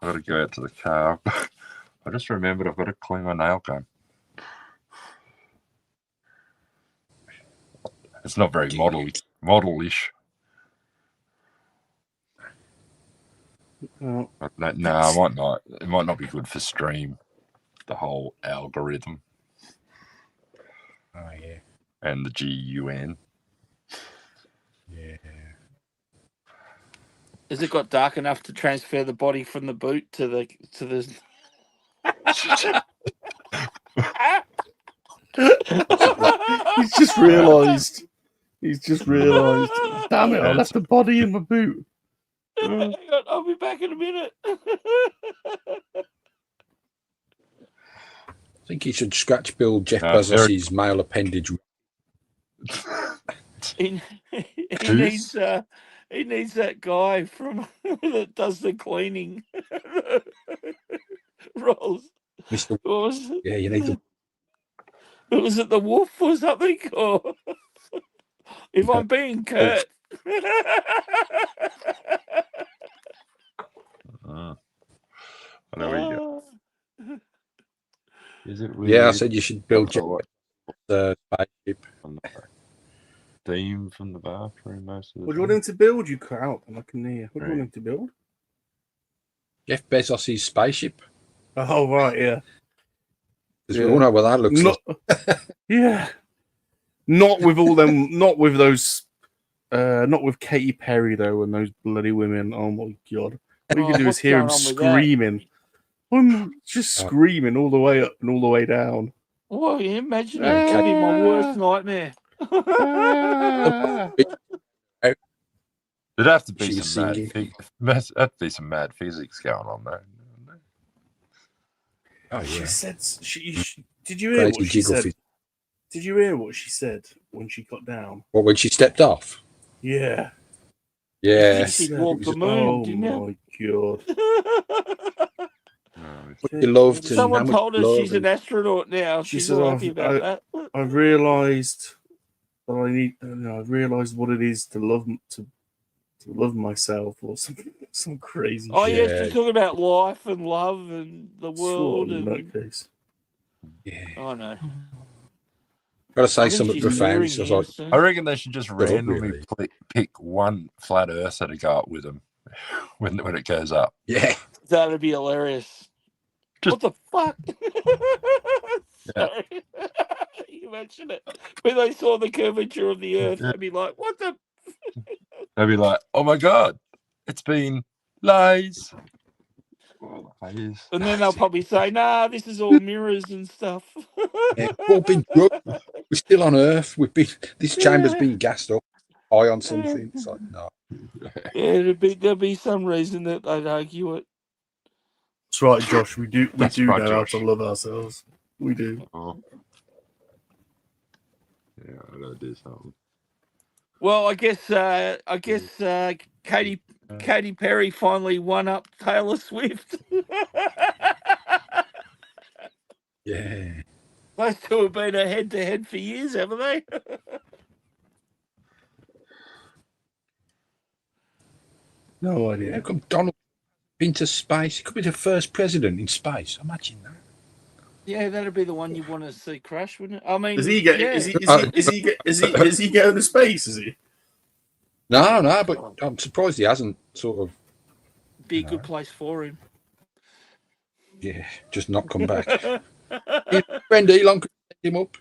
D: I've got to go out to the car. I just remembered I've got to clean my nail gun. It's not very model-ish. No, I might not. It might not be good for stream. The whole algorithm.
A: Oh yeah.
D: And the GUN.
A: Yeah.
C: Has it got dark enough to transfer the body from the boot to the
B: He's just realised. Damn it! I left the body in my boot.
C: Hang on, I'll be back in a minute.
A: I think he should scratch build Jeff Bezos's male appendage.
C: He needs that guy from that does the cleaning rolls.
A: Mr.
C: What was it?
A: Yeah, you need the.
C: Was it the wolf or something? Or if I'm being curt.
D: I know where you go. Is it really?
A: Yeah, I said you should build the spaceship.
D: Theme from the bathroom most of the
B: What do you want him to build? You cut out, and I can hear. What do you want him to build?
A: Jeff Bezos's spaceship.
B: Oh right, yeah.
A: Because we all know what that looks like.
B: Yeah. Not with all them. Not with those. Not with Katy Perry though, and those bloody women. Oh my god! What you can do is hear him screaming. I'm just screaming all the way up and all the way down.
C: Well, you imagine that could be my worst nightmare.
D: There'd have to be
A: She was
D: some
A: singing.
D: mad physics going on there.
A: Oh
B: She
A: yeah.
B: said, did you hear
A: Crazy
B: what she
A: jiggle
B: said?
A: fit.
B: Did you hear what she said when she got down?
A: What, when she stepped off?
B: Yeah.
A: Yeah.
C: She'd
B: It
C: walk
B: was
C: the
B: just-
C: moon,
B: oh
C: didn't you?
B: my god.
A: What you loved and how
C: Someone
A: much
C: told her
A: love
C: she's
A: and-
C: an astronaut now.
B: She
C: She's
B: said,
C: all happy about that.
B: I've realised that I need. I've realised what it is to love myself, or some crazy
C: Oh,
B: shit.
C: yeah, she's talking about life and love and the world.
B: What a
C: And
B: nutcase.
A: Yeah.
C: oh, no.
A: Gotta say
C: I think
A: something
C: she's
A: profound.
C: mirroring
A: So I was
C: him
A: like,
C: soon.
D: I reckon they should just
A: Does it
D: randomly
A: really?
D: pick one flat earther to go up with them when it goes up.
A: yeah.
C: That'd be hilarious. What the fuck?
D: Yeah.
C: Sorry. You mentioned it. When they saw the curvature of the earth,
D: Yeah.
C: they'd be like, what the?
D: They'd be like, "Oh my god, it's been lies." Oh, lies.
C: And then they'll probably say, nah, this is all mirrors and stuff.
A: Yeah. We've all been drunk. We're still on Earth. This chamber's been gassed up. High on something. It's like, no.
C: Yeah, there'll be some reason that they'd argue it.
B: That's right, Josh. We do
D: That's
B: know
D: right,
B: how
D: Josh.
B: to love ourselves. We do.
D: Oh. Yeah, I gotta do something.
C: Well, I guess Katy Perry finally won up Taylor Swift.
A: Yeah.
C: Those two have been a head-to-head for years, haven't they?
B: No
A: How
B: idea.
A: come Donald been to space? He could be the first president in space. Imagine that.
C: Yeah, that'd be the one you want to see crash, wouldn't it? I mean,
B: Does he get?
C: yeah.
B: Is he going to space? Is he?
A: No, but I'm surprised he hasn't sort of.
C: Be a good place for him.
A: Yeah, just not come back. His friend Elon could set him up.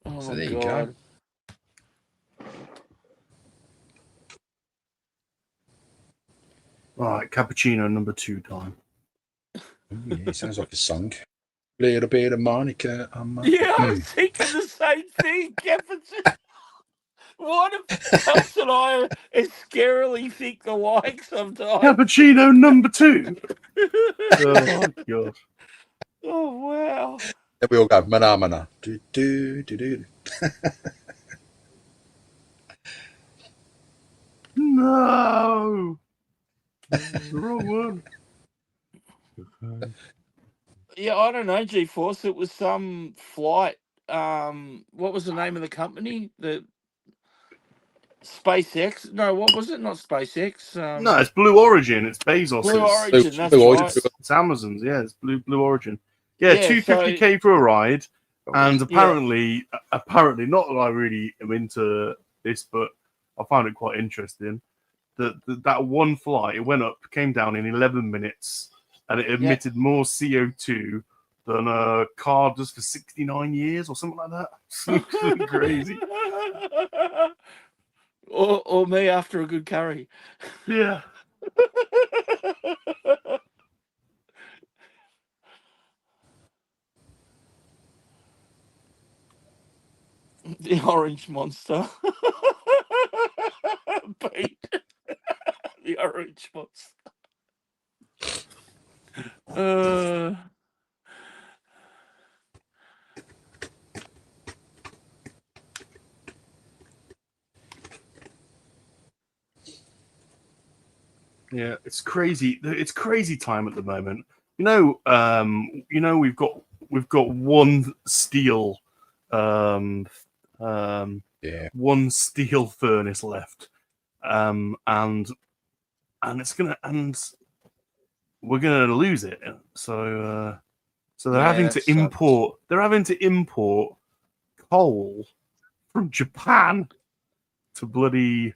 C: Oh
A: So
C: my
A: there you
C: god.
B: Right, cappuccino number 2 time.
A: Yeah, it sounds like a song. Little bit of Monica on my.
C: Yeah, I was thinking the same thing, Kevin. Why do Kels and I scarily think alike sometimes?
B: Cappuccino number 2. Oh god.
C: Oh wow.
A: Then we all go mana mana. Do do do do.
B: No. The wrong one.
C: Yeah, I don't know, G-Force. It was some flight. What was the name of the company? The SpaceX? No, what was it? Not SpaceX.
B: No, it's Blue Origin. It's Bezos.
C: Blue Origin. That's
A: Blue
C: right.
B: It's Amazon's. Yeah, it's Blue Origin. Yeah,
C: Yeah,
B: 250K for a ride, and
C: Yeah.
B: apparently, not that I really am into this, but I found it quite interesting. That one flight, it went up, came down in 11 minutes, and it emitted more CO2 than a car does for 69 years or something like that. Something crazy.
C: Or me after a good curry.
B: Yeah.
C: The orange monster. Pete. The orange monster.
B: Yeah, it's crazy. It's crazy time at the moment. We've got one steel, one steel furnace left, and we're gonna lose it. So they're having to import. They're having to import coal from Japan to bloody.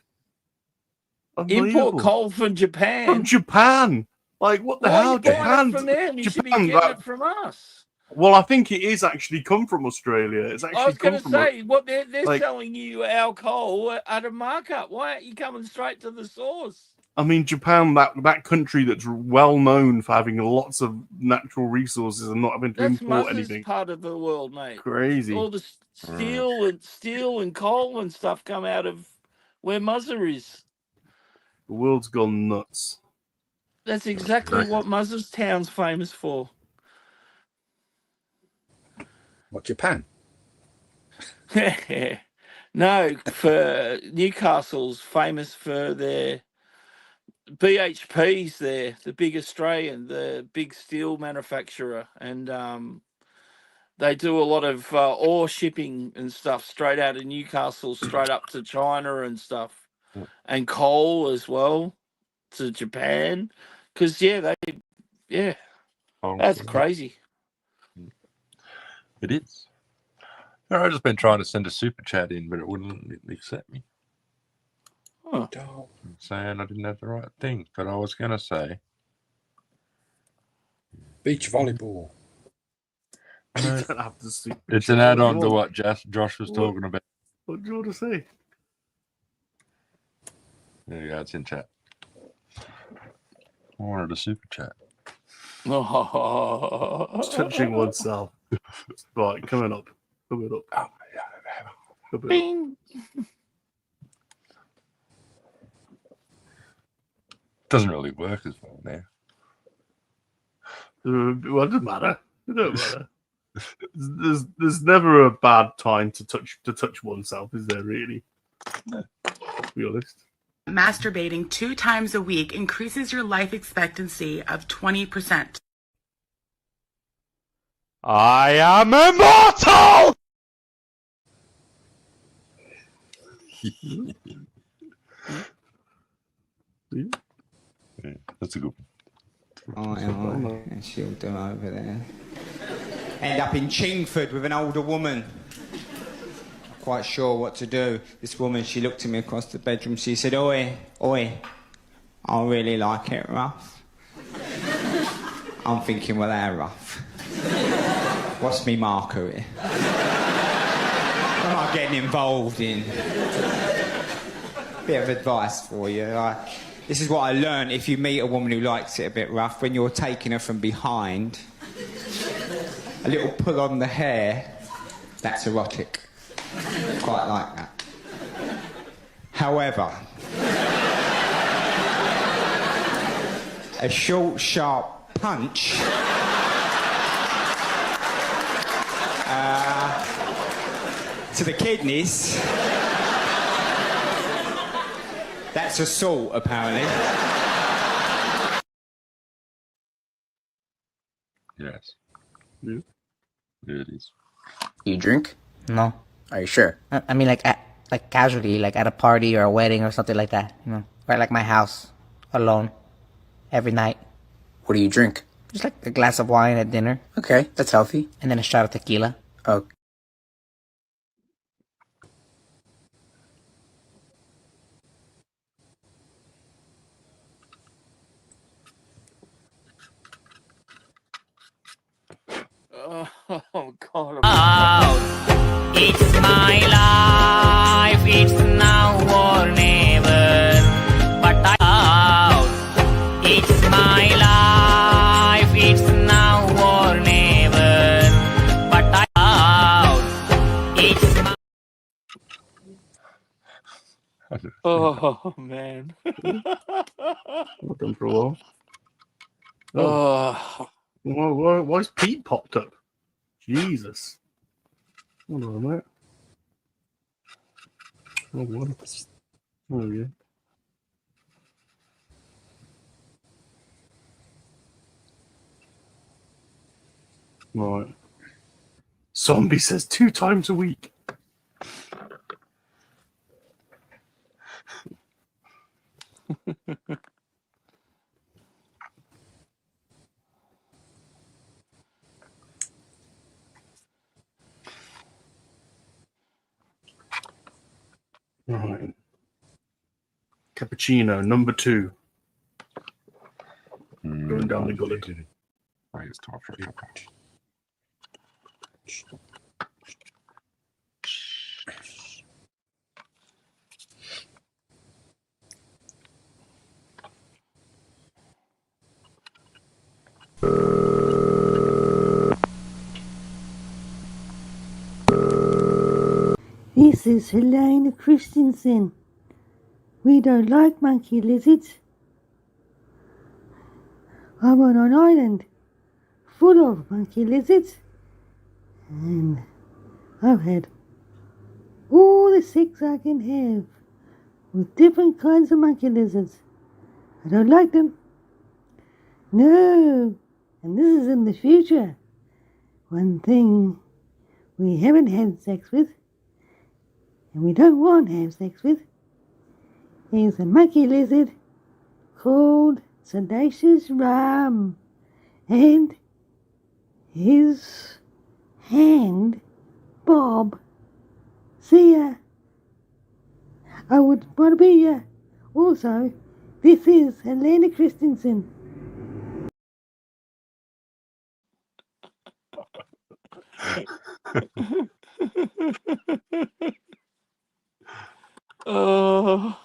C: Import coal from Japan.
B: From Japan. Like, what the hell?
C: Japan from them. You should be getting it from us.
B: Well, I think it is actually come from Australia. It's actually
C: I was going
B: come
C: to
B: from.
C: say, what they're selling you our coal at a markup. Why aren't you coming straight to the source?
B: I mean, Japan, that country that's well known for having lots of natural resources and not having to
C: That's
B: import
C: Muzz's
B: anything.
C: part of the world, mate.
B: Crazy.
C: All the steel and coal and stuff come out of where Muzza is.
B: The world's gone nuts.
C: That's exactly what Muzza's town's famous for.
A: What, Japan?
C: No, for Newcastle's famous for their BHP's there, the big Australian, the big steel manufacturer, and they do a lot of ore shipping and stuff straight out of Newcastle, straight up to China and stuff, and coal as well to Japan. Because that's crazy.
D: It is. I've just been trying to send a super chat in, but it wouldn't accept me.
C: Huh.
D: Saying I didn't have the right thing, but I was going to say
A: beach volleyball.
B: You don't have to super
D: it's
B: chat.
D: an add-on to what Josh was talking about.
B: What do you want to say?
D: There you go. It's in chat. I wanted a super chat.
B: It's touching oneself. Right, coming up. Coming up.
A: Oh, yeah.
C: Bing.
D: Doesn't really work as well now.
B: Well, it doesn't matter. It don't matter. There's never a bad time to touch oneself, is there really? No. To be honest.
K: Masturbating 2 times a week increases your life expectancy of 20%.
L: I am immortal!
D: Yeah, that's a good one.
M: And she'll do over there. End up in Chingford with an older woman. Not quite sure what to do. This woman, she looked at me across the bedroom. She said, "Oi, I really like it rough." I'm thinking, well, how rough? What's me marker here? What am I getting involved in? Bit of advice for you. This is what I learned. If you meet a woman who likes it a bit rough, when you're taking her from behind, a little pull on the hair, that's erotic. Quite like that. However, a short, sharp punch to the kidneys, that's assault, apparently.
D: Yes. Yeah. Yeah, it is.
N: You drink? No. Are you sure? I mean, like casually, like at a party or a wedding or something like that, you know? Or like my house, alone, every night. What do you drink? Just like a glass of wine at dinner. Okay, that's healthy. And then a shot of tequila. Oh.
C: Oh, God.
O: It's my life, it's now or never. But it's my life, it's now or never. But it's my...
C: Oh, man.
B: Not done for a while.
C: Oh.
B: Why's Pete popped up? Jesus. Hold on a minute. Oh, what? Oh, yeah. Right. Zombie says 2 times a week. Right. Cappuccino, number 2. Going down the gullet.
D: Right, it's time for you.
P: This is Helena Christensen. We don't like monkey lizards. I'm on an island full of monkey lizards, and I've had all the sex I can have with different kinds of monkey lizards. I don't like them. No, and this is in the future. One thing we haven't had sex with, and we don't want to have sex with, is a monkey lizard called Salacious Rum, and his hand, Bob. See ya. I would want to be ya. Also, this is Helena Christensen.
C: Oh.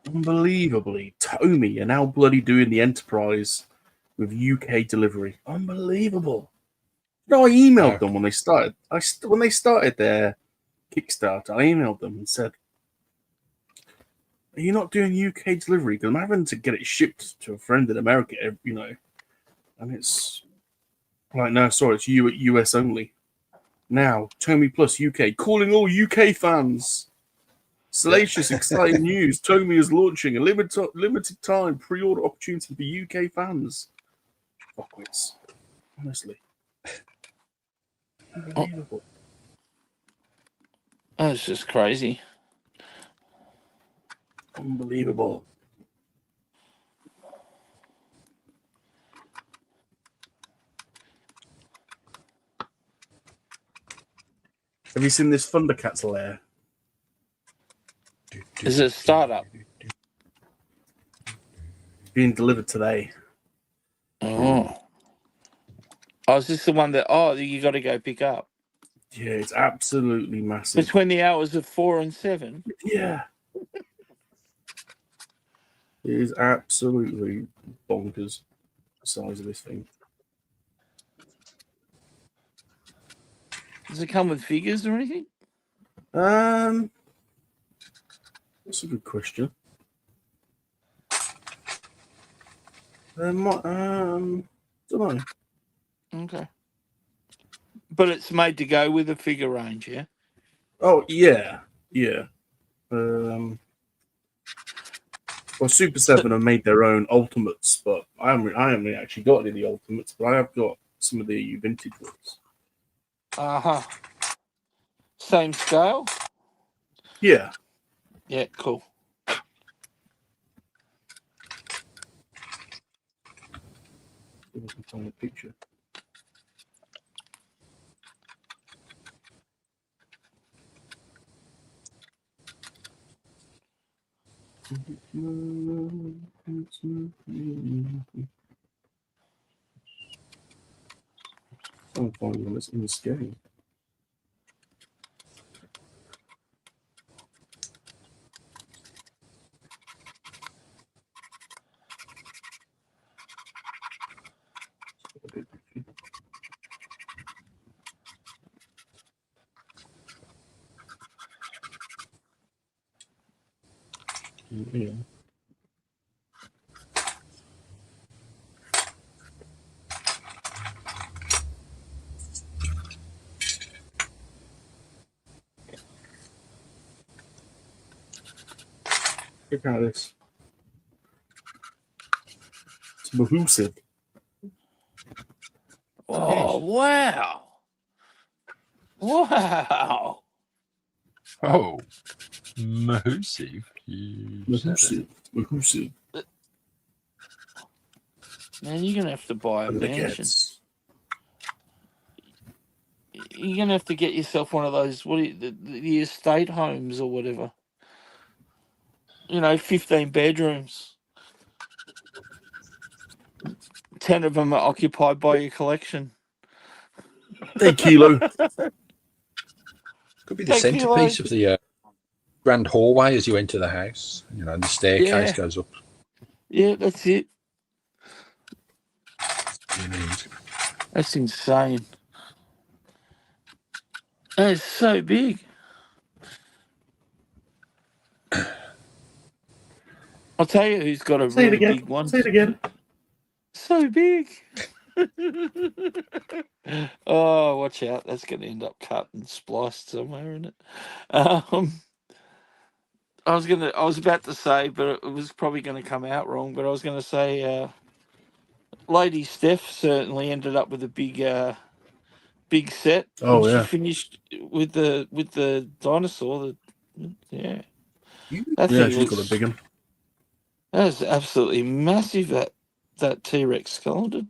B: Unbelievably, Tomy are now bloody doing the Enterprise with UK delivery. Unbelievable. No, I emailed them when they started. When they started their Kickstarter, I emailed them and said, "Are you not doing UK delivery? Because I'm having to get it shipped to a friend in America, you know." And it's like, no, sorry, it's US only. Now, Tomy Plus UK, calling all UK fans. Salacious, exciting news. Tomy is launching a limited time pre-order opportunity for UK fans. Fuckwits. Honestly. Unbelievable.
C: That's just crazy.
B: Unbelievable. Have you seen this Thundercats lair?
C: Is it a startup?
B: Being delivered today.
C: Oh. Oh, is this the one that you got to go pick up?
B: Yeah, it's absolutely massive.
C: Between the hours of 4 and 7?
B: Yeah. It is absolutely bonkers, the size of this thing.
C: Does it come with figures or anything?
B: That's a good question. Don't know.
C: Okay. But it's made to go with a figure range, yeah?
B: Oh, yeah. Yeah. Well, Super 7 have made their own Ultimates, but I haven't actually got any of the Ultimates, but I have got some of the vintage ones.
C: Uh-huh. Same scale?
B: Yeah.
C: Yeah, cool.
B: If I can find a picture. I'm finding them in the scale. Yeah. Look at this. It's mahoosive.
C: Oh, wow. Wow.
D: Oh, mahoosive.
B: Reclusive.
C: Man, you're gonna have to buy a mansion. You're gonna have to get yourself one of those the estate homes or whatever. 15 bedrooms. 10 of them are occupied by your collection.
B: Hey, Kilo.
A: Could be the centerpiece of the grand hallway as you enter the house. The staircase goes up.
C: Yeah, that's it. That's insane. That's so big. I'll tell you who's got a really big one.
B: Say it again.
C: So big. Oh, watch out. That's going to end up cut and spliced somewhere, isn't it? I was about to say, but it was probably going to come out wrong, but I was going to say Lady Steph certainly ended up with a big set.
B: Oh,
C: when
B: yeah.
C: She finished with the dinosaur. Yeah. That
B: Yeah,
C: thing
B: she's got a big one.
C: That is absolutely massive, that T-Rex skeleton.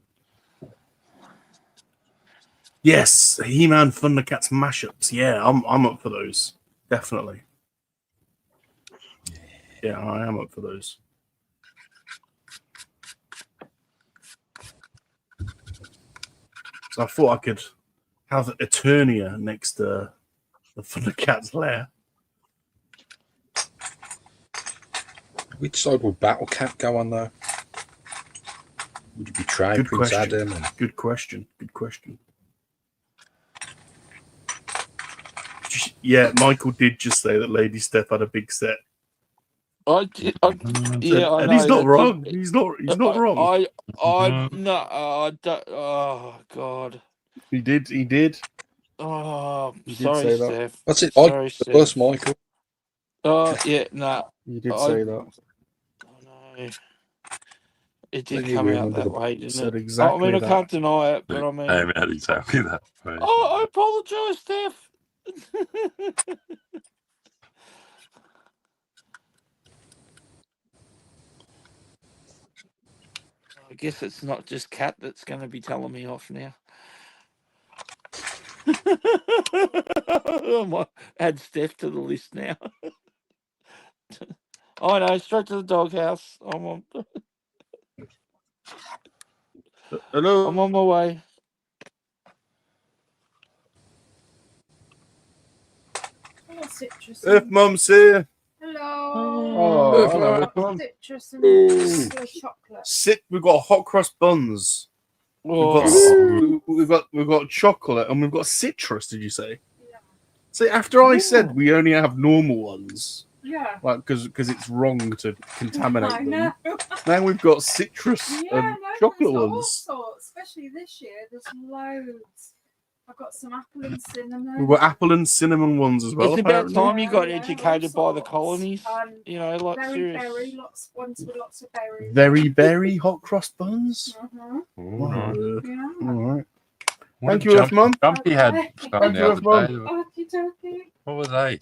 B: Yes, He-Man Thundercats mashups. Yeah, I'm up for those. Definitely. Yeah, I am up for those. So I thought I could have Eternia next to the Thundercats lair.
A: Which side will Battle Cat go on though? Would you betray
B: Good
A: Prince
B: question.
A: Adam?
B: Good question. Good question. Yeah, Michael did just say that Lady Steph had a big set.
C: I know.
B: And he's not wrong. He's not wrong.
C: No, oh God.
B: He did.
C: Oh,
B: He did
C: sorry,
B: say that.
C: Steph.
A: What's it
C: Sorry,
A: like?
C: Steph.
A: Bus, Michael.
C: Oh yeah, no.
B: You did say that.
C: No. It did
A: Then you
C: come out
A: remember
C: that
A: the-
C: way, didn't
B: said
C: it?
B: exactly
C: I
B: that.
C: can't deny it, but I mean,
D: Came out exactly that way.
C: I apologise, Steph. I guess it's not just Kat that's going to be telling me off now. I might add Steph to the list now. I know, straight to the doghouse.
B: Hello.
C: I'm on my way.
Q: Citrus.
B: If Mum's here.
Q: Hello.
B: Oh, hello, If Mum.
Q: Citrus and chocolate.
B: We've got hot cross buns.
C: Oh.
B: We've got chocolate and we've got citrus. Did you say? Yeah. See, after I said we only have normal ones.
Q: Yeah.
B: Like because it's wrong to contaminate
Q: I
B: them.
Q: know.
B: Now we've got citrus and chocolate
Q: there's all
B: ones.
Q: sorts, especially this year. There's loads. I've got some apple and cinnamon.
B: We've got apple and cinnamon ones as well.
C: It's about
B: apparently.
C: time you got educated by the colonies. Like
Q: Berry,
C: serious.
Q: berry, ones with lots of berries.
B: Very berry hot cross buns.
Q: Uh-huh.
B: All right.
D: What
B: Thank
D: did
B: you, F Mum.
D: Jumpy had
Q: Thank
D: something
B: you,
D: the
B: F
D: other
B: Mum.
D: day.
Q: Okie dokie.
D: What were they?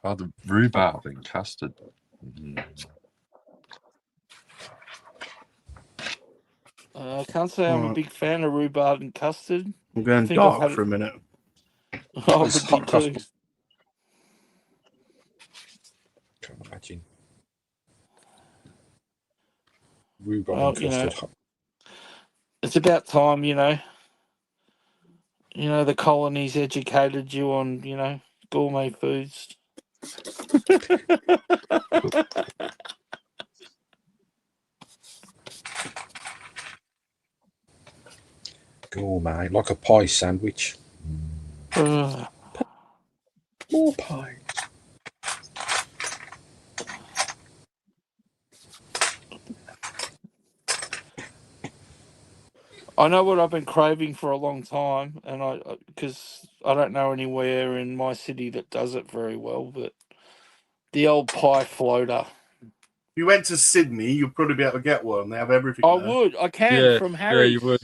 D: Oh, the rhubarb and custard.
C: I can't say I'm a big fan of rhubarb and custard.
B: I'm going
C: think I've
B: dark
C: had
B: for a minute.
C: Oh,
A: It's
C: but
A: hot
C: me
A: cross
C: too.
A: buns. Can't imagine. Rhubarb
C: Well,
A: and custard. hot.
C: It's about time, the colonies educated you on, gourmet foods.
A: Gourmet, like a pie sandwich. More pie.
C: I know what I've been craving for a long time, and because I don't know anywhere in my city that does it very well, but the old pie floater.
B: If you went to Sydney, you'd probably be able to get one. They have everything
C: I
B: there.
C: would. I can
D: Yeah,
C: from
D: yeah,
C: Harry's.
D: you would.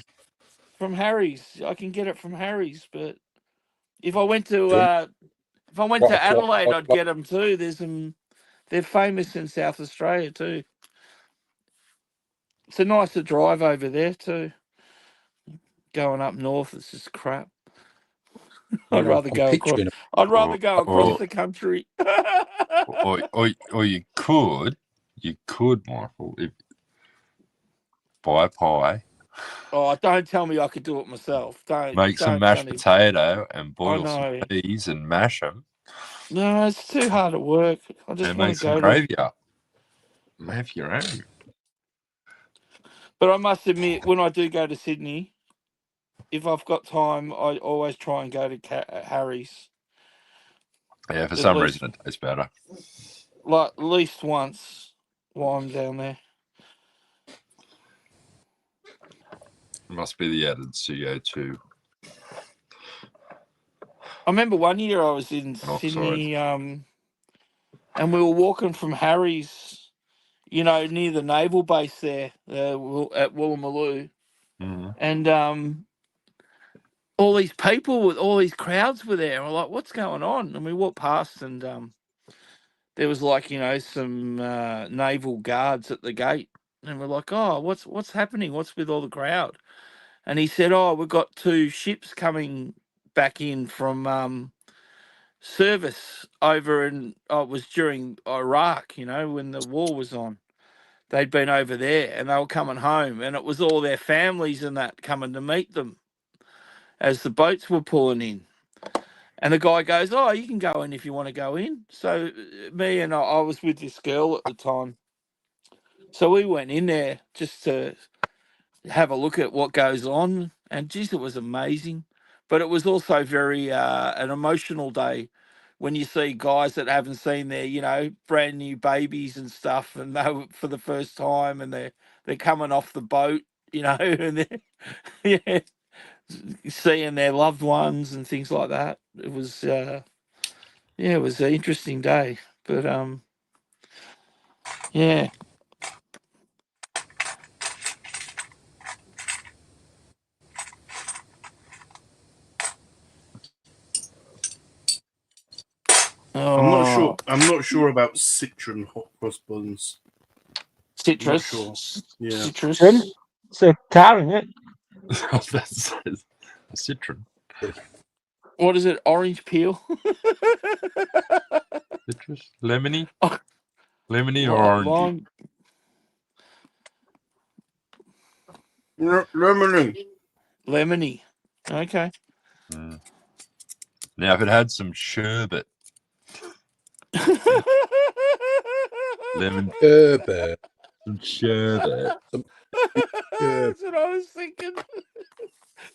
C: From Harry's, I can get it from Harry's. But if I went to
A: What a
C: Adelaide, I'd get them too. There's some They're famous in South Australia too. It's a nicer drive over there too. Going up north, it's just crap. I'd rather go across. I'd rather go across the country.
D: or you could, Michael, if buy a pie,
C: Oh, don't tell me I could do it myself.
D: make some mashed potato and boil
C: know.
D: some peas and mash them,
C: No, it's too hard at work. I just
D: and
C: want
D: make
C: to
D: some
C: go
D: gravy
C: there.
D: up. Have your own.
C: But I must admit, when I do go to Sydney, if I've got time, I always try and go to Harry's.
D: Yeah, for some reason it tastes better.
C: Like at least once while I'm down there.
D: Must be the added CO2.
C: I remember one year I was in Sydney, and we were walking from Harry's, you know, near the naval base there at Woolloomooloo, and all these people with all these crowds were there. We're like, what's going on? And we walked past, and there was like, you know, some naval guards at the gate, and we're like, oh, what's happening? What's with all the crowd? And he said, oh, we've got 2 ships coming back in from service over in, it was during Iraq, you know, when the war was on. They'd been over there and they were coming home, and it was all their families and that coming to meet them as the boats were pulling in. And the guy goes, oh, you can go in if you want to go in. So me and I was with this girl at the time. So we went in there just to have a look at what goes on. And geez, it was amazing. But it was also very an emotional day when you see guys that haven't seen their, you know, brand new babies and stuff, and they were for the first time, and they're coming off the boat, you know, and they're seeing their loved ones and things like that. It was it was an interesting day. But yeah.
B: I'm not sure.
C: Oh.
B: I'm not sure about citron hot cross buns.
C: Citrus.
B: I'm not sure. Yeah.
C: Citrus.
I: It's a car, isn't it?
D: That's a citron.
C: What is it? Orange peel?
D: Citrus? Lemony? Lemony or orangey?
B: Lemony.
C: Lemony. Okay.
D: Now, if it had some sherbet. Lemon
A: sherbet.
D: Some sherbet.
C: That's what I was thinking.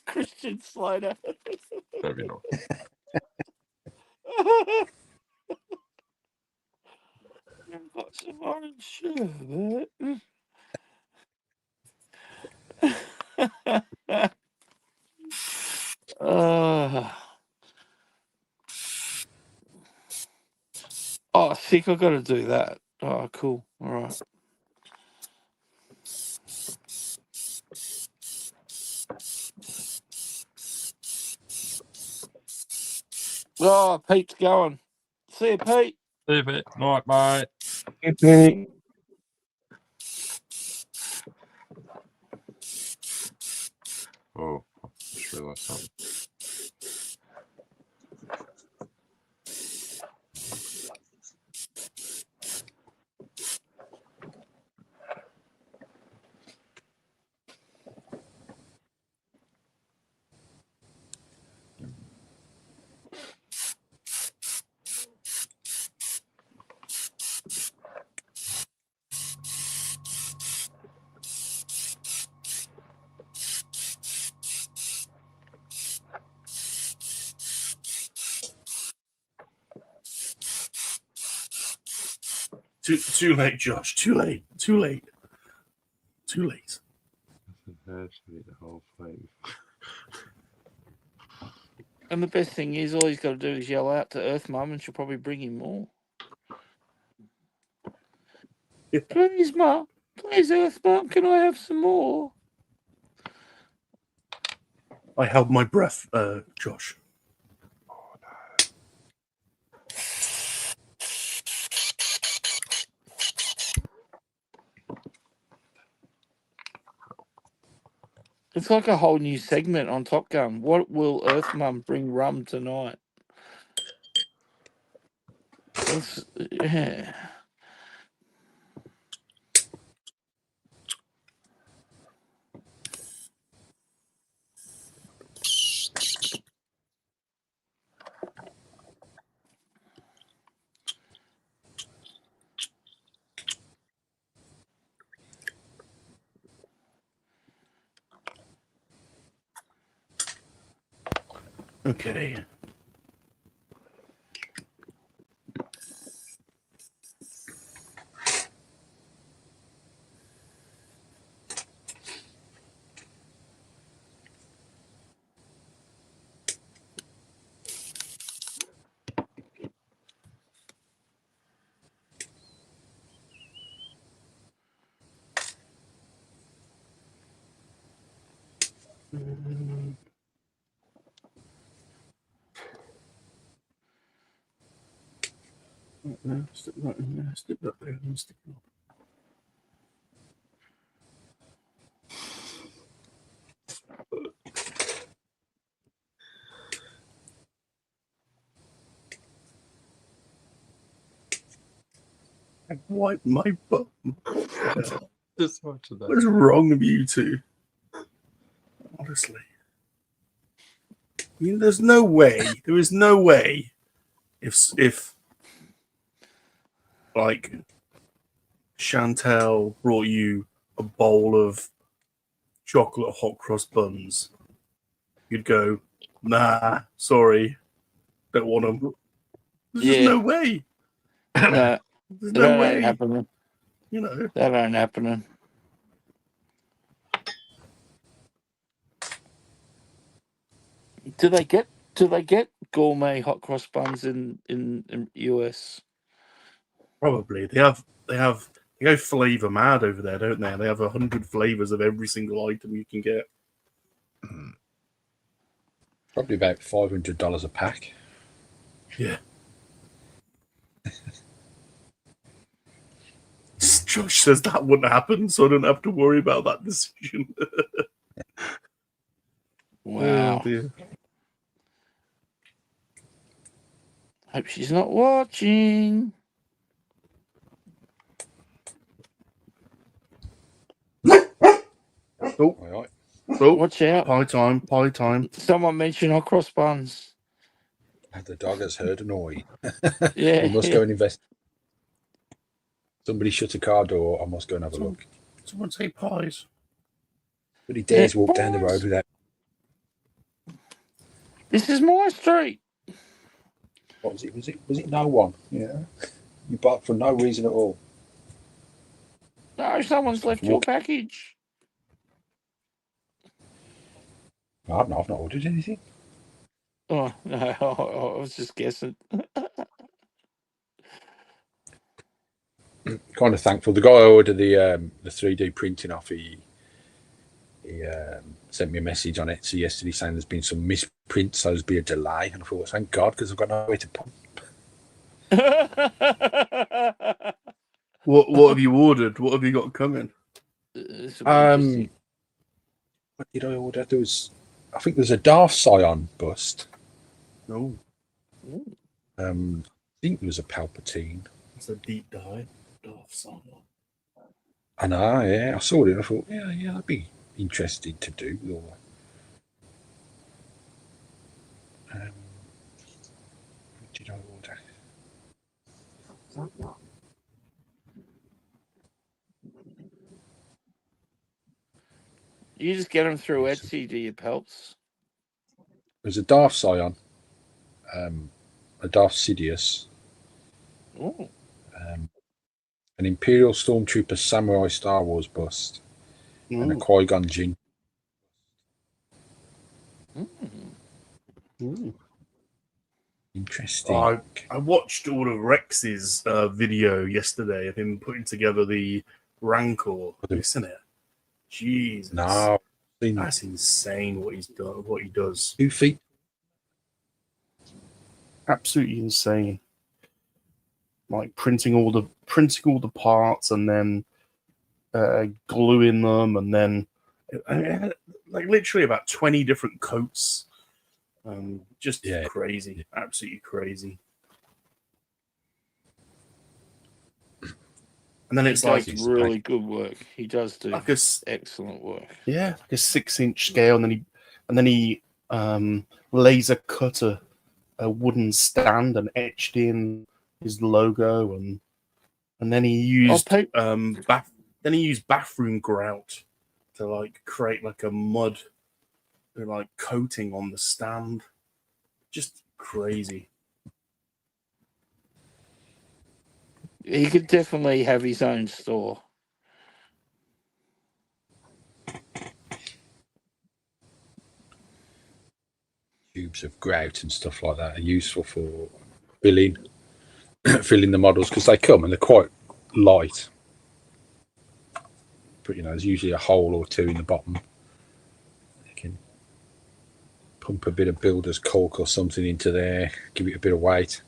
C: Christian Slater.
D: That'd be nice.
C: I've got some orange sherbet. Oh, sick, I've got to do that. Oh, cool. All right. Oh, Pete's going. See you, Pete.
D: See you, Pete. Night, mate.
I: Hey, Pete.
D: Oh, I just realised something.
B: Too late, Josh. Too late. Too late. Too late.
D: Actually, the whole thing.
C: And the best thing is, all he's got to do is yell out to Earth Mum, and she'll probably bring him more. Please, Mum. Please, Earth Mum, can I have some more?
B: I held my breath, Josh.
C: like a whole new segment on Top Gun. What will Earth Mum bring rum tonight? Yeah.
B: Okay. Stick that there. Stick it up. I wiped my bum.
D: Just watch that.
B: What is wrong with you two? Honestly. I mean, there's no way. There is no way. If like Chantel brought you a bowl of chocolate hot cross buns, you'd go, nah, sorry, don't want them. There's just no way.
C: No,
B: There's
C: that
B: no
C: ain't
B: way.
C: happening.
B: You know.
C: That ain't happening. Do they get gourmet hot cross buns in US?
B: Probably. They go flavor mad over there, don't they? They have 100 flavors of every single item you can get.
A: Probably about $500 a pack.
B: Yeah. Josh says that wouldn't happen, so I don't have to worry about that decision.
C: Wow.
B: Oh, dear.
C: Hope she's not watching.
B: Oh,
A: all right.
B: Oh,
C: watch out.
B: Pie time.
C: Someone mentioned hot cross buns.
A: The dog has heard a noise.
C: Yeah.
A: We must go and invest. Somebody shut a car door. I must go and have a look.
B: Someone say pies.
A: But he dares walk down the road without.
C: This is my street.
A: What was it? Was it no one? Yeah. You barked for no reason at all.
C: No, someone's left your package.
A: I've not ordered anything.
C: Oh no, I was just guessing.
A: Kind of thankful. The guy I ordered the 3D printing off, he sent me a message on it yesterday saying there's been some misprints, so there's been a delay. And I thought, thank God, because I've got nowhere to put.
B: What have you ordered? What have you got coming?
A: What did I order? I think there's a Darth Scion bust.
B: No.
A: I think there was a Palpatine.
B: It's a deep dive. Darth Scion.
A: I know, yeah. I saw it and I thought, yeah, that'd be interesting to do. What did I order?
C: You just get them through Etsy, do you, Pelts?
A: There's a Darth Scion, a Darth Sidious, an Imperial Stormtrooper Samurai Star Wars bust, and a Qui-Gon Jinn. Interesting.
B: I watched all of Rex's video yesterday of him putting together the Rancor. Have you seen it? Jesus.
A: No.
B: That's insane what he's done, what he does.
A: 2 feet.
B: Absolutely insane. Like printing all the parts and then gluing them and then like literally about 20 different coats. Just
A: Yeah.
B: crazy, absolutely crazy. And then
C: He
B: it's
C: does
B: like
C: really good work. He does do
B: like a
C: excellent work.
B: like a 6-inch scale, and then he laser cut a wooden stand and etched in his logo, and then he used then he used bathroom grout to like create like a mud like coating on the stand. Just crazy.
C: He could definitely have his own store.
A: Tubes of grout and stuff like that are useful for filling the models because they come and they're quite light. But there's usually a hole or two in the bottom. You can pump a bit of builder's caulk or something into there, give it a bit of weight.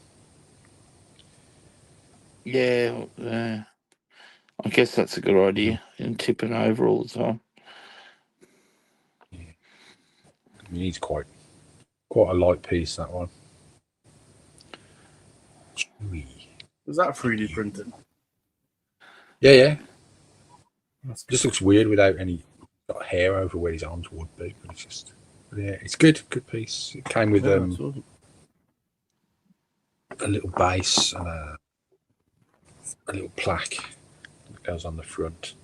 C: Yeah, I guess that's a good idea. And tipping over all the time.
A: It needs quite a light piece, that one.
B: Was that 3D printed?
A: Yeah. Just looks weird without any hair over where his arms would be. But it's good piece. It came with a little base and a little plaque that goes on the front.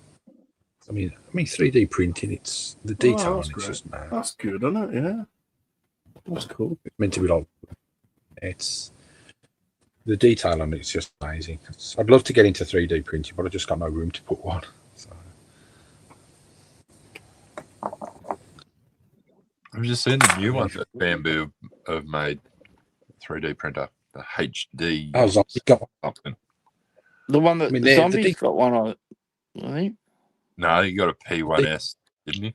A: I mean 3D printing. It's the detail on it's just mad.
B: That's good, isn't it? Yeah, that's cool.
A: It's meant to be like it's the detail on it's just amazing. I'd love to get into 3D printing, but I just got no room to put one. So.
D: I've just seen the new one that Bamboo have made, 3D printer, the HD.
A: Oh, Zombie got
D: something.
C: The one that Zombie's got one on it, I think.
D: No, he got a P1S, didn't he?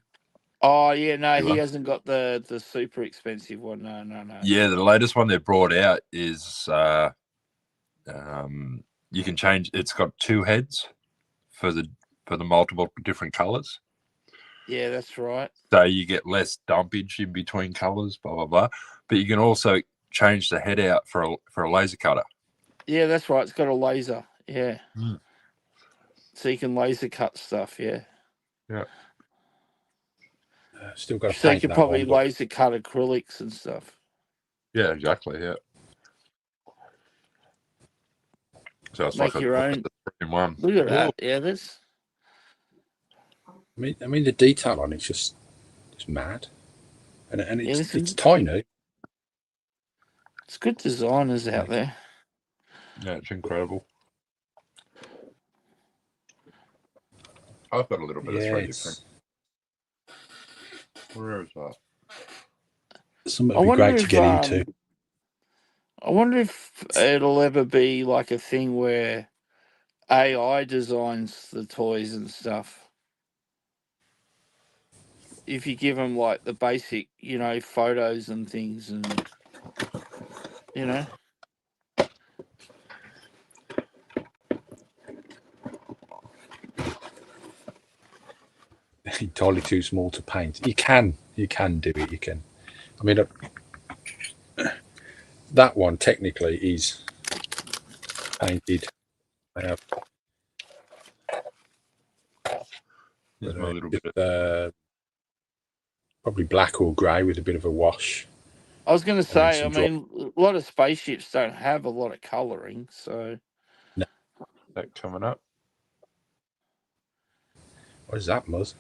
C: Oh yeah, no, he hasn't got the super expensive one. No.
D: Yeah, the latest one they brought out is you can change. It's got 2 heads for the multiple different colors.
C: Yeah, that's right.
D: So you get less dumpage in between colors, blah blah blah. But you can also change the head out for a laser cutter.
C: Yeah, that's right. It's got a laser. Yeah.
D: Mm.
C: So you can laser cut stuff. Yeah.
D: Yeah.
A: Still got to
C: So you
A: paint
C: could
A: that
C: probably
A: one,
C: laser cut acrylics and stuff.
D: Yeah, exactly. Yeah. So it's
C: Make
D: like
C: your
D: a
C: own.
D: 3-in-1.
C: Look at that. Yeah, that's.
A: I mean the detail on it's just mad, and it's tiny.
C: It's good designers out there.
D: Yeah, it's incredible. I've got a little bit of 3D print. Where is that?
A: Something would be great to get into.
C: I wonder if it'll ever be like a thing where AI designs the toys and stuff. If you give them like the basic, photos and things, and
A: Entirely too small to paint. You can do it. You can. I mean, that one technically is painted.
D: There's my little bit of
A: probably black or grey with a bit of a wash.
C: I was going to say, I mean, a lot of spaceships don't have a lot of colouring, so.
A: No.
D: That coming up.
A: What is that, Muzz?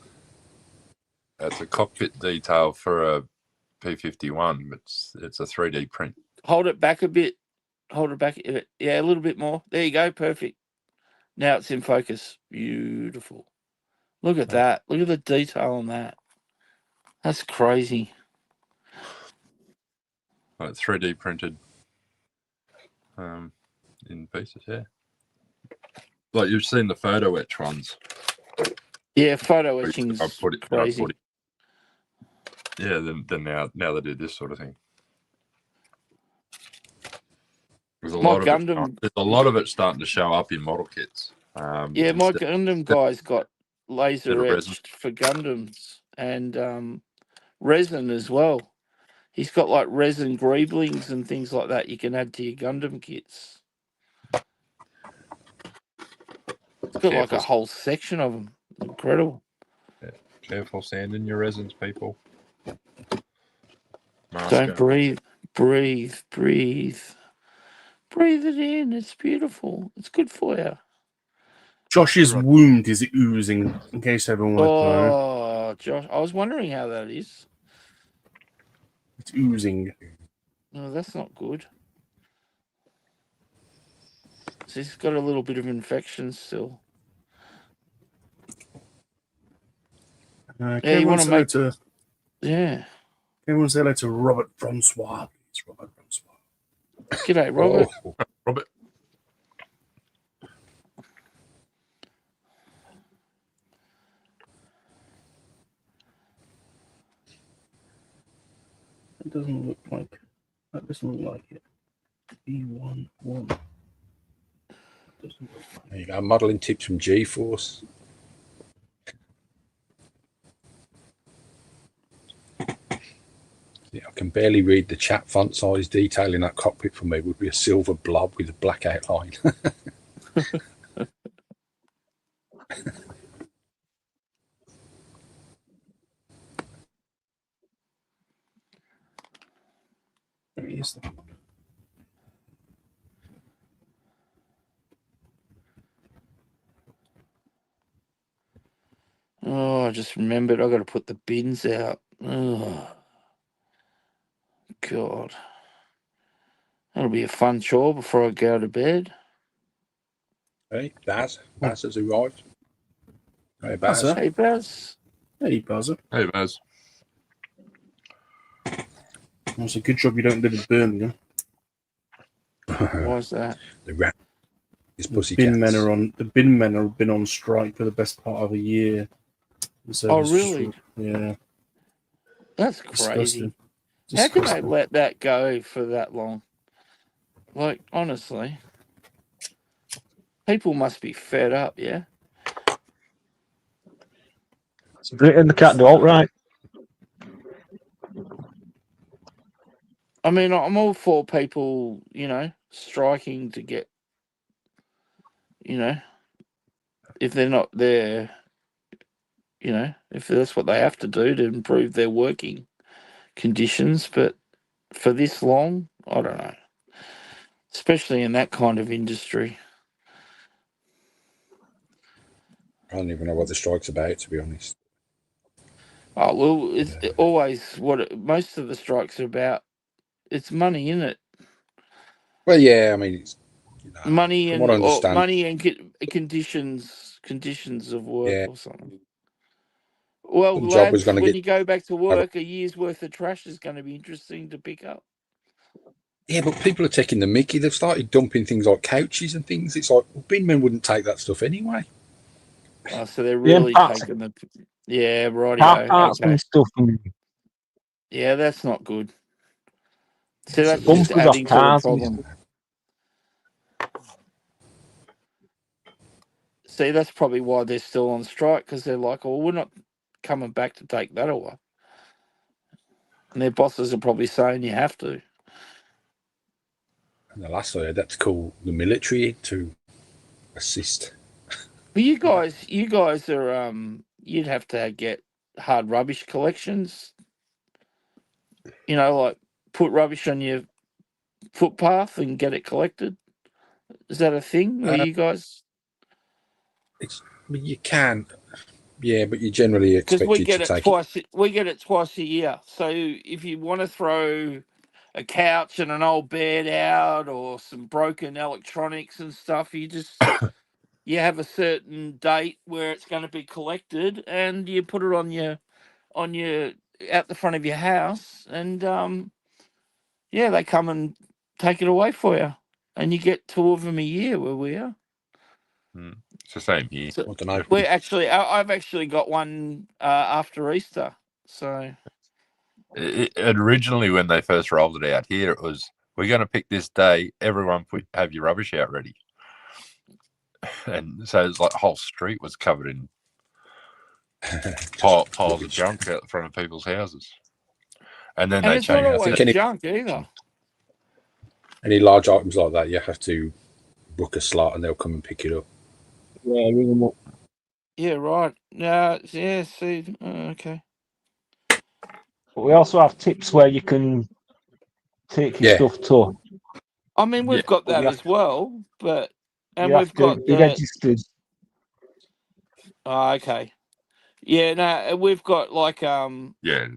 D: That's a cockpit detail for a P-51. It's a 3D print.
C: Hold it back a bit. Hold it back. Yeah, a little bit more. There you go. Perfect. Now it's in focus. Beautiful. Look at that. Look at the detail on that. That's crazy.
D: Like 3D printed in pieces, yeah. Like you've seen the photo etch ones.
C: Yeah, photo etching's crazy.
D: Yeah, then now they do this sort of thing. There's a lot of it starting to show up in model kits.
C: Yeah, my Gundam guy's got laser etched for Gundams and resin as well. He's got like resin greeblings and things like that you can add to your Gundam kits. It's got like a whole section of them. Incredible.
D: Yeah. Careful sanding your resins, people.
C: Don't
D: Mask
C: breathe, breathe, breathe. Breathe it in. It's beautiful. It's good for you.
B: Josh's wound is oozing, in case everyone wanted to know.
C: Oh, Josh, I was wondering how that is.
B: It's oozing.
C: No, that's not good. So he's got a little bit of infection still.
B: Can everyone say hello to...
C: Yeah.
B: Can everyone say hello to Robert Francois? It's Robert Francois.
C: G'day, Robert.
D: Oh, Robert.
B: It doesn't look like... That doesn't look like it. B11.
A: There you go. Modelling tips from G-Force. Yeah, I can barely read the chat. Font size detail in that cockpit for me would be a silver blob with a black outline.
B: There he is.
C: Oh, I just remembered I got to put the bins out. Oh, God. That'll be a fun chore before I go to bed.
A: Hey, Baz. Baz has arrived. Hey, Baz.
C: Hey, Baz.
B: Hey, Baz.
D: Hey, Baz.
B: It's a good job you don't live in Birmingham.
C: Why's that?
A: The rat. His pussy
B: bin men are on. The bin men have been on strike for the best part of a year. So
C: Oh, really?
B: Yeah.
C: That's crazy. How can they let that go for that long? Like, honestly, people must be fed up, yeah?
I: It's Britain, they can't do alt-right.
C: I mean, I'm all for people, you know, striking to get, you know, if they're not there, you know, if that's what they have to do to improve their working conditions. But for this long, I don't know. Especially in that kind of industry.
A: I don't even know what the strike's about, to be honest.
C: Oh, well, it's always what most of the strikes are about. It's money, isn't it?
A: Well, yeah, I mean, it's
C: money
A: from
C: and
A: what I understand,
C: money and conditions of work
A: yeah.
C: or something. Well,
A: Some job was
C: lads,
A: gonna
C: when
A: get-
C: you go back to work, a year's worth of trash is going to be interesting to pick up.
A: Yeah, but people are taking the mickey. They've started dumping things like couches and things. It's like, well, bin men wouldn't take that stuff anyway.
C: Oh, so they're really taking the... Yeah,
I: Car
C: rightio.
I: parts
C: Okay.
I: and stuff. And
C: Yeah, that's not good. So that's just
I: bumpers off
C: adding to the
I: cars.
C: problem. See, that's probably why they're still on strike, because they're like, well, we're not coming back to take that away. And their bosses are probably saying you have to.
A: And the last I heard, that's called the military to assist.
C: But you guys are you'd have to get hard rubbish collections. You know, like put rubbish on your footpath and get it collected. Is that a thing where you guys?
A: You can, yeah, but you generally
C: Because
A: expect
C: we
A: you
C: get
A: to
C: it
A: take
C: twice. We get it twice a year. So if you want to throw a couch and an old bed out, or some broken electronics and stuff, you have a certain date where it's going to be collected, and you put it on your out the front of your house, and yeah, they come and take it away for you, and you get 2 of them a year where we are.
D: It's the same here.
C: So I've actually got one after Easter. So
D: Originally, when they first rolled it out here, it was, we're going to pick this day. Everyone have your rubbish out ready. And so it's like the whole street was covered in piles of junk out the front of people's houses, and then
C: And
D: they
C: it's not
D: change.
C: always junk either.
A: Any large items like that, you have to book a slot and they'll come and pick it up.
I: Yeah, ring them up.
C: Yeah, right. No, yeah, see, okay.
I: But we also have tips where you can take your stuff to.
C: I mean, we've got that as well, but and
I: you
C: we've
I: have to
C: got
I: be registered.
C: Oh, okay. Yeah, no, we've got like
D: Yeah,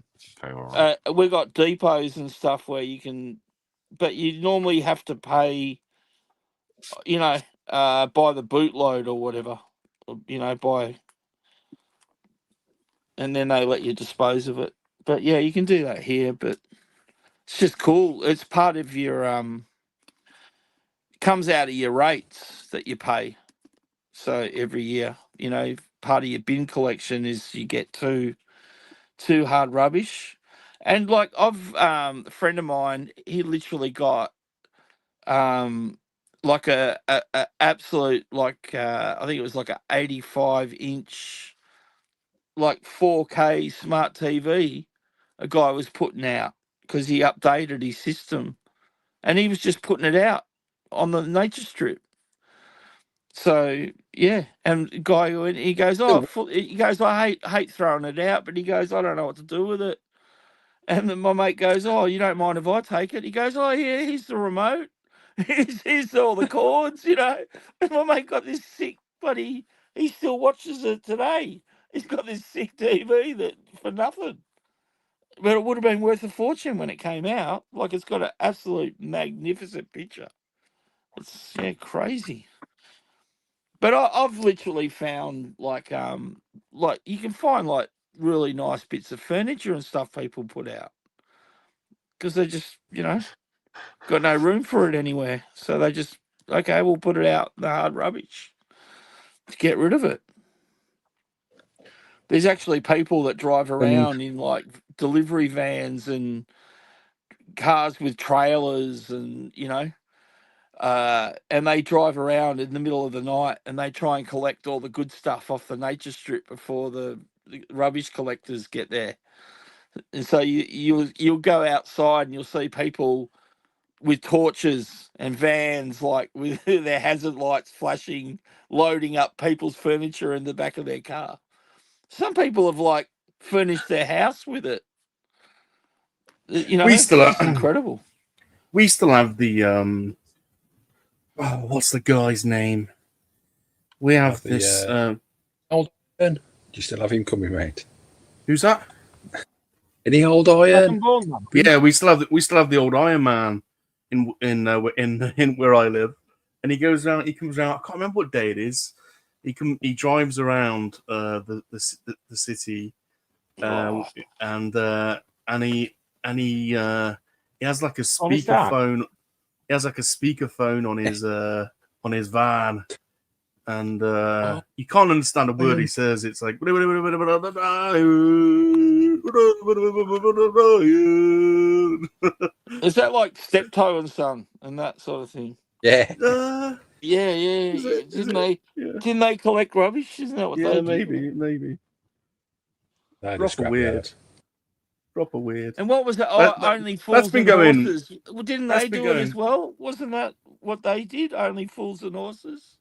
D: pay all right.
C: we've got depots and stuff where you can, but you normally have to pay, by the bootload or whatever, and then they let you dispose of it. But yeah, you can do that here, but it's just cool. It's part of your comes out of your rates that you pay. So every year, part of your bin collection is you get two hard rubbish. And like I've a friend of mine, he literally got like a absolute I think it was like a 85-inch like 4K smart TV a guy was putting out because he updated his system and he was just putting it out on the nature strip. So yeah, and the guy went, he goes, I hate throwing it out, but he goes, I don't know what to do with it. And then my mate goes, oh, you don't mind if I take it? He goes, oh yeah, here's the remote, here's all the cords, And my mate got this sick, but he still watches it today. He's got this sick TV that for nothing, but it would have been worth a fortune when it came out. Like it's got an absolute magnificent picture. It's crazy. But I've literally found like you can find like really nice bits of furniture and stuff people put out because they just got no room for it anywhere, so they just we'll put it out in the hard rubbish to get rid of it. There's actually people that drive around in like delivery vans and cars with trailers and and they drive around in the middle of the night and they try and collect all the good stuff off the nature strip before the rubbish collectors get there. And so you'll go outside and you'll see people with torches and vans like with their hazard lights flashing, loading up people's furniture in the back of their car. Some people have like furnished their house with it.
B: We still
C: it's just incredible.
B: We still have the what's the guy's name? We have this
A: old iron. Do you still have him coming, mate?
B: Who's that?
A: Any old iron?
B: Yeah, we still have the old Iron Man in where I live, and he goes around. He comes around. I can't remember what day it is. He drives around the city, and he has like a speakerphone. He has like a speakerphone on his van, and you can't understand a word he says. It's like
C: Is that like Steptoe and Son and that sort of thing?
A: Yeah.
C: Yeah. Didn't they collect rubbish? Isn't that what they did?
B: Maybe.
A: Proper
B: weird. Proper weird.
C: And what was that? Only Fools
B: that's been
C: and
B: going,
C: Horses. Well, didn't they do it as well? Wasn't that what they did? Only Fools and Horses?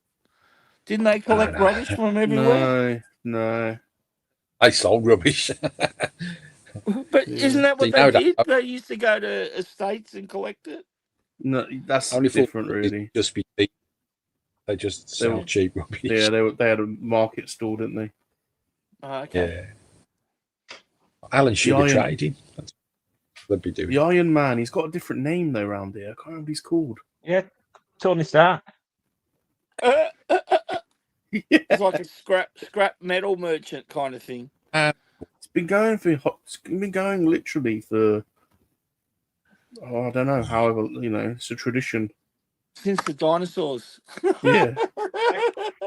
C: Didn't they collect rubbish from everywhere?
B: No.
A: I sold rubbish.
C: But isn't that what they did? They used to go to estates and collect it?
B: No, that's
A: only
B: different, really.
A: Just be cheap. They just sell cheap rubbish.
B: Yeah, they had a market stall, didn't they?
C: Okay.
A: Yeah. Alan Sugar Trading. That's what they'd be doing.
B: The Iron Man. He's got a different name though around here. I can't remember what he's called.
I: Yeah, Tony Stark.
C: It's like a scrap metal merchant kind of thing.
B: It's been going literally for I don't know. However, it's a tradition
C: since the dinosaurs.
B: Yeah,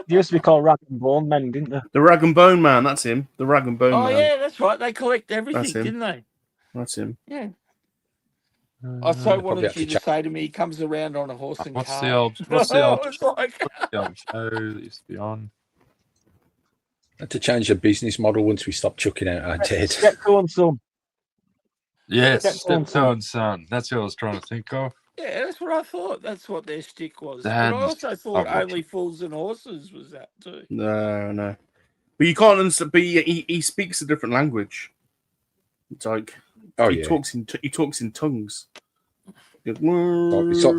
I: they used to be called Rag and Bone Men, didn't they?
B: The Rag and Bone Man. That's him. The Rag and Bone Man.
C: Oh yeah, that's right. They collect everything, didn't they?
B: That's him.
C: Yeah. I so wanted you to say to me, he comes around on a horse and
D: What's
C: cart.
D: the old show
C: It's like...
D: that used to be on?
A: Had to change the business model once we stopped chucking out our dead.
I: Steptoe son.
D: Yes,
I: Steptoe
D: Steptoe and Son. That's what I was trying to think of.
C: Yeah, that's what I thought. That's what their shtick was. But
D: That
C: I also thought
D: lovely.
C: Only Fools and Horses was that too.
B: No. But you can't understand. But he speaks a different language. It's like he talks in tongues.
A: It's like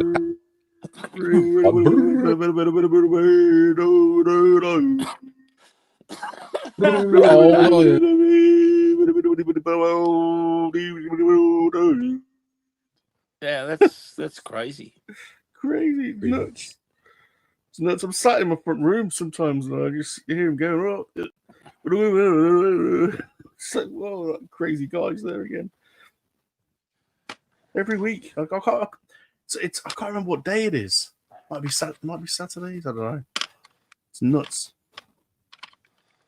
C: Yeah, that's crazy.
B: Crazy, nuts. It's nuts. I'm sat in my front room sometimes and I just hear him going, oh. It's like, whoa, that crazy guy's there again. Every week. I can't remember what day it is. Might be Saturdays, I don't know. It's nuts.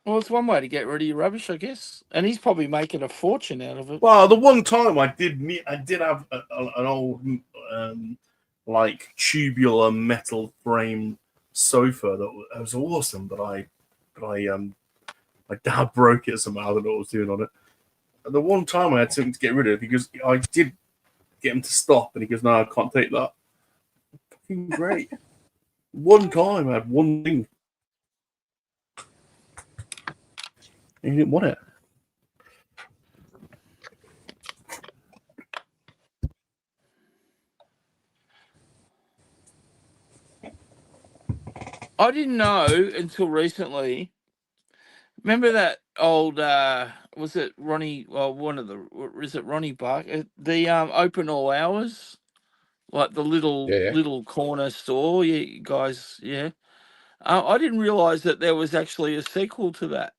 C: Well, it's one way to get rid of your rubbish, I guess. And he's probably making a fortune out of it.
B: Well, the one time I did have an old like tubular metal frame sofa that was awesome, but my dad broke it somehow. I don't know what I was doing on it. And the one time I had something to get rid of because I did get him to stop, and he goes, "No, I can't take that." Fucking great. One time I had one thing, and he didn't want it.
C: I didn't know until recently. Remember that old was it Ronnie? Well, is it Ronnie Bark? The open all hours, like the little corner store. Yeah, you guys. Yeah, I didn't realize that there was actually a sequel to that.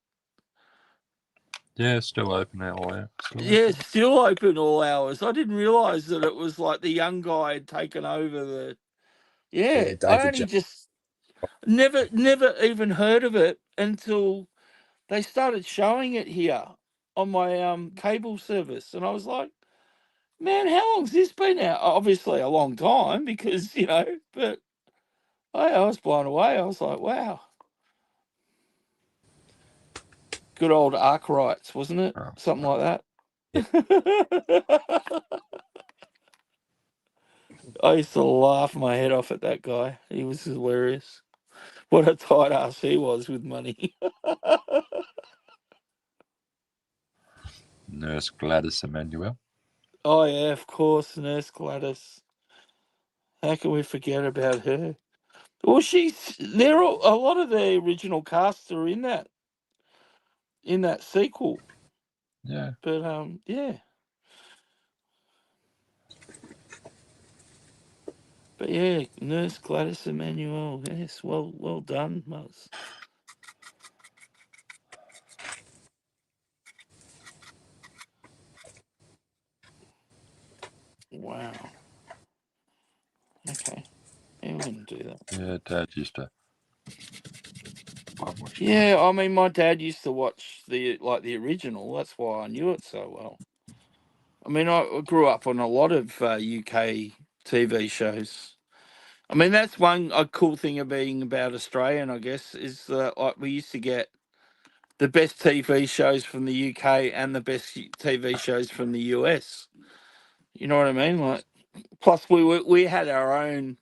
D: Yeah, still open all hours.
C: Yeah, still open all hours. I didn't realize that it was like the young guy had taken over the. Yeah, I only just never even heard of it until they started showing it here on my cable service, and I was like, "Man, how long's this been out?" Obviously, a long time because but I was blown away. I was like, "Wow." Good old arc rights, wasn't it? Something like that. I used to laugh my head off at that guy. He was hilarious. What a tight ass he was with money.
D: Nurse Gladys Emmanuel.
C: Oh yeah, of course, Nurse Gladys. How can we forget about her? Well, a lot of the original cast are in that sequel.
D: Yeah.
C: But yeah. But yeah, Nurse Gladys Emmanuel. Yes, well done, Muzz. Wow. Okay. Yeah, we wouldn't do that.
D: Yeah, Dad used to.
C: Yeah, I mean, my dad used to watch the original. That's why I knew it so well. I mean, I grew up on a lot of UK TV shows. I mean, that's one cool thing of being about Australian, I guess, is that we used to get the best TV shows from the UK and the best TV shows from the US. You know what I mean? Like, plus we had our own,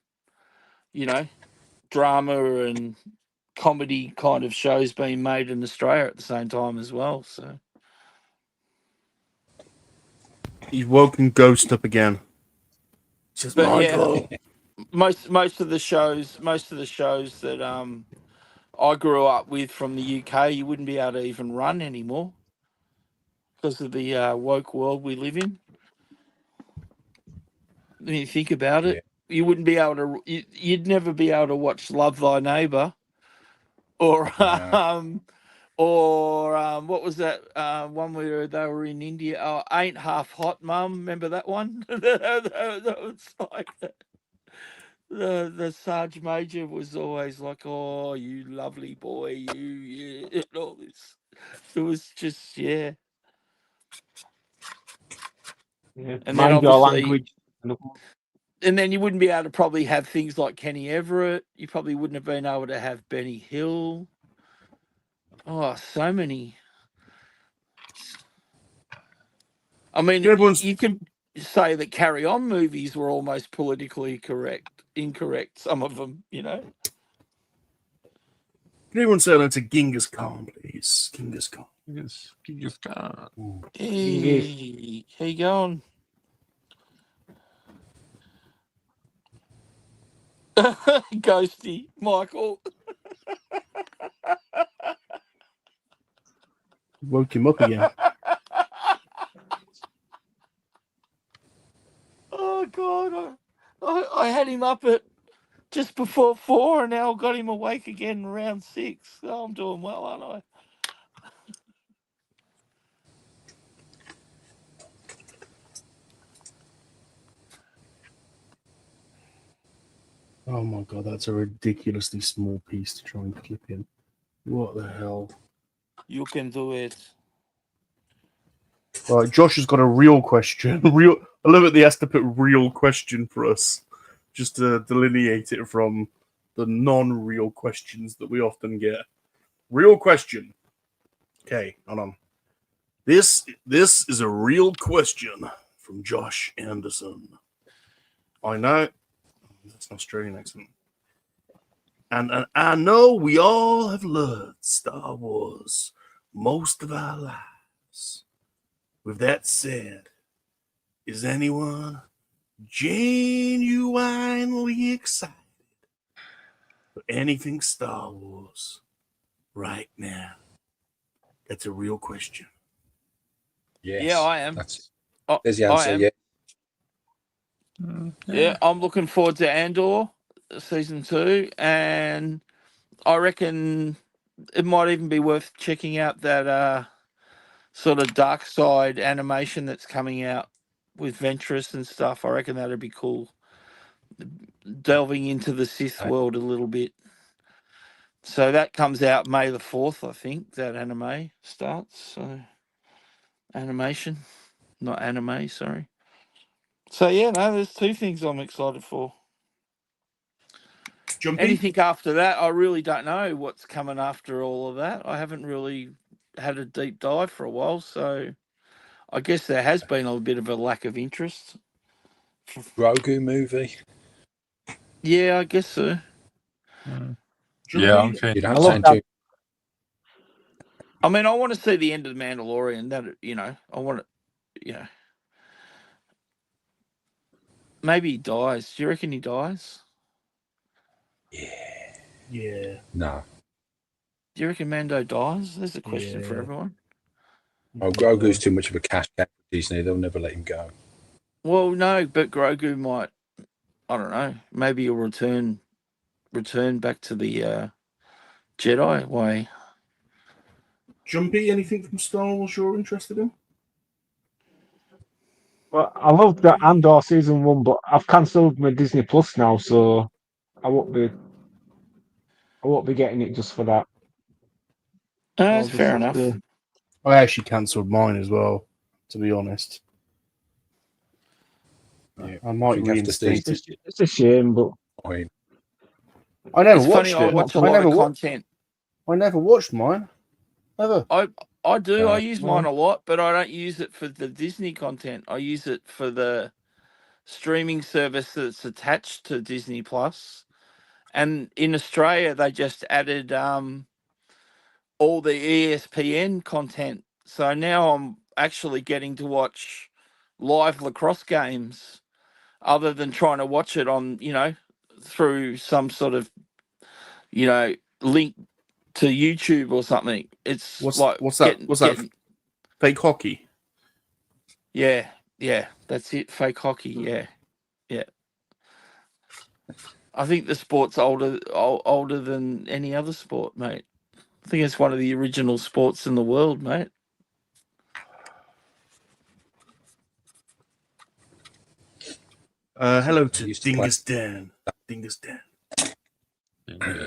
C: drama and comedy kind of shows being made in Australia at the same time as well. So
B: He's woken Ghost up again. Just
C: but
B: Michael.
C: yeah, most of the shows that I grew up with from the UK, you wouldn't be able to even run anymore because of the woke world we live in. When you think about it, you wouldn't be able to. You'd never be able to watch Love Thy Neighbour, or what was that one where they were in India? Oh, Ain't Half Hot, Mum. Remember that one? that was like the Sarge Major was always like, "Oh, you lovely boy, you," and all this. It was just
I: Yeah,
C: and then
I: mind your
C: obviously,
I: language.
C: and then you wouldn't be able to probably have things like Kenny Everett. You probably wouldn't have been able to have Benny Hill. Oh, so many. I mean,
B: Everyone's-
C: you could say that Carry On movies were almost politically incorrect. Some of them, you know.
B: Can everyone say hello to Genghis Khan, please? Genghis Khan.
D: Genghis Khan.
C: Hey, how you going? Ghosty, Michael.
B: Woke him up again.
C: Oh God, I had him up at just before 4, and now I've got him awake again around 6. Oh, I'm doing well, aren't I?
B: Oh my god, that's a ridiculously small piece to try and clip in. What the hell?
C: You can do it.
B: Right, Josh has got a real question. I love it. He has to put real question for us, just to delineate it from the non-real questions that we often get. Real question. Okay, hold on. This is a real question from Josh Anderson. I know that's an Australian accent. And I know we all have loved Star Wars most of our lives. With that said, is anyone genuinely excited for anything Star Wars right now? That's a real question.
A: Yes.
C: Yeah, I am.
A: There's the answer.
C: I am.
A: Yeah.
C: Yeah, I'm looking forward to Andor season 2, and I reckon it might even be worth checking out that sort of dark side animation that's coming out with Ventress and stuff. I reckon that'd be cool. Delving into the Sith world a little bit. So that comes out May the 4th, I think. That anime starts. So animation, not anime. Sorry. So yeah, no, there's 2 things I'm excited for.
B: Jumpy?
C: Anything after that, I really don't know what's coming after all of that. I haven't really had a deep dive for a while, so I guess there has been a bit of a lack of interest.
A: Grogu movie.
C: Yeah, I guess so.
D: Yeah, I'm keen.
A: You don't sound too.
C: I mean, I want to see the end of the Mandalorian. That, you know, I want to, you know, maybe he dies. Do you reckon he dies?
B: Yeah.
A: No.
C: Do you reckon Mando dies? There's a question for everyone.
A: Oh, Grogu's too much of a cash cow for Disney. They'll never let him go.
C: Well, no, but Grogu might. I don't know. Maybe he'll return back to the Jedi way.
B: Jumpy, anything from Star Wars you're interested in?
I: Well, I loved the Andor season 1, but I've cancelled my Disney Plus now, so I won't be getting it just for that.
C: That's fair enough.
B: I actually cancelled mine as well, to be honest.
A: Yeah,
B: I might reinstate
I: it. It's a shame, but
B: I never
C: It's
B: watched
C: funny,
B: it.
C: I watch a lot of content.
B: I never watched mine. Ever.
C: I do. I use mine a lot, but I don't use it for the Disney content. I use it for the streaming service that's attached to Disney Plus. And in Australia, they just added all the ESPN content. So now I'm actually getting to watch live lacrosse games other than trying to watch it on, you know, through some sort of, you know, link to YouTube or something. It's
B: What's
C: getting,
B: that? What's that? Fake hockey?
C: Yeah, that's it. Fake hockey. Yeah. I think the sport's older than any other sport, mate. I think it's one of the original sports in the world, mate.
B: Hello to Dingus Dan. Dingus Dan.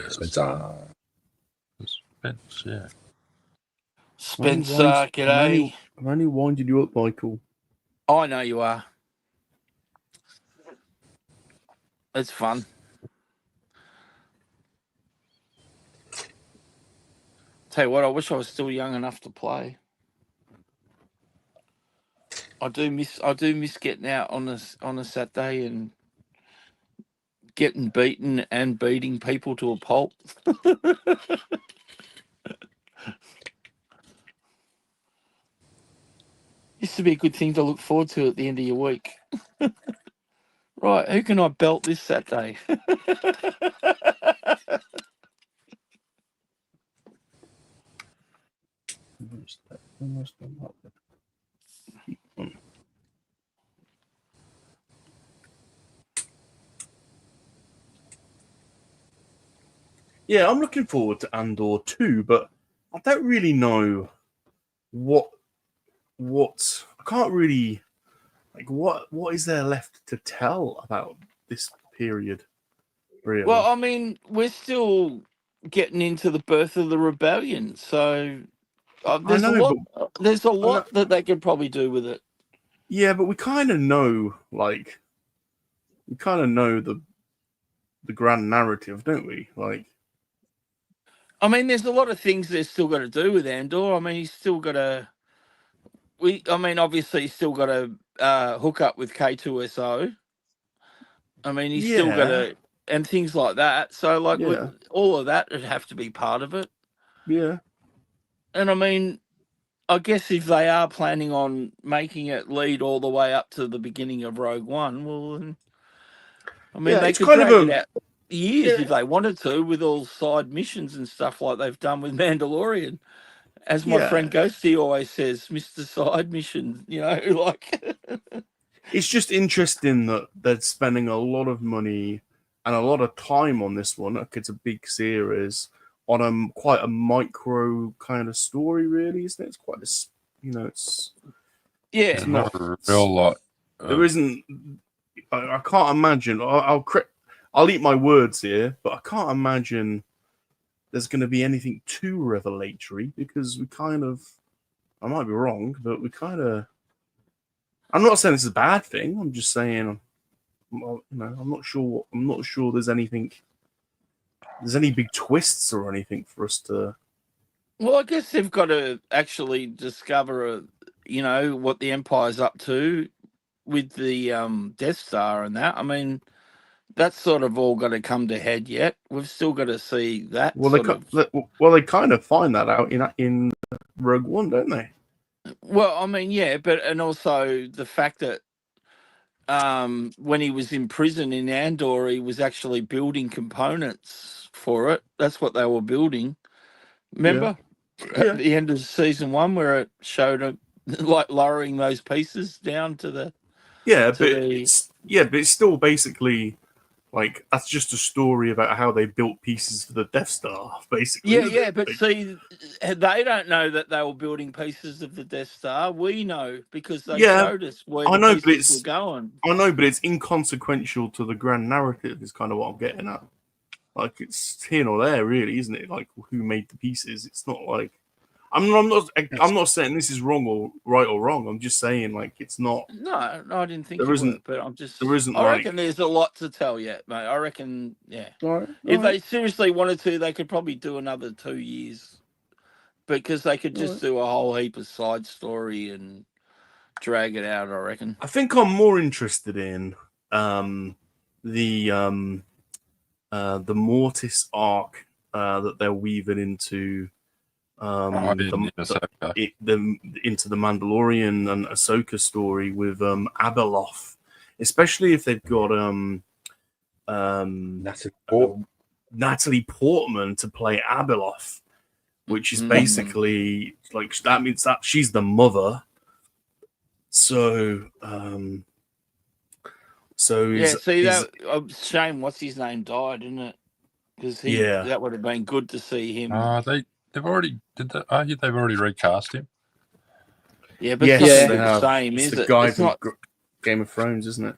A: Spencer.
D: Yeah.
C: Spencer, g'day.
B: I'm only winding you up, Michael.
C: I know you are. It's fun. Tell you what, I wish I was still young enough to play. I do miss getting out on a Saturday and getting beaten and beating people to a pulp. Used to be a good thing to look forward to at the end of your week. Right, who can I belt this Saturday?
B: Yeah, I'm looking forward to Andor too, but I don't really know what I can't really like what is there left to tell about this period, really.
C: Well, I mean, we're still getting into the birth of the rebellion, so there's a lot. There's a lot that they could probably do with it.
B: Yeah, but we kind of know, like, the grand narrative, don't we? Like,
C: I mean, there's a lot of things they're still got to do with Andor. I mean, he's still got to. Obviously, he's still got to hook up with K2SO. I mean, he's still got to, and things like that. So, like, with all of that would have to be part of it.
B: Yeah.
C: And I mean, I guess if they are planning on making it lead all the way up to the beginning of Rogue One, well, then, I mean, they could drag it out years if they wanted to, with all side missions and stuff like they've done with Mandalorian. As my friend Ghosty always says, Mr. Side Mission, like.
B: It's just interesting that they're spending a lot of money and a lot of time on this one. Like, it's a big series on quite a micro kind of story, really, isn't it? It's quite a, it's
C: it's
B: not
D: a real lot.
B: There isn't. I can't imagine. I'll eat my words here, but I can't imagine there's going to be anything too revelatory because we kind of. I might be wrong, but we kind of. I'm not saying this is a bad thing. I'm just saying, I'm not sure. I'm not sure there's anything. There's any big twists or anything for us to.
C: Well, I guess they've got to actually discover, what the Empire's up to with the Death Star and that. I mean, that's sort of all got to come to head yet. We've still got to see that.
B: Well, they kind of find that out in Rogue One, don't they?
C: Well, I mean, yeah, and also the fact that when he was in prison in Andor, he was actually building components for it. That's what they were building. Remember at the end of season 1 where it showed like lowering those pieces down to the
B: but it's still basically like that's just a story about how they built pieces for the Death Star, basically.
C: But see, they don't know that they were building pieces of the Death Star. We know because they showed us where the pieces were going.
B: I know, but it's inconsequential to the grand narrative. Is kind of what I'm getting at. Like it's here nor there, really, isn't it? Like who made the pieces? It's not like I'm not saying this is wrong or right or wrong. I'm just saying like it's not.
C: No, I didn't think
B: there isn't.
C: But I'm just.
B: There isn't.
C: I reckon there's a lot to tell yet, mate. I reckon, yeah. If they seriously wanted to, they could probably do another 2 years, because they could just do a whole heap of side story and drag it out. I reckon.
B: I think I'm more interested in the Mortis arc that they're weaving into into the Mandalorian and Ahsoka story with Abeloth, especially if they've got Natalie Portman to play Abeloth, which is basically like that means that she's the mother. So
C: shame. What's his name died, isn't it? Because that would have been good to see him.
D: They've already they've already recast him.
C: Yeah, but it's not the same,
B: it's
C: is
B: the
C: it?
B: guy
C: It's
B: from
C: not.
B: Game of Thrones, isn't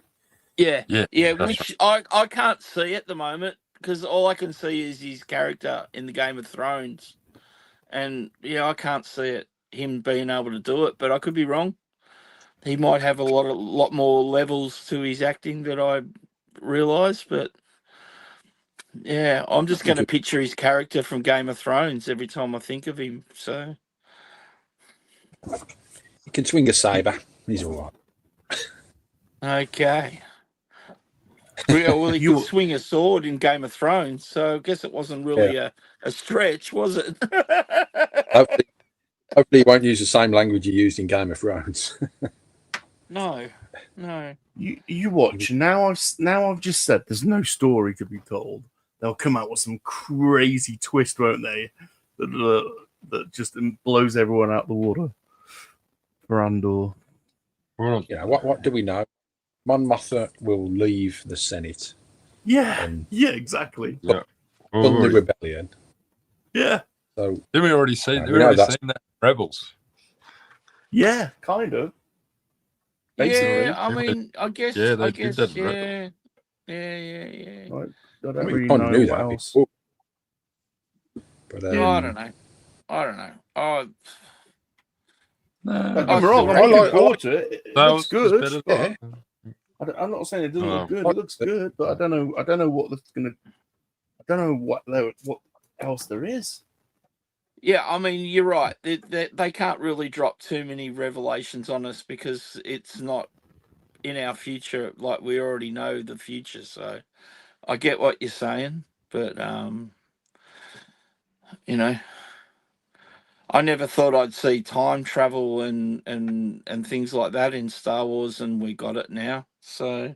B: it?
C: Yeah. Which I can't see at the moment because all I can see is his character in the Game of Thrones, and I can't see him being able to do it. But I could be wrong. He might have a lot more levels to his acting that I realise, but Yeah, I'm just going to picture his character from Game of Thrones every time I think of him. So
A: He can swing a saber. He's all right.
C: okay. Well, he could swing a sword in Game of Thrones, so I guess it wasn't really a stretch, was it?
A: Hopefully, he won't use the same language he used in Game of Thrones.
C: No.
B: You watch now. I've just said there's no story to be told. They'll come out with some crazy twist, won't they? That just blows everyone out the water. For Andor.
A: Well, what do we know? Mon Mothma will leave the Senate.
B: Yeah, exactly.
D: Yeah.
A: Fund the rebellion.
B: Yeah.
A: So
D: did we already see? Did we already seen that Rebels?
B: Yeah, kind of.
C: Basically. Yeah, I mean, I guess.
D: Yeah, they
C: I
D: did
C: guess,
D: that.
C: yeah.
B: I don't
A: I
B: really
A: can't
B: know
A: do
B: what
A: that
B: else.
A: before. But,
C: I don't know. Oh,
B: Don't get me wrong, I'm looking forward to it. It looks good.
A: Yeah.
B: I'm not saying it doesn't look good. It looks good, but I don't know what that's gonna. I don't know what else there is.
C: yeah, I mean, you're right. They can't really drop too many revelations on us because it's not in our future. Like we already know the future, so I get what you're saying, but you know, I never thought I'd see time travel and things like that in Star Wars, and we got it now. So,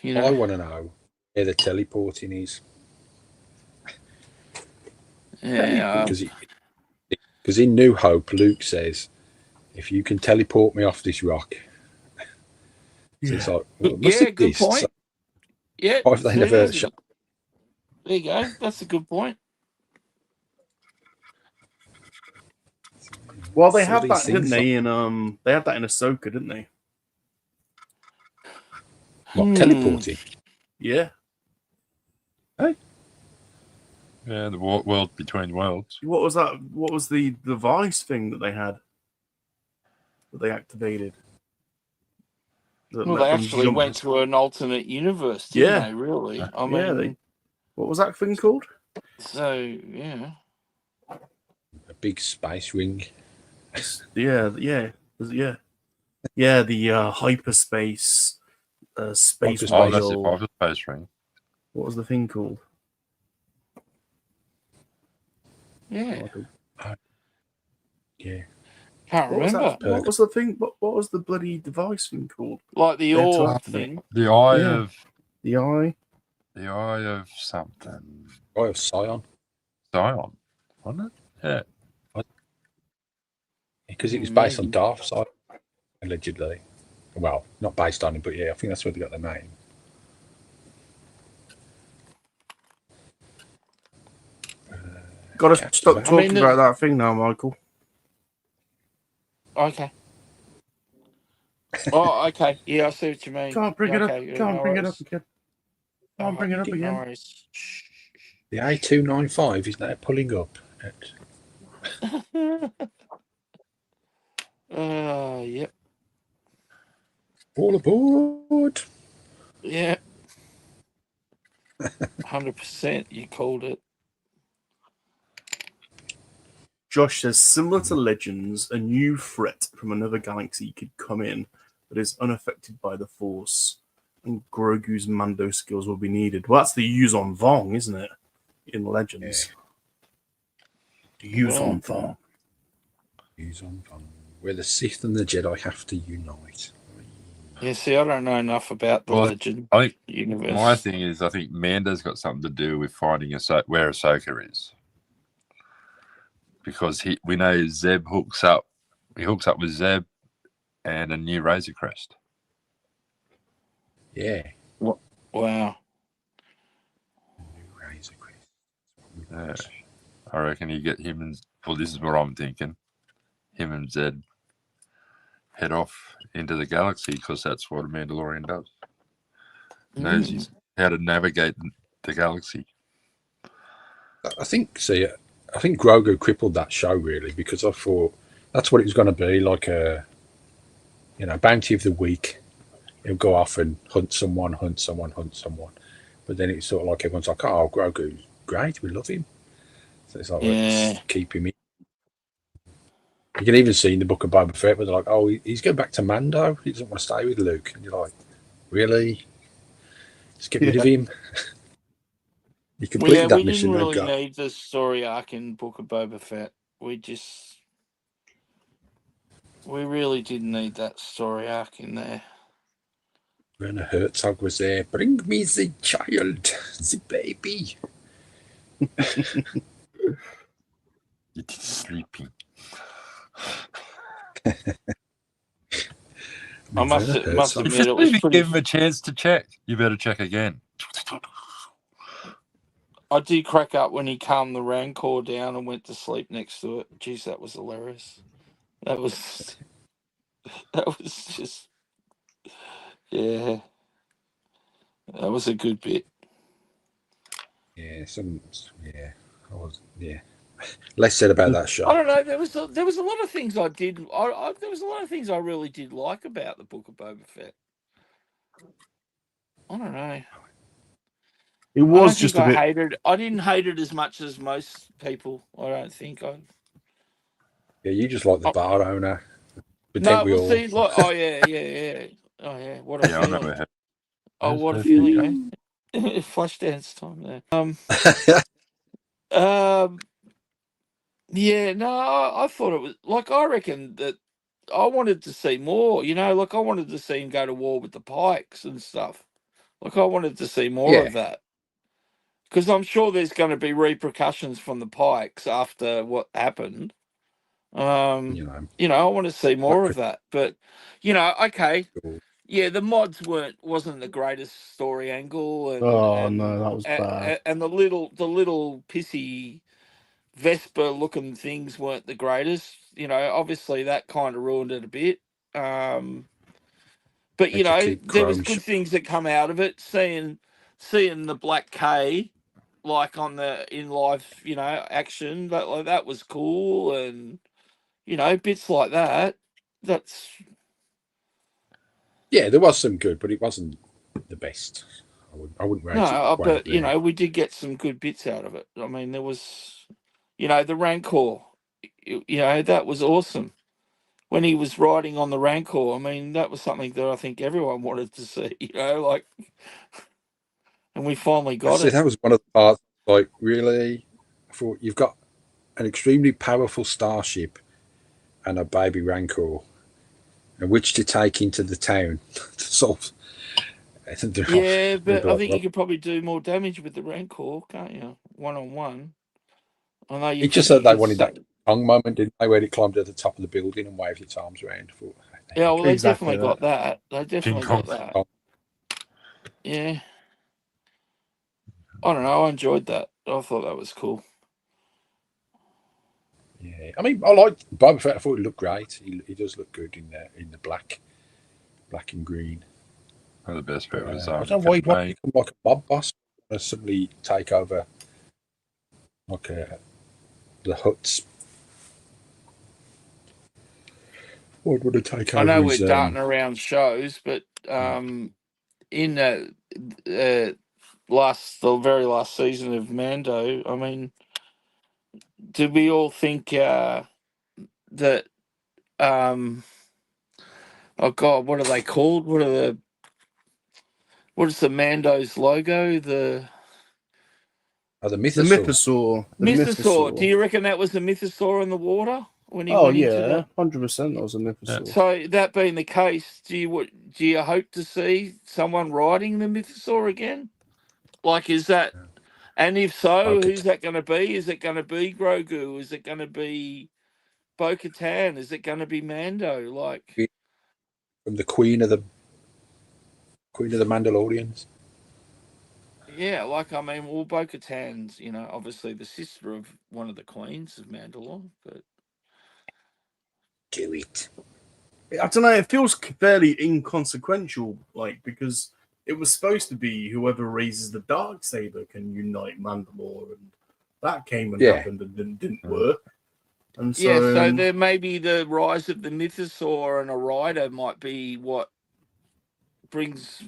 C: you know,
A: I want to know where the teleporting is.
C: Yeah,
A: because in New Hope, Luke says, "If you can teleport me off this rock," so it's like, well,
C: good point.
A: So
C: Yeah,
A: why have they never shot?
C: There you go. That's a good point.
B: Well, they had that, didn't they? They had that in Ahsoka, didn't they?
A: What, teleporting?
B: Yeah.
A: Hey.
D: Yeah, the world between worlds.
B: What was that? What was the device thing that they had that they activated?
C: Well, they actually went to an alternate universe, didn't they? Really? I mean,
B: what was that thing called?
C: So yeah,
A: a big space ring.
B: Yeah. The hyperspace space.
D: Oh, that's the hyperspace ring.
B: What was the thing called?
C: Yeah.
A: Yeah.
C: Can't remember.
B: What was the thing? What was the bloody device thing called?
C: Like the orb thing.
D: The eye of.
B: The eye.
D: The eye of something.
A: Eye of Sion.
D: Sion, wasn't it? Yeah.
A: Because it was based on Darth Side, allegedly. Well, not based on him, but yeah, I think that's where they got their name.
B: Got to stop talking about that thing now, Michael.
C: Okay. Oh, okay. Yeah, I see what you mean.
B: Can't bring it up. Can't bring it up again.
C: Can't
B: bring it up again.
A: The A295 is now pulling up.
C: Yep.
A: All aboard.
C: Yeah. 100%. You called it.
B: Josh says, similar to Legends, a new threat from another galaxy could come in that is unaffected by the Force, and Grogu's Mando skills will be needed. Well, that's the Yuzon Vong, isn't it? In Legends. Yeah. Yuzon Vong.
A: Yuzon Vong. Where the Sith and the Jedi have to unite.
C: Yeah, see, I don't know enough about the Legend universe.
D: My thing is, I think Mando's got something to do with finding where Ahsoka is. Because we know Zeb hooks up. He hooks up with Zeb and a new Razor Crest.
A: Yeah.
C: Wow.
A: New Razor Crest.
D: Yeah. I reckon you get him and. Well, this is what I'm thinking. Him and Zed head off into the galaxy because that's what a Mandalorian does. Knows how to navigate the galaxy.
A: I think Grogu crippled that show really, because I thought that's what it was going to be, like a, bounty of the week. He'll go off and hunt someone. But then it's sort of like everyone's like, oh, Grogu's great, we love him. So it's like, let's keep him in. You can even see in the Book of Boba Fett where they're like, oh, he's going back to Mando. He doesn't want to stay with Luke. And you're like, really? Just get rid of him. You completed that
C: we
A: mission.
C: didn't really
A: Go.
C: need the story arc in Book of Boba Fett. We really didn't need that story arc in there.
A: Werner Herzog was there. Bring me the child, the baby.
D: It's sleeping.
C: I must admit, it was
D: If you
C: pretty.
D: give him a chance to check, you better check again.
C: I did crack up when he calmed the Rancor down and went to sleep next to it. Jeez, that was hilarious. That was just, yeah. That was a good bit.
A: Yeah, less said about that shot.
C: I don't know. There was a lot of things I did. There was a lot of things I really did like about the Book of Boba Fett. I don't know.
B: It was
C: just a bit. I didn't hate it as much as most people. I don't think.
A: Yeah, you just like the bar owner.
C: No, we'll see. Like, oh yeah. Oh yeah. What a feeling. Oh, what a feeling, eh? Flash dance time there. Yeah, no, I thought it was like I reckon that I wanted to see more. You know, like I wanted to see him go to war with the Pikes and stuff. Like I wanted to see more of that because I'm sure there's going to be repercussions from the Pikes after what happened. You know, I want to see more of that. But you know, okay. Yeah, the mods wasn't the greatest story angle, and
B: no, that was bad.
C: And the little pissy Vesper looking things weren't the greatest. You know, obviously that kind of ruined it a bit. But you know, there was good things that come out of it. Seeing the Black K like in live, you know, action that was cool, and you know, bits like that. That's.
A: Yeah, there was some good, but it wasn't the best. I wouldn't rate it.
C: No, but you know, we did get some good bits out of it. I mean, there was, you know, the Rancor. You know, that was awesome. When he was riding on the Rancor, I mean, that was something that I think everyone wanted to see. You know, like, and we finally got it.
A: That was one of the parts. Like, really, I thought you've got an extremely powerful starship and a baby Rancor, and which to take into the town to solve.
C: Yeah, but I think you could probably do more damage with the Rancor, can't you? 1-on-1. I know you.
A: It's just that they wanted that tongue moment, didn't they, where it climbed to the top of the building and waved its arms around.
C: Yeah, well, they definitely got that. They definitely got that. Yeah. I don't know. I enjoyed that. I thought that was cool.
A: Yeah, I mean, I liked Boba Fett. I thought he looked great. He does look good in the black and green.
D: One of the best bit was
A: I don't know why he wanted to become like a mob boss and suddenly take over like the huts. What would it take over?
C: I know we're darting around shows, but in the very last season of Mando, I mean, did we all think that oh God, what are they called? What is the Mando's logo? The
A: mythosaur.
B: The
C: mythosaur. Do you reckon that was the mythosaur in the water when he
B: Oh
C: went into
B: yeah,
C: the
B: 100%. That was a mythosaur.
C: So that being the case, do you hope to see someone riding the mythosaur again? Like, is that? And if so, who's that going to be? Is it going to be Grogu? Is it going to be Bo-Katan? Is it going to be Mando? Like,
A: from the Queen of the Mandalorians.
C: Yeah, like, I mean, well, Bo-Katan's, you know, obviously the sister of one of the queens of Mandalore, but
A: do it.
B: I don't know. It feels fairly inconsequential, like, because it was supposed to be whoever raises the Darksaber can unite Mandalore, and that came and happened and didn't work. And so,
C: so there may be the rise of the mythosaur, and a rider might be what brings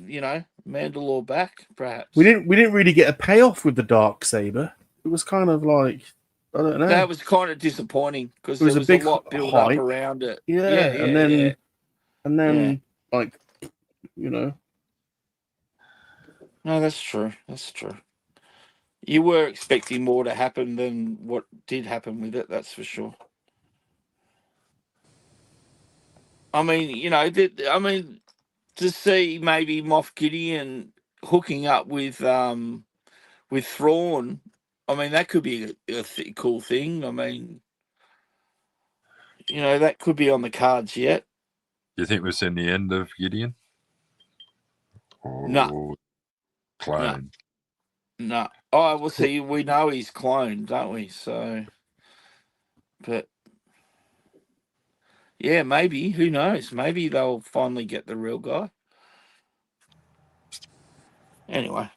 C: Mandalore back. Perhaps
B: We didn't really get a payoff with the dark saber. It was kind of like, I don't know.
C: that was kind of disappointing because
B: It was
C: there
B: a
C: was
B: big
C: a lot built up
B: hype.
C: around it.
B: Yeah, and then
C: Yeah.
B: like,
C: No, that's true. That's true. You were expecting more to happen than what did happen with it. That's for sure. I mean, to see maybe Moff Gideon hooking up with Thrawn. I mean, that could be a cool thing. I mean, that could be on the cards yet.
D: Do you think we've seen the end of Gideon?
C: No.
D: Clone.
C: No. Oh, well, see, we know he's cloned, don't we? So, but yeah, maybe. Who knows? Maybe they'll finally get the real guy. Anyway,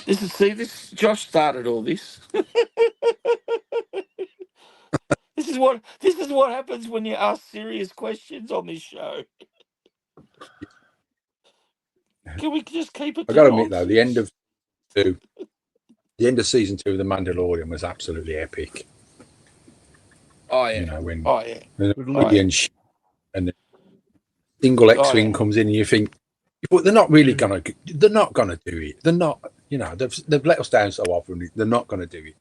C: this Josh started all this. This is what happens when you ask serious questions on this show. Can we just keep it?
A: I got to admit though, the end of season 2 of The Mandalorian was absolutely epic.
C: Oh yeah.
A: When and the single X-wing comes in, and you think, but they're not really gonna do it. They're not, they've let us down so often. They're not gonna do it,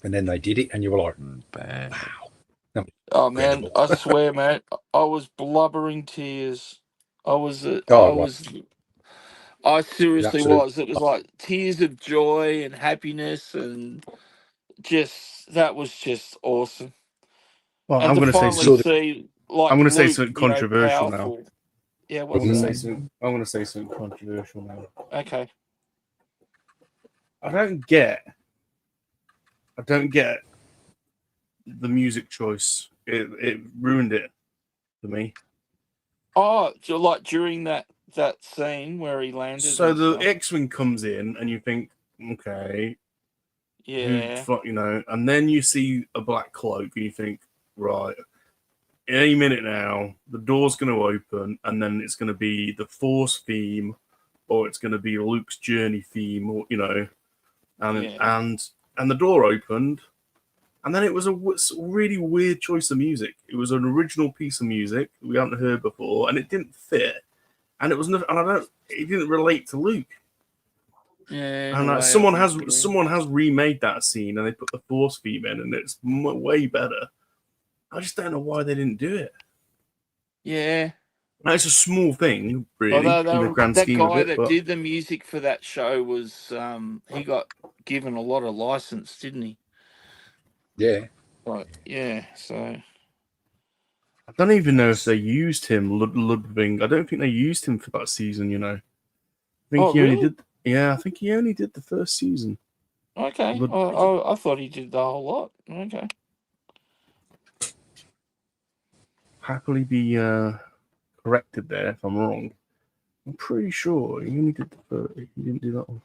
A: and then they did it, and you were like, wow.
C: Oh man, I swear, man, I was blubbering tears. I seriously was. It was like tears of joy and happiness, and that was just awesome.
B: Well,
C: and
B: I'm going to say something controversial now.
C: Yeah,
B: I'm going to say something controversial now.
C: Okay.
B: I don't get the music choice. It ruined it for me.
C: Oh, like during that scene where he landed.
B: So the X-wing comes in, and you think, okay,
C: yeah,
B: and then you see a black cloak, and you think, right, any minute now, the door's going to open, and then it's going to be the Force theme, or it's going to be Luke's journey theme, or and the door opened, and then it was a really weird choice of music. It was an original piece of music we hadn't heard before, and it didn't fit, and it was it didn't relate to Luke.
C: Yeah,
B: and someone has remade that scene, and they put the Force theme in, and it's way better. I just don't know why they didn't do it.
C: Yeah.
B: It's a small thing, really, in the grand scheme of it.
C: That guy that did the music for that show was, he got given a lot of license, didn't he?
A: Yeah.
C: Right. Yeah. So.
B: I don't even know if they used him, Ludwig. I don't think they used him for that season. I think only did. Yeah, I think he only did the first season.
C: Okay. I thought he did the whole lot. Okay.
B: Happily be corrected there if I'm wrong. I'm pretty sure he only did the first. He didn't do that one.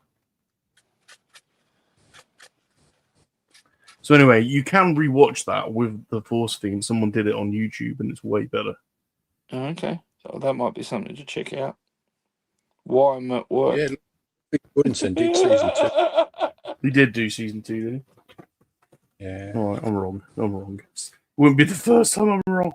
B: So anyway, you can rewatch that with the Force theme. Someone did it on YouTube, and it's way better.
C: Okay, so that might be something to check out. While I'm at work.
A: Yeah, Woodinson did season 2.
B: He did do season 2, didn't
A: he? Yeah.
B: All right, I'm wrong. It wouldn't be the first time I'm wrong.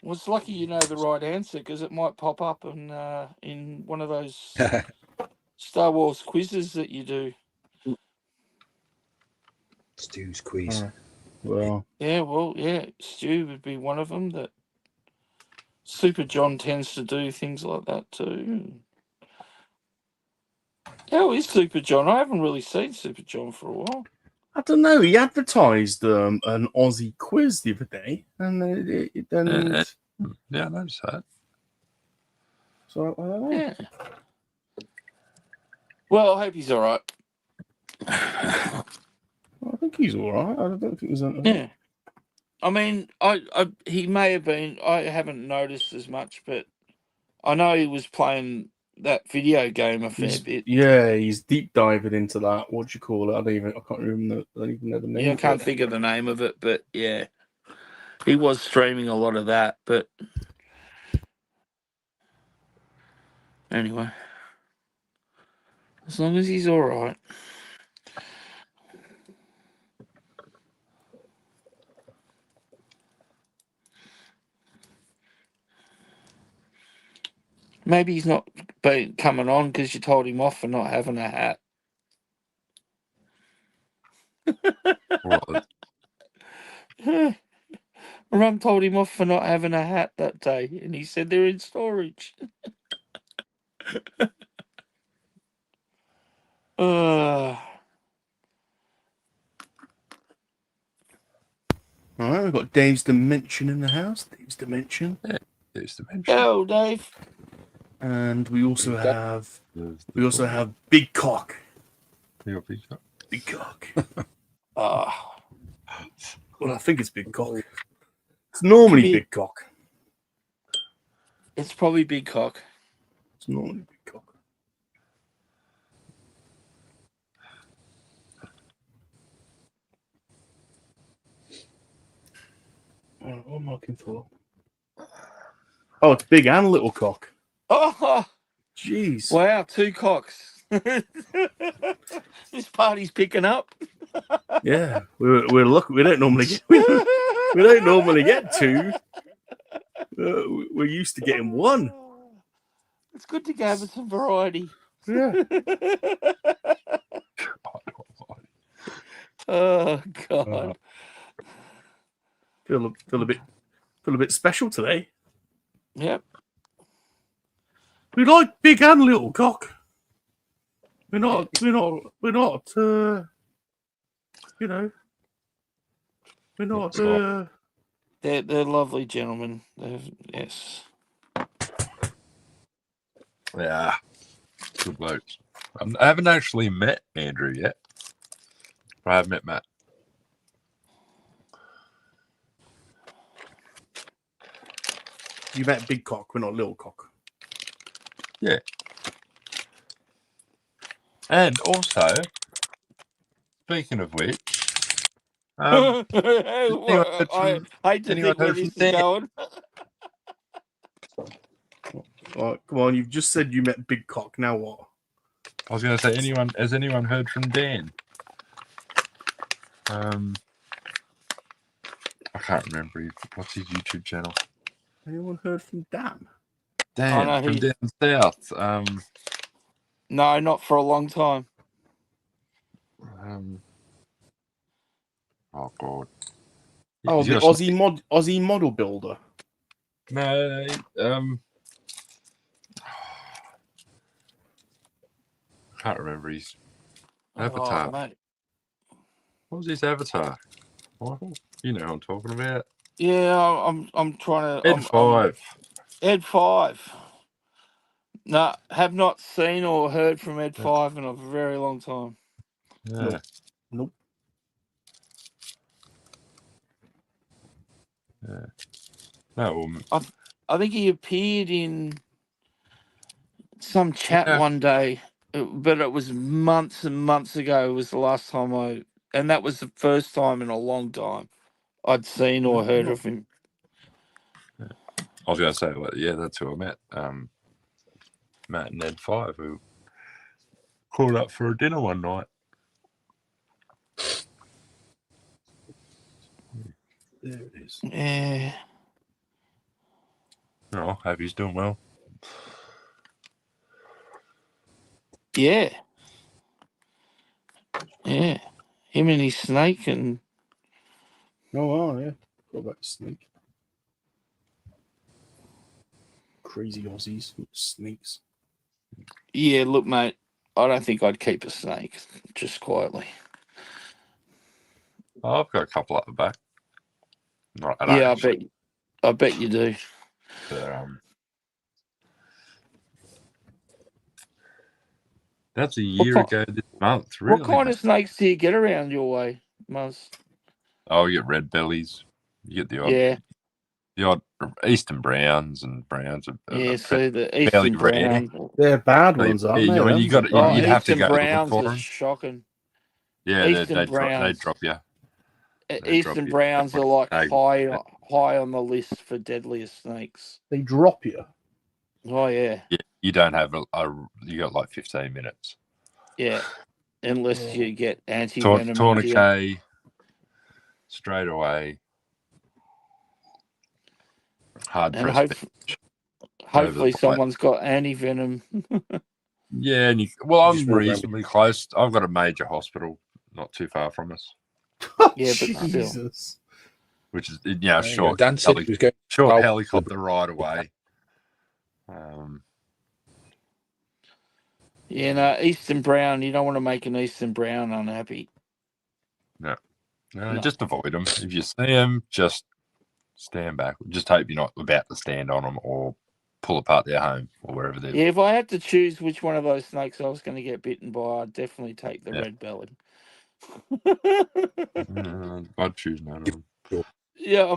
C: Well, it's lucky you know the right answer, because it might pop up in one of those Star Wars quizzes that you do.
A: Stu's quiz.
C: Yeah, Stu would be one of them. That Super John tends to do things like that too. How is Super John? I haven't really seen Super John for a while.
B: I don't know. He advertised an Aussie quiz the other day, and
D: yeah, I noticed that.
B: So I don't know.
C: Yeah. Well, I hope he's all right.
B: I think he's all right. I don't think there's anything.
C: Yeah. I mean, he may have been. I haven't noticed as much, but I know he was playing that video game a fair bit.
B: Yeah, he's deep diving into that. What do you call it? I can't remember. I don't even know the name.
C: Yeah, I can't think of the name of it, but yeah, he was streaming a lot of that. But anyway, as long as he's all right. Maybe he's not coming on because you told him off for not having a hat. Rum told him off for not having a hat that day, and he said they're in storage.
B: All right, we've got Dave's Dimension in the house. Dave's Dimension.
D: Yeah, Dave's Dimension.
C: Oh, Dave.
B: And we also have Big Cock.
D: You got Big Cock.
B: Big Cock. Well, I think it's Big Cock. It's normally Big Cock.
C: It's probably Big Cock.
B: It's normally Big Cock. What am I looking for? Oh, it's Big and Little Cock.
C: Oh,
B: jeez!
C: Wow, 2 cocks. This party's picking up.
B: Yeah, we're lucky. We don't normally get. We don't normally get 2. We're used to getting 1.
C: It's good to gather some variety.
B: Yeah.
C: Oh God.
B: Feel a bit special today.
C: Yep.
B: We like Big and Little Cock. We're not. You know. We're not.
C: They're lovely gentlemen. Yes.
D: Yeah. Good blokes. I haven't actually met Andrew yet. I have met Matt.
B: You met Big Cock. We're not Little Cock.
D: Yeah. And also, speaking of which,
C: I hate to think where this is going.
B: Right, come on, you've just said you met Big Cock. Now what?
D: I was going to say, has anyone heard from Dan? I can't remember. What's his YouTube channel?
B: Anyone heard from Dan?
D: Dan from down south.
C: No, not for a long time.
D: Oh God.
B: Oh, the Aussie model builder.
D: No. Can't remember his avatar.
C: Mate.
D: What was his avatar? Michael? You know who I'm talking about.
C: Yeah, I'm trying to.
D: Ed5.
C: Ed5. No, have not seen or heard from Ed5 in a very long time.
D: Yeah.
B: Nope.
D: Yeah. No,
C: I think he appeared in some chat one day, but it was months and months ago. Was the last time and that was the first time in a long time I'd seen or heard of him.
D: I was going to say, yeah, that's who I met. Matt and Ed5, who called up for a dinner one night.
B: There it is.
C: Yeah.
D: Oh, hope he's doing well.
C: Yeah. Yeah. Him and his snake and...
B: Oh, wow, yeah. What about snake? Crazy Aussies with snakes.
C: Yeah, look, mate, I don't think I'd keep a snake, just quietly.
D: Oh, I've got a couple at the back. Not at
C: Yeah,
D: actually.
C: I bet you do.
D: But, that's a year ago this month, really.
C: What kind of snakes do you get around your way, Muzz?
D: Oh, you get red bellies. You get the odd.
C: Yeah.
D: The odd Eastern Browns and Browns are
C: Yeah, so the
D: fairly
C: Eastern
D: rare.
C: Brown.
B: They're bad ones, aren't they?
D: I mean, you'd have to
C: Eastern
D: go looking
C: Browns
D: for
C: are
D: them.
C: shocking.
D: Yeah,
C: Eastern
D: they
C: Browns.
D: drop you.
C: Eastern Browns are like high on the list for deadliest snakes.
B: They drop you.
C: Oh yeah.
D: Yeah, you don't have you got like 15 minutes.
C: Yeah, unless you get anti-venom into you.
D: Tourniquet straight away. Hard
C: And
D: press.
C: hopefully someone's got anti-venom.
D: Yeah, and I'm reasonably close. I've got a major hospital not too far from us.
C: Yeah, but still.
D: Which is short helicopter ride away.
C: Yeah, no, Eastern Brown. You don't want to make an Eastern Brown unhappy.
D: No, just avoid them. If you see them, just stand back. Just hope you're not about to stand on them or pull apart their home or wherever they're.
C: Yeah, if I had to choose which one of those snakes I was going to get bitten by, I'd definitely take the red belly.
D: I'd choose none of them.
C: Yeah, I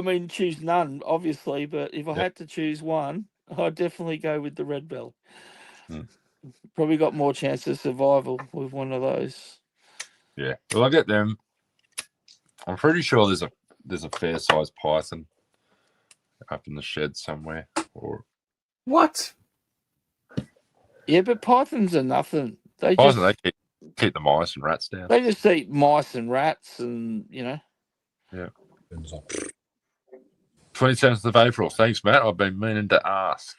C: mean, choose none, obviously, but if I had to choose one, I'd definitely go with the red belly. Probably got more chance of survival with one of those.
D: Yeah, well, I get them. I'm pretty sure there's a fair sized python up in the shed somewhere. Or
B: what?
C: Yeah, but pythons are nothing. They
D: keep the mice and rats down.
C: They just eat mice and rats, and
D: Yeah. 27th of April. Thanks, Matt. I've been meaning to ask.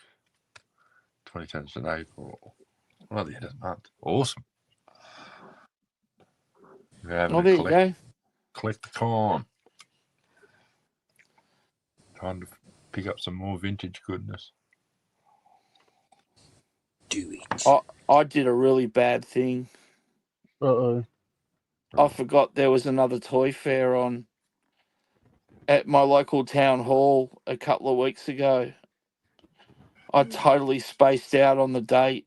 D: 27th of April. Well, the end of the month. Awesome.
C: There you go.
D: Collect the corn. Time to pick up some more vintage goodness.
A: Do it.
C: I did a really bad thing.
B: Uh-oh.
C: I forgot there was another toy fair on at my local town hall a couple of weeks ago. I totally spaced out on the date,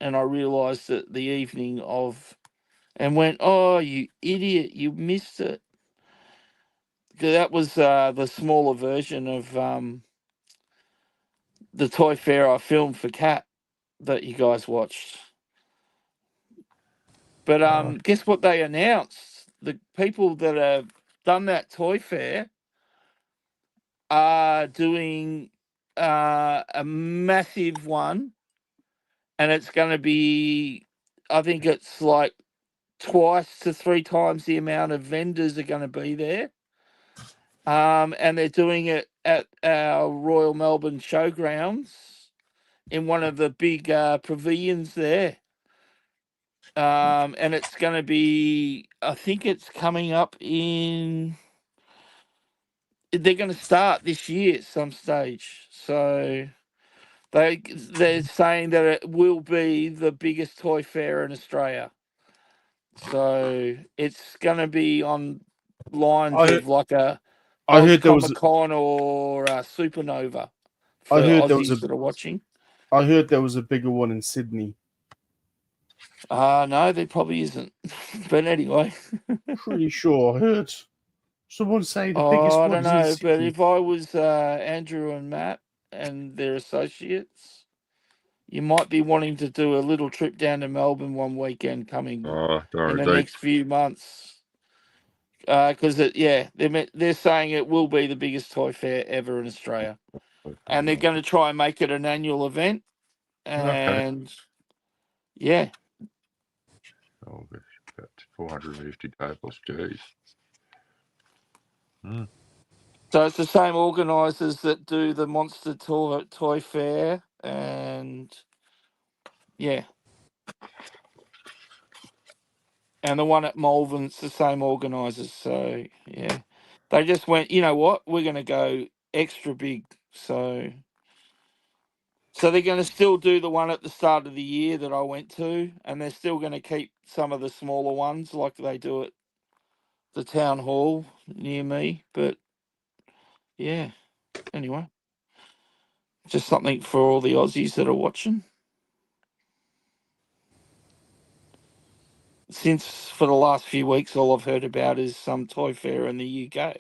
C: and I realised that the evening of, and went, "Oh, you idiot! You missed it." That was the smaller version of the toy fair I filmed for Cat that you guys watched. But guess what they announced? The people that have done that toy fair are doing a massive one, and it's going to be, I think it's like twice to three times the amount of vendors are going to be there. And they're doing it at our Royal Melbourne Showgrounds in one of the big pavilions there. And it's going to be, I think it's coming up in, they're going to start this year at some stage. So they're saying that it will be the biggest toy fair in Australia. So it's going to be on lines of like a Comic-Con or a Supernova for Aussies that are watching.
B: I heard there was a bigger one in Sydney.
C: No, there probably isn't. But anyway.
B: Pretty sure I heard someone say the biggest one.
C: I don't know, but if I was Andrew and Matt and their associates, you might be wanting to do a little trip down to Melbourne one weekend coming in the next few months. Because they're saying it will be the biggest toy fair ever in Australia, and they're going to try and make it an annual event. And yeah,
D: oh, got 450 tables. Jeez.
C: So it's the same organisers that do the Monster Toy Fair, and yeah. And the one at Malvern's the same organisers, so yeah. They just went, you know what, we're going to go extra big. So they're going to still do the one at the start of the year that I went to, and they're still going to keep some of the smaller ones like they do at the town hall near me. But yeah, anyway, just something for all the Aussies that are watching. Since for the last few weeks, all I've heard about is some toy fair in the UK.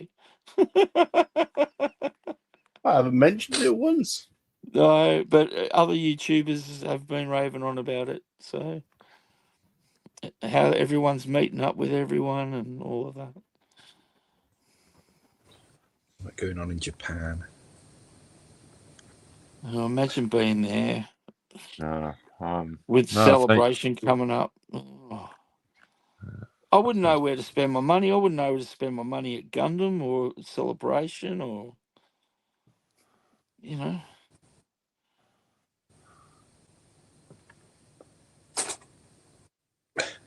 B: I haven't mentioned it once.
C: No, but other YouTubers have been raving on about it. So how everyone's meeting up with everyone and all of that.
A: What's going on in Japan?
C: Oh, imagine being there with
D: no,
C: Celebration coming up. Oh. I wouldn't know where to spend my money. I wouldn't know where to spend my money at Gundam or Celebration or, you know.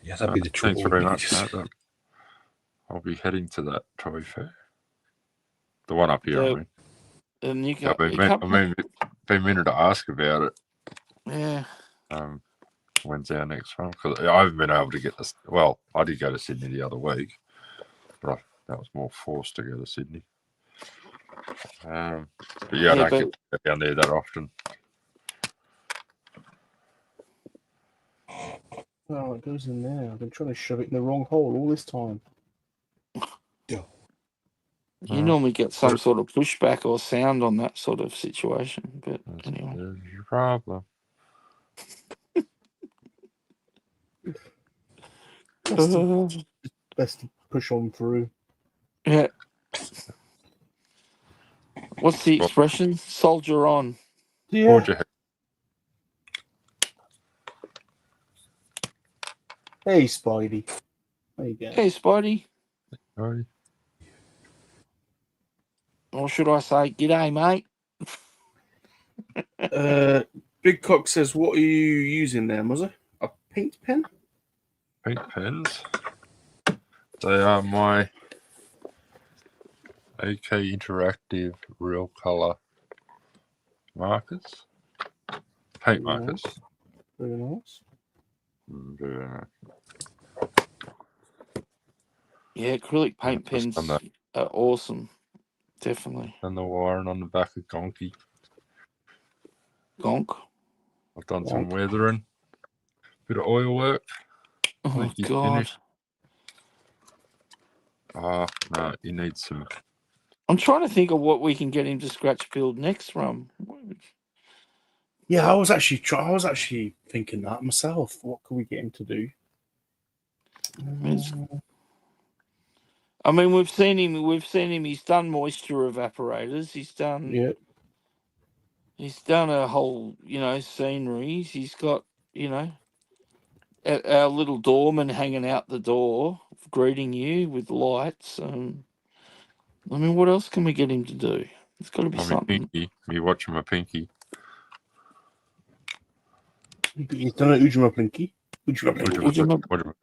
A: Yeah, that'd be the trouble.
D: Thanks very much, mate. I'll be heading to that toy fair. The one up here, I mean.
C: And you
D: I've been meaning to ask about it.
C: Yeah.
D: When's our next one? Because I haven't been able to get this. Well, I did go to Sydney the other week, but that was more forced to go to Sydney. But yeah, I don't get to go down there that often.
B: Oh, it goes in there. I've been trying to shove it in the wrong hole all this time.
C: You normally get some sort of pushback or sound on that sort of situation, but anyway.
D: There's your problem.
B: Best to push on through.
C: Yeah. What's the expression? Soldier on.
B: Yeah. Hey, Spidey. There you go.
C: Hey, Spidey.
D: Spidey.
C: Or should I say, g'day, mate?
B: Big Cock says, what are you using there, Muzzer? A paint pen?
D: Paint pens. They are my AK Interactive Real Color markers. Paint markers.
B: Very nice.
D: Very nice.
C: Yeah, acrylic paint pens are awesome. Definitely.
D: And the wiring on the back of Gonky.
C: Gonk?
D: I've done some weathering. Bit of oil work.
C: Oh, God.
D: No, you need some.
C: I'm trying to think of what we can get him to scratch build next, Rum.
B: Yeah, I was actually thinking that myself. What could we get him to do?
C: I mean, we've seen him. He's done moisture evaporators. He's done.
B: Yeah.
C: He's done a whole, sceneries. He's got, our little doorman hanging out the door, greeting you with lights. I mean, what else can we get him to do? It's got to be something.
D: Pinky. You watching my pinky?
B: He's done an Ujima Pinky.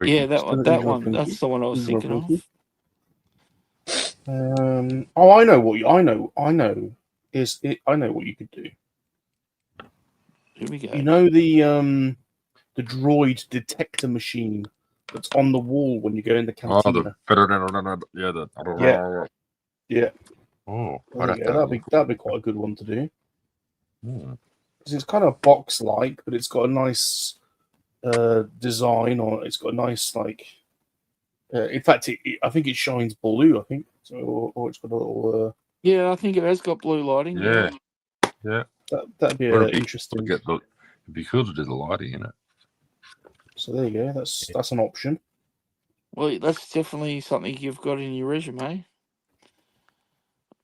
C: Yeah, that one. That's the one I was thinking of.
B: I know what you could do.
C: Here we go.
B: You know the droid detector machine that's on the wall when you go in the cantina. Yeah.
D: Oh,
B: that'd be quite a good one to do. Because it's kind of box-like, but it's got a nice design, or it's got a nice in fact, I think it shines blue. I think so, or it's got a little.
C: Yeah, I think it has got blue lighting.
D: Yeah.
B: That'd be interesting.
D: It'd be cool to do the lighting in it.
B: So there you go. That's an option.
C: Well, that's definitely something you've got in your resume.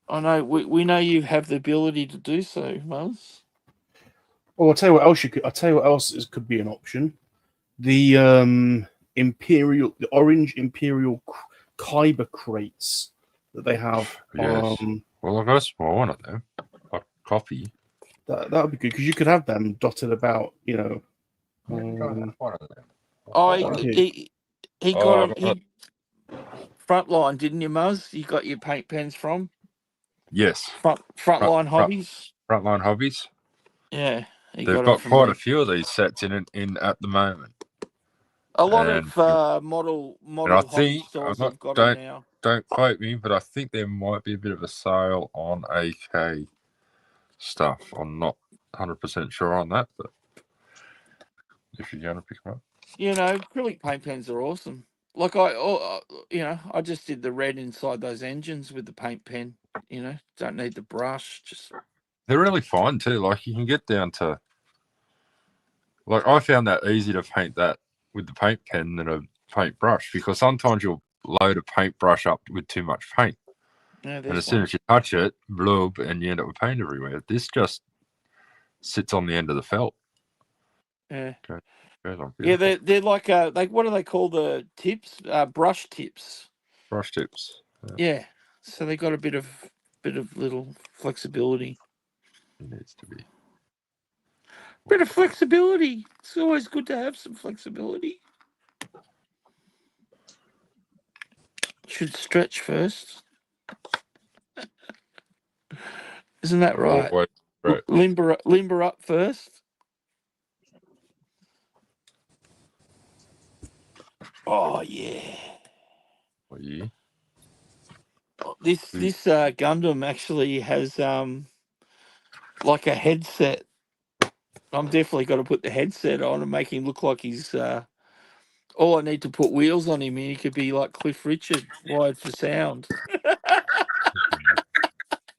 C: I know we know you have the ability to do so, Muzz.
B: Well, I'll tell you what else could be an option. The orange Imperial Kyber crates that they have.
D: Yes. Well, I've got a small one of them. A coffee.
B: That would be good because you could have them dotted about.
C: He got him. Frontline, didn't you, Muzz? You got your paint pens from?
D: Yes.
C: Frontline Hobbies.
D: Frontline Hobbies.
C: Yeah.
D: They've got quite a few of these sets in at the moment.
C: A lot of model hobby stores have got them now.
D: Don't quote me, but I think there might be a bit of a sale on AK stuff. I'm not 100% sure on that, but if you're going to pick them up.
C: Acrylic paint pens are awesome. Like I just did the red inside those engines with the paint pen. You know, don't need the brush. Just
D: They're really fine too. Like you can get down to, like I found that easy to paint that with the paint pen than a paintbrush, because sometimes you'll load a paintbrush up with too much paint, and as soon as you touch it, blub, and you end up with paint everywhere. This just sits on the end of the felt.
C: Yeah.
D: Goes on
C: Yeah,
D: beautiful.
C: they're like what do they call the tips? Brush tips.
D: Brush tips.
C: Yeah. So they got a bit of little flexibility.
D: It needs to be.
C: Bit of flexibility. It's always good to have some flexibility. Should stretch first. Isn't that right?
D: Right.
C: Limber up first. Oh yeah.
D: Oh yeah.
C: This Gundam actually has like a headset. I'm definitely got to put the headset on and make him look like he's all I need to put wheels on him and he could be like Cliff Richard, wired for sound.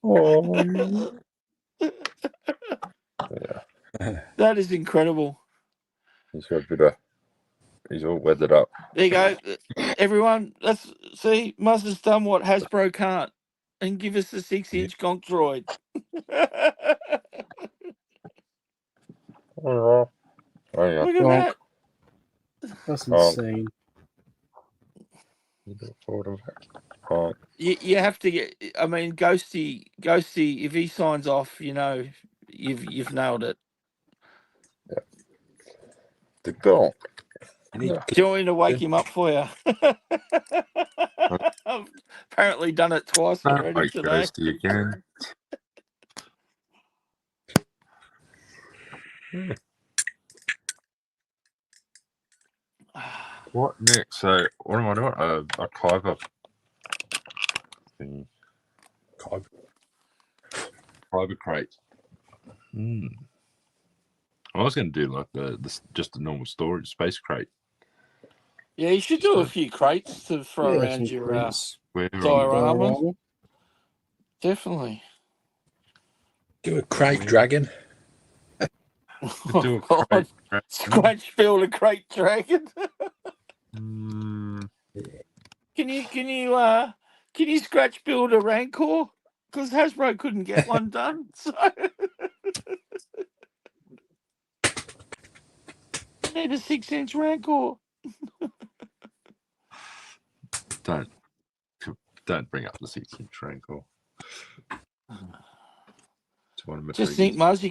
D: Oh. Yeah.
C: That is incredible.
D: He's got a bit of. He's all weathered up.
C: There you go. Everyone, let's see. Muzz done what Hasbro can't and give us a 6-inch conch droid.
D: Oh yeah.
C: Look at that.
B: That's insane.
C: You have to get. I mean, Ghosty. If he signs off, you know, you've nailed it.
D: Yeah. The goal.
C: Do you want me to wake him up for you? I've apparently done it twice already today.
D: Ghosty again. What next? So what am I doing? A Kyber thing. Kyber crate. I was going to do like just a normal storage space crate.
C: Yeah, you should do a few crates to throw around your diorama. Definitely.
A: Do a crate dragon.
D: Do a crate dragon.
C: Scratch build a crate dragon. Can you scratch build a Rancor? Because Hasbro couldn't get one done. So need a 6-inch Rancor.
D: Don't bring up the 6-inch Rancor.
C: Just think, Muzz, you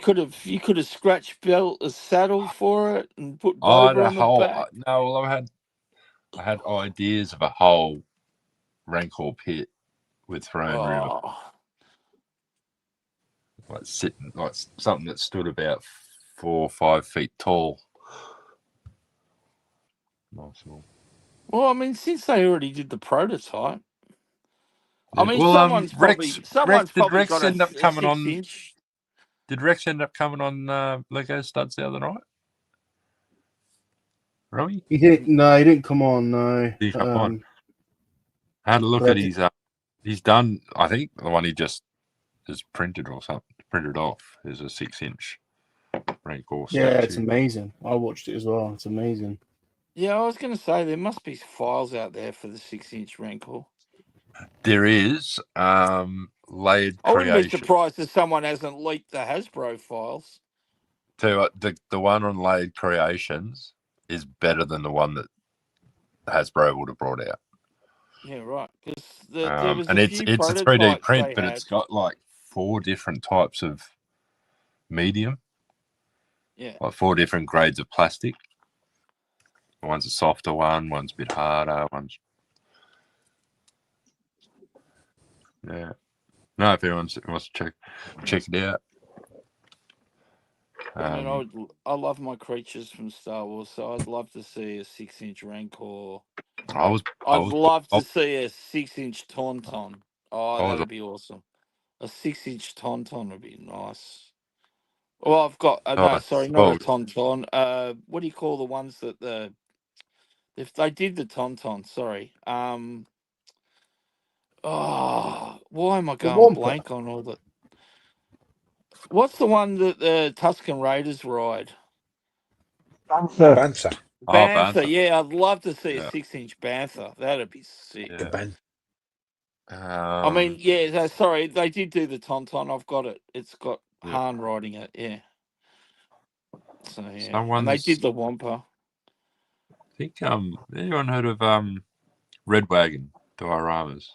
C: could have scratch built a saddle for it and put
D: the
C: Boba on the
D: whole
C: back.
D: no. Well, I had ideas of a whole Rancor pit with throne river, like sitting like something that stood about 4 or 5 feet tall. Nice one.
C: Well, I mean, since they already did the prototype,
D: Yeah.
C: I mean,
D: well,
C: someone's
D: Rex,
C: probably
D: Rex
C: got
D: end up
C: a
D: coming
C: 6-inch.
D: Did Rex end up coming on Lego Studs the other night? Robbie?
B: He didn't. No, he didn't come on. No.
D: Did he come on? I had a look at his. He's done. I think the one he just is printed or something. Printed off is a 6-inch Rancor statue.
B: Yeah, it's amazing. I watched it as well. It's amazing.
C: Yeah, I was going to say there must be files out there for the 6-inch Rancor.
D: There is laid.
C: I wouldn't be surprised if someone hasn't leaked the Hasbro files.
D: Tell you what, the one on Laid Creations is better than the one that Hasbro would have brought out.
C: Yeah, right. Because there was
D: and it's a 3D print, but it's got like 4 different types of medium.
C: Yeah.
D: Like 4 different grades of plastic. One's a softer one, one's a bit harder, one's. Yeah. No, if anyone wants to check it out.
C: I mean, I love my creatures from Star Wars, so I'd love to see a 6-inch Rancor. I'd love to see a 6-inch Tauntaun. Oh, that'd be awesome. A 6-inch Tauntaun would be nice. Well, I've got not a Tauntaun. What do you call the ones that if they did the Tauntaun? Sorry. Why am I
B: The
C: going
B: Wampa.
C: blank on all the? What's the one that the Tuscan Raiders ride?
I: Bantha.
A: Bantha.
D: Oh,
C: Bantha,
D: Bantha.
C: yeah, I'd love to see
D: Yeah.
C: a 6-inch Bantha. That'd be sick.
D: Yeah.
C: I mean, yeah, sorry, they did do the Tauntaun. I've got it. It's got
D: Yeah.
C: Han riding it, yeah. So, yeah. And they
D: Someone's-
C: did the Wampa.
D: I think anyone heard of Red Wagon dioramas?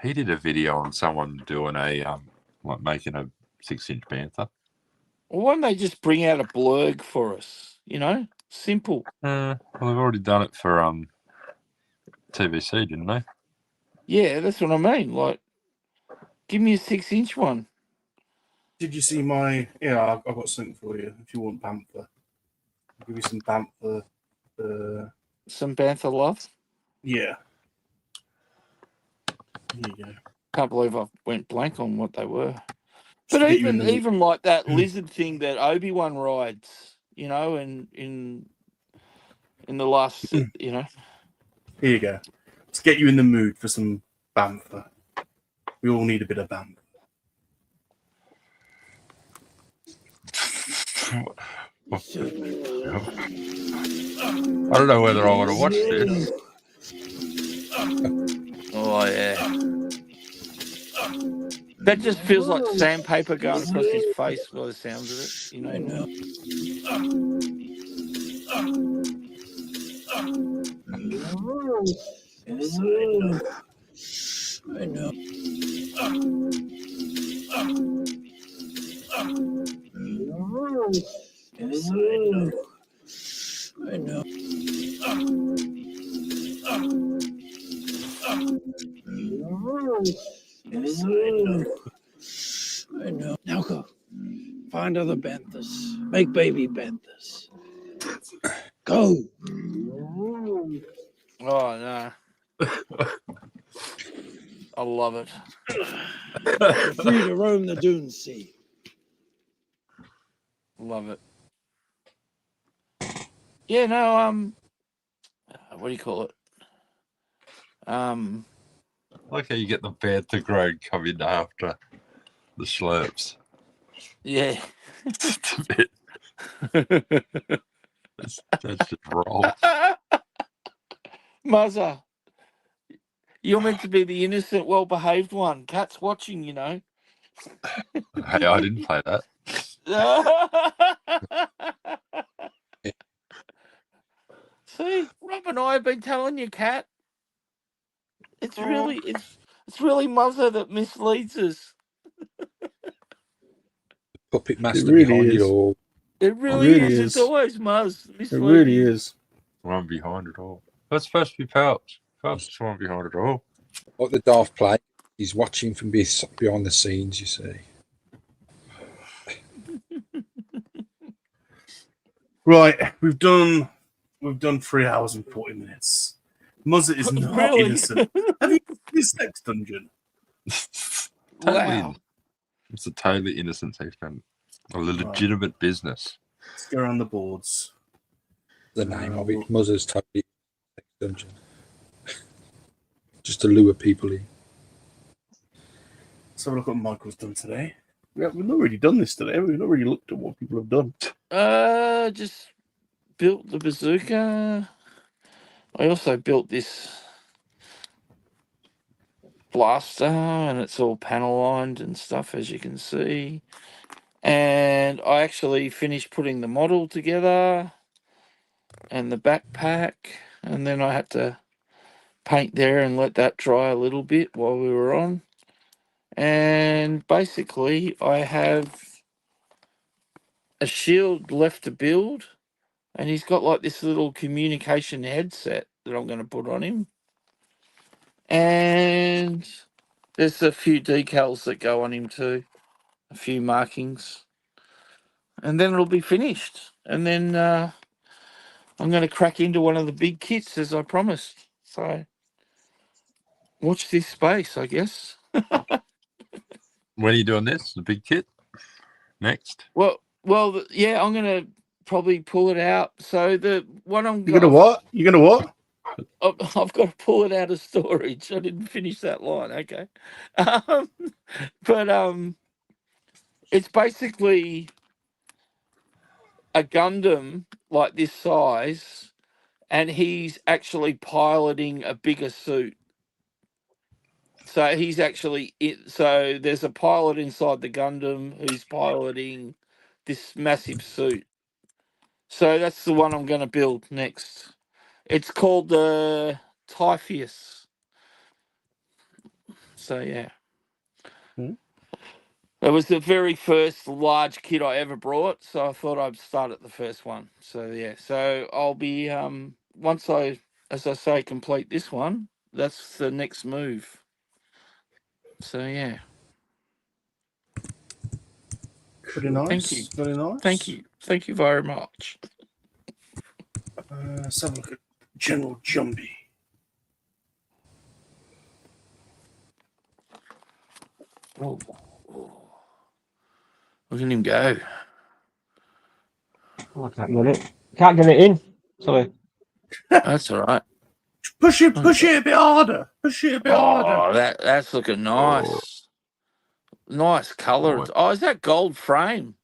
D: He did a video on someone doing a like making a 6-inch Bantha.
C: Well, why don't they just bring out a blurg for us? You know, simple.
D: Well, they've already done it for TVC, didn't they?
C: Yeah, that's what I mean. Like, give me a 6-inch one.
B: Did you see my? Yeah, I've got something for you. If you want Bantha, I'll give you some Bantha.
C: Some Bantha love.
B: Yeah. Here you go.
C: Can't believe I went blank on what they were.
B: Just
C: But
B: to get you in
C: even
B: the-
C: like that lizard thing that Obi-Wan rides, you know, in the last, you know.
B: Here you go. Let's get you in the mood for some Bantha. We all need a bit of Bantha.
D: I don't know whether I want to watch this.
C: Oh yeah. That just feels like sandpaper going across his face by the sounds of it. You know.
O: I know. Yes, I know. I know. Yes, I know. I know. Now go. Find other Banthas. Make baby Banthas. Go.
C: Oh no. I love it.
O: You're free to roam the Dune Sea.
C: Love it. Yeah, no, what do you call it?
D: Like how you get the Bantha grade coming after the slurps.
C: Yeah.
D: Just a bit. That's just wrong.
C: Muzzer, you're meant to be the innocent, well-behaved one. Cat's watching, you know.
D: Hey, I didn't play that.
C: See, Rob and I have been telling you, Cat. It's really Muzzer that misleads us.
A: Puppet master
B: really
A: behind
B: is.
A: it all.
C: It really is. It's always Muzz.
B: It really is.
D: One behind it all. That's supposed to be Phelps. Phelps is one behind it all.
A: Like the Darth play, he's watching from behind the scenes, you see.
B: Right, we've done 3 hours and 40 minutes. Muzzer is not
C: Really?
B: innocent. Have you seen his sex dungeon?
D: Totally.
C: Wow.
D: It's a totally innocent sex dungeon. A legitimate business.
B: Let's go around the boards.
A: The name of it, Muzzer's totally dungeon. Just to lure people in.
B: Let's have a look at what Michael's done today. We've not really done this today. We've not really looked at what people have done.
C: Just built the bazooka. I also built this blaster, and it's all panel lined and stuff, as you can see. And I actually finished putting the model together and the backpack, and then I had to paint there and let that dry a little bit while we were on. And basically, I have a shield left to build, and he's got like this little communication headset that I'm going to put on him. And there's a few decals that go on him too, a few markings. And then it'll be finished. And then I'm going to crack into one of the big kits as I promised. So watch this space, I guess.
D: When are you doing this? The big kit? Next?
C: Well, yeah, I'm going to probably pull it out. So the one I'm
B: You're gonna what? You're gonna what?
C: I've got to pull it out of storage. I didn't finish that line. Okay, but it's basically a Gundam like this size, and he's actually piloting a bigger suit. So he's actually it. So there's a pilot inside the Gundam who's piloting this massive suit. So that's the one I'm going to build next. It's called the Typheus. So yeah. It was the very first large kit I ever brought, so I thought I'd start at the first one. So yeah, so I'll be once I, as I say, complete this one. That's the next move. So yeah.
B: Pretty nice.
C: Thank you.
B: Very nice.
C: Thank you. Thank you very much.
B: Let's have a look at General Jumbie.
C: Oh. Look at him go.
I: Oh, I can't get it. Can't get it in. Sorry.
C: That's all right.
B: Push it a bit harder. Push it a bit harder.
C: Oh, that's looking nice. Nice colour. Oh, is that gold frame?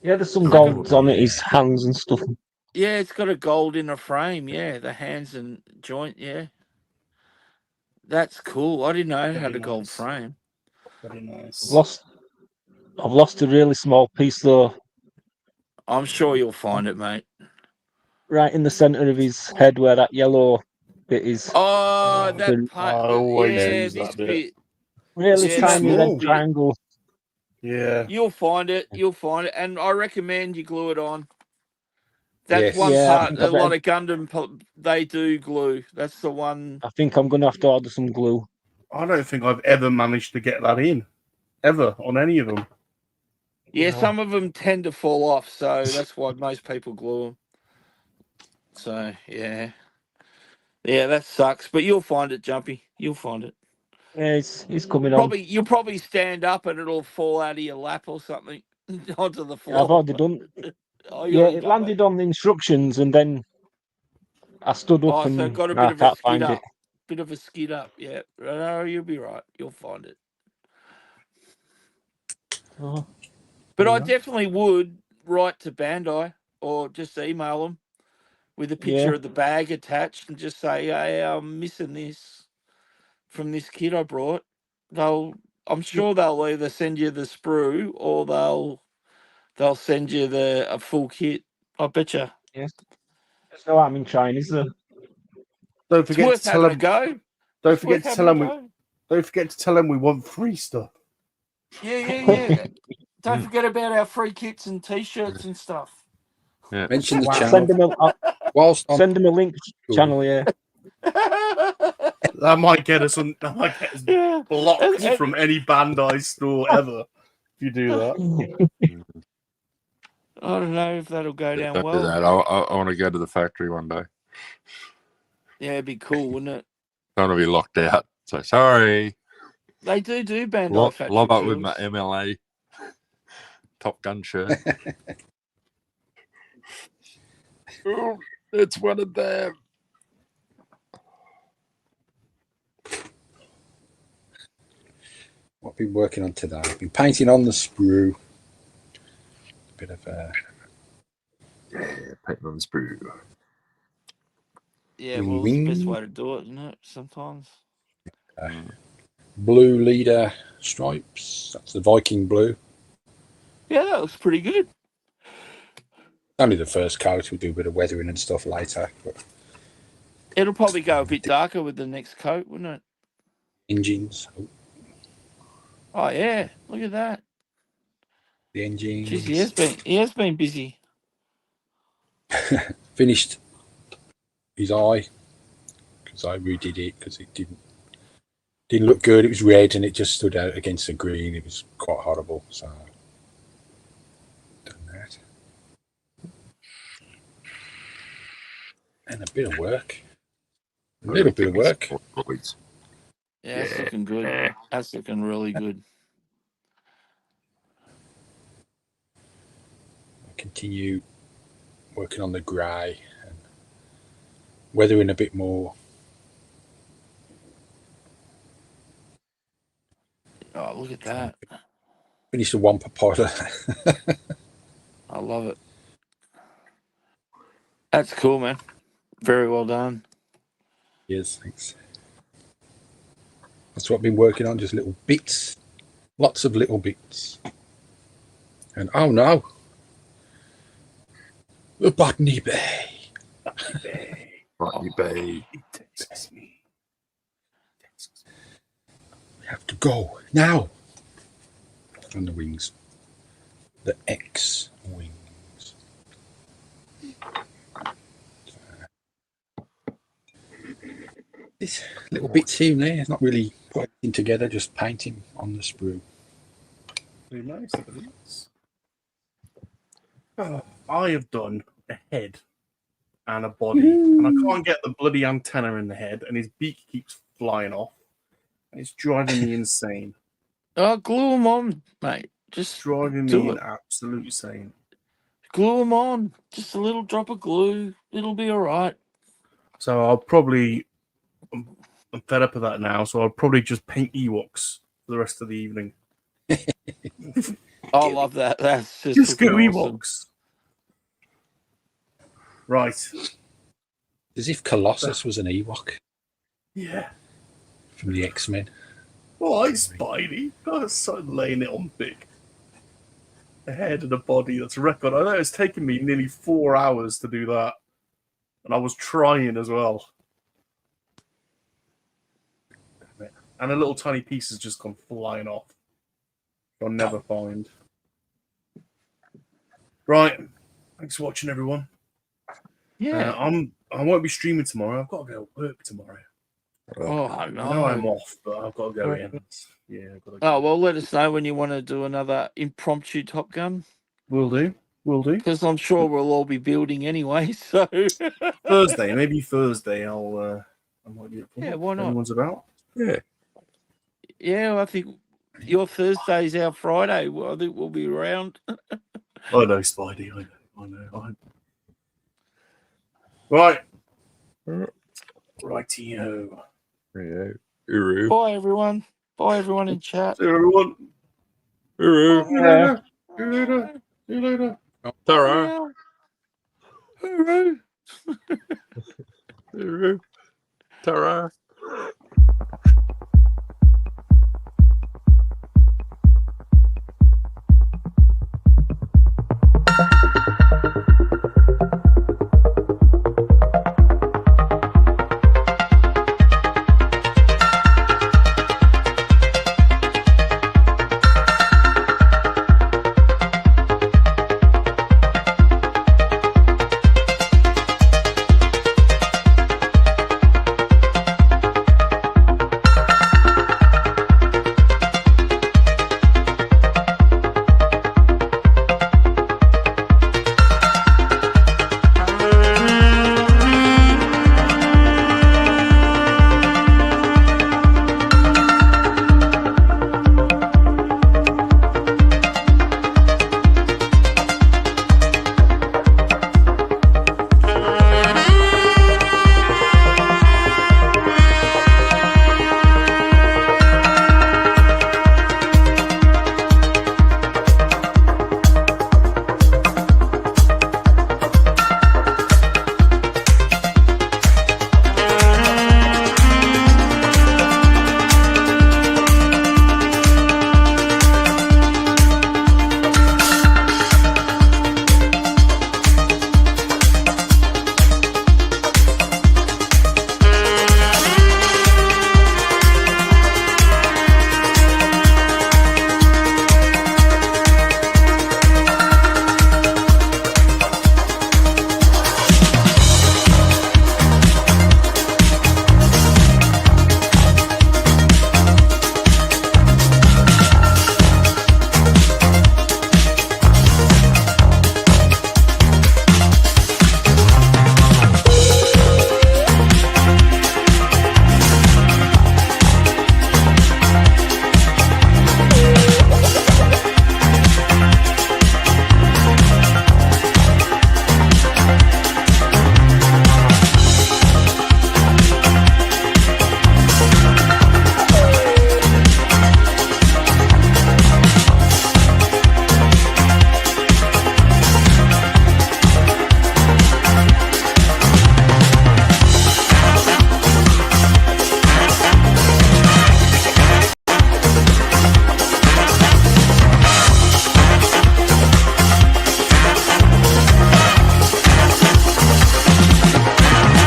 I: Yeah, there's some golds on it, his hands and stuff.
C: Yeah, it's got a gold in a frame. Yeah, the hands and joint. Yeah, that's cool. I didn't know it had a gold frame.
B: Very nice.
I: I've lost a really small piece though.
C: I'm sure you'll find it, mate.
I: Right in the centre of his head, where that yellow bit is.
C: Oh, that part.
B: I always
C: Yeah,
B: use
C: this
B: that bit.
I: Really
C: Yeah,
I: tiny
C: that
I: red
C: little bit.
I: triangle.
B: Yeah.
C: You'll find it. You'll find it, and I recommend you glue it on. That's
A: Yes.
C: one
I: Yeah, I
C: part.
I: think
C: A lot of Gundam, they do glue. That's the one.
I: I think I'm gonna have to order some glue.
B: I don't think I've ever managed to get that in, ever, on any of them.
C: Yeah,
I: No.
C: some of them tend to fall off, so that's why most people glue them. So yeah, that sucks. But you'll find it, Jumpy. You'll find it.
I: Yeah, it's coming on.
C: You'll probably stand up and it'll fall out of your lap or something onto the floor.
I: I've already done.
C: Oh, you
I: Yeah,
C: already
I: it
C: done
I: landed on the instructions, and then I stood up
C: Oh, so
I: and
C: got a
I: I
C: bit of a
I: can't
C: skid
I: find
C: up.
I: it.
C: Bit of a skid up. Yeah. No, you'll be right. You'll find it.
I: Oh,
C: But I definitely would write to Bandai or just email them with a picture
I: Yeah.
C: of the bag attached and just say, "Hey, I'm missing this from this kit I brought." I'm sure they'll either send you the sprue or they'll send you a full kit. I bet you.
I: Yes. There's no harm in trying, is there?
B: Don't
C: It's
B: forget
C: worth
B: to tell
C: having
B: them.
C: a go.
B: Don't
C: It's
B: forget
C: worth
B: to
C: having
B: tell
C: a
B: them.
C: go.
B: Don't forget to tell them we want free stuff.
C: Yeah. Don't forget about our free kits and T-shirts and stuff.
D: Yeah.
A: Mention the
I: I'll
A: channel.
I: send them a link channel, yeah.
B: That might get us blocked from any Bandai store ever if you do that.
C: I don't know if that'll go down
D: Don't
C: well.
D: do that. I want to go to the factory one day.
C: Yeah, it'd be cool, wouldn't it?
D: I want to be locked out. So sorry.
C: They do Bandai factory
D: Lob up
C: tours.
D: with my MLA Top Gun shirt. Oh, it's one of them.
A: What I've been working on today. I've been painting on the sprue. A bit of
D: painting on the sprue.
C: Yeah, well, it's the best way to do it, isn't it? Sometimes.
A: Blue leader stripes. That's the Viking blue.
C: Yeah, that looks pretty good.
A: Only the first coat. We'll do a bit of weathering and stuff later. But
C: It'll probably go a bit darker with the next coat, wouldn't it?
A: engines.
C: Oh yeah, look at that.
A: The engines.
C: Jeez, he has been busy.
A: Finished his eye because I redid it because it didn't look good. It was red and it just stood out against the green. It was quite horrible. So done that. And a bit of work. A little bit of work.
C: Yeah, that's looking good. That's looking really good.
A: I continue working on the grey. weathering a bit more.
C: Oh, look at that.
A: Finish the one per pilot.
C: I love it. That's cool, man. Very well done.
A: Yes, thanks. That's what I've been working on, just little bits. Lots of little bits. And oh no, the Botany Bay.
B: Botany Bay.
D: Botany Bay.
B: It takes me.
A: We have to go now. On the wings. The X wings. This little bits here and there. It's not really putting together, just painting on the sprue.
B: Very nice. I have done a head and a body, and I can't get the bloody antenna in the head, and his beak keeps flying off, and it's driving me insane.
C: Oh, glue them on, mate. Just
B: driving
C: do
B: me
C: it.
B: absolutely insane.
C: Glue them on. Just a little drop of glue. It'll be all right.
B: So I'll probably, I'm fed up of that now, so I'll probably just paint Ewoks for the rest of the evening.
C: I love that. That's just
B: go
C: awesome.
B: Ewoks. Right.
A: As if Colossus was an Ewok.
B: Yeah.
A: From the X-Men.
B: Why, Spidey? I started laying it on big. A head and a body, that's a record. I know it's taken me nearly 4 hours to do that. And I was trying as well. Damn it. And a little tiny piece has just gone flying off. I'll never find. Right. Thanks for watching, everyone.
C: Yeah.
B: I won't be streaming tomorrow. I've got to go to work tomorrow.
C: Oh, no.
B: I know I'm off, but I've got to go in. Yeah, I've got to go.
C: Oh, well, let us know when you want to do another impromptu Top Gun.
B: Will do. Will do.
C: Because I'm sure we'll all be building anyway, so...
B: Thursday. Maybe Thursday I might be up for
C: Yeah,
B: it,
C: why
B: if
C: not?
B: anyone's about. Yeah.
C: Yeah, I think your Thursday's our Friday. Well, I think we'll be around.
B: I know, Spidey. I know. Right. Rightio.
C: Bye, everyone. Bye, everyone in chat.
B: See you, everyone. See you later. See you later. See you later.
D: Ta-ra.
C: Hooroo.
D: Ta-ra.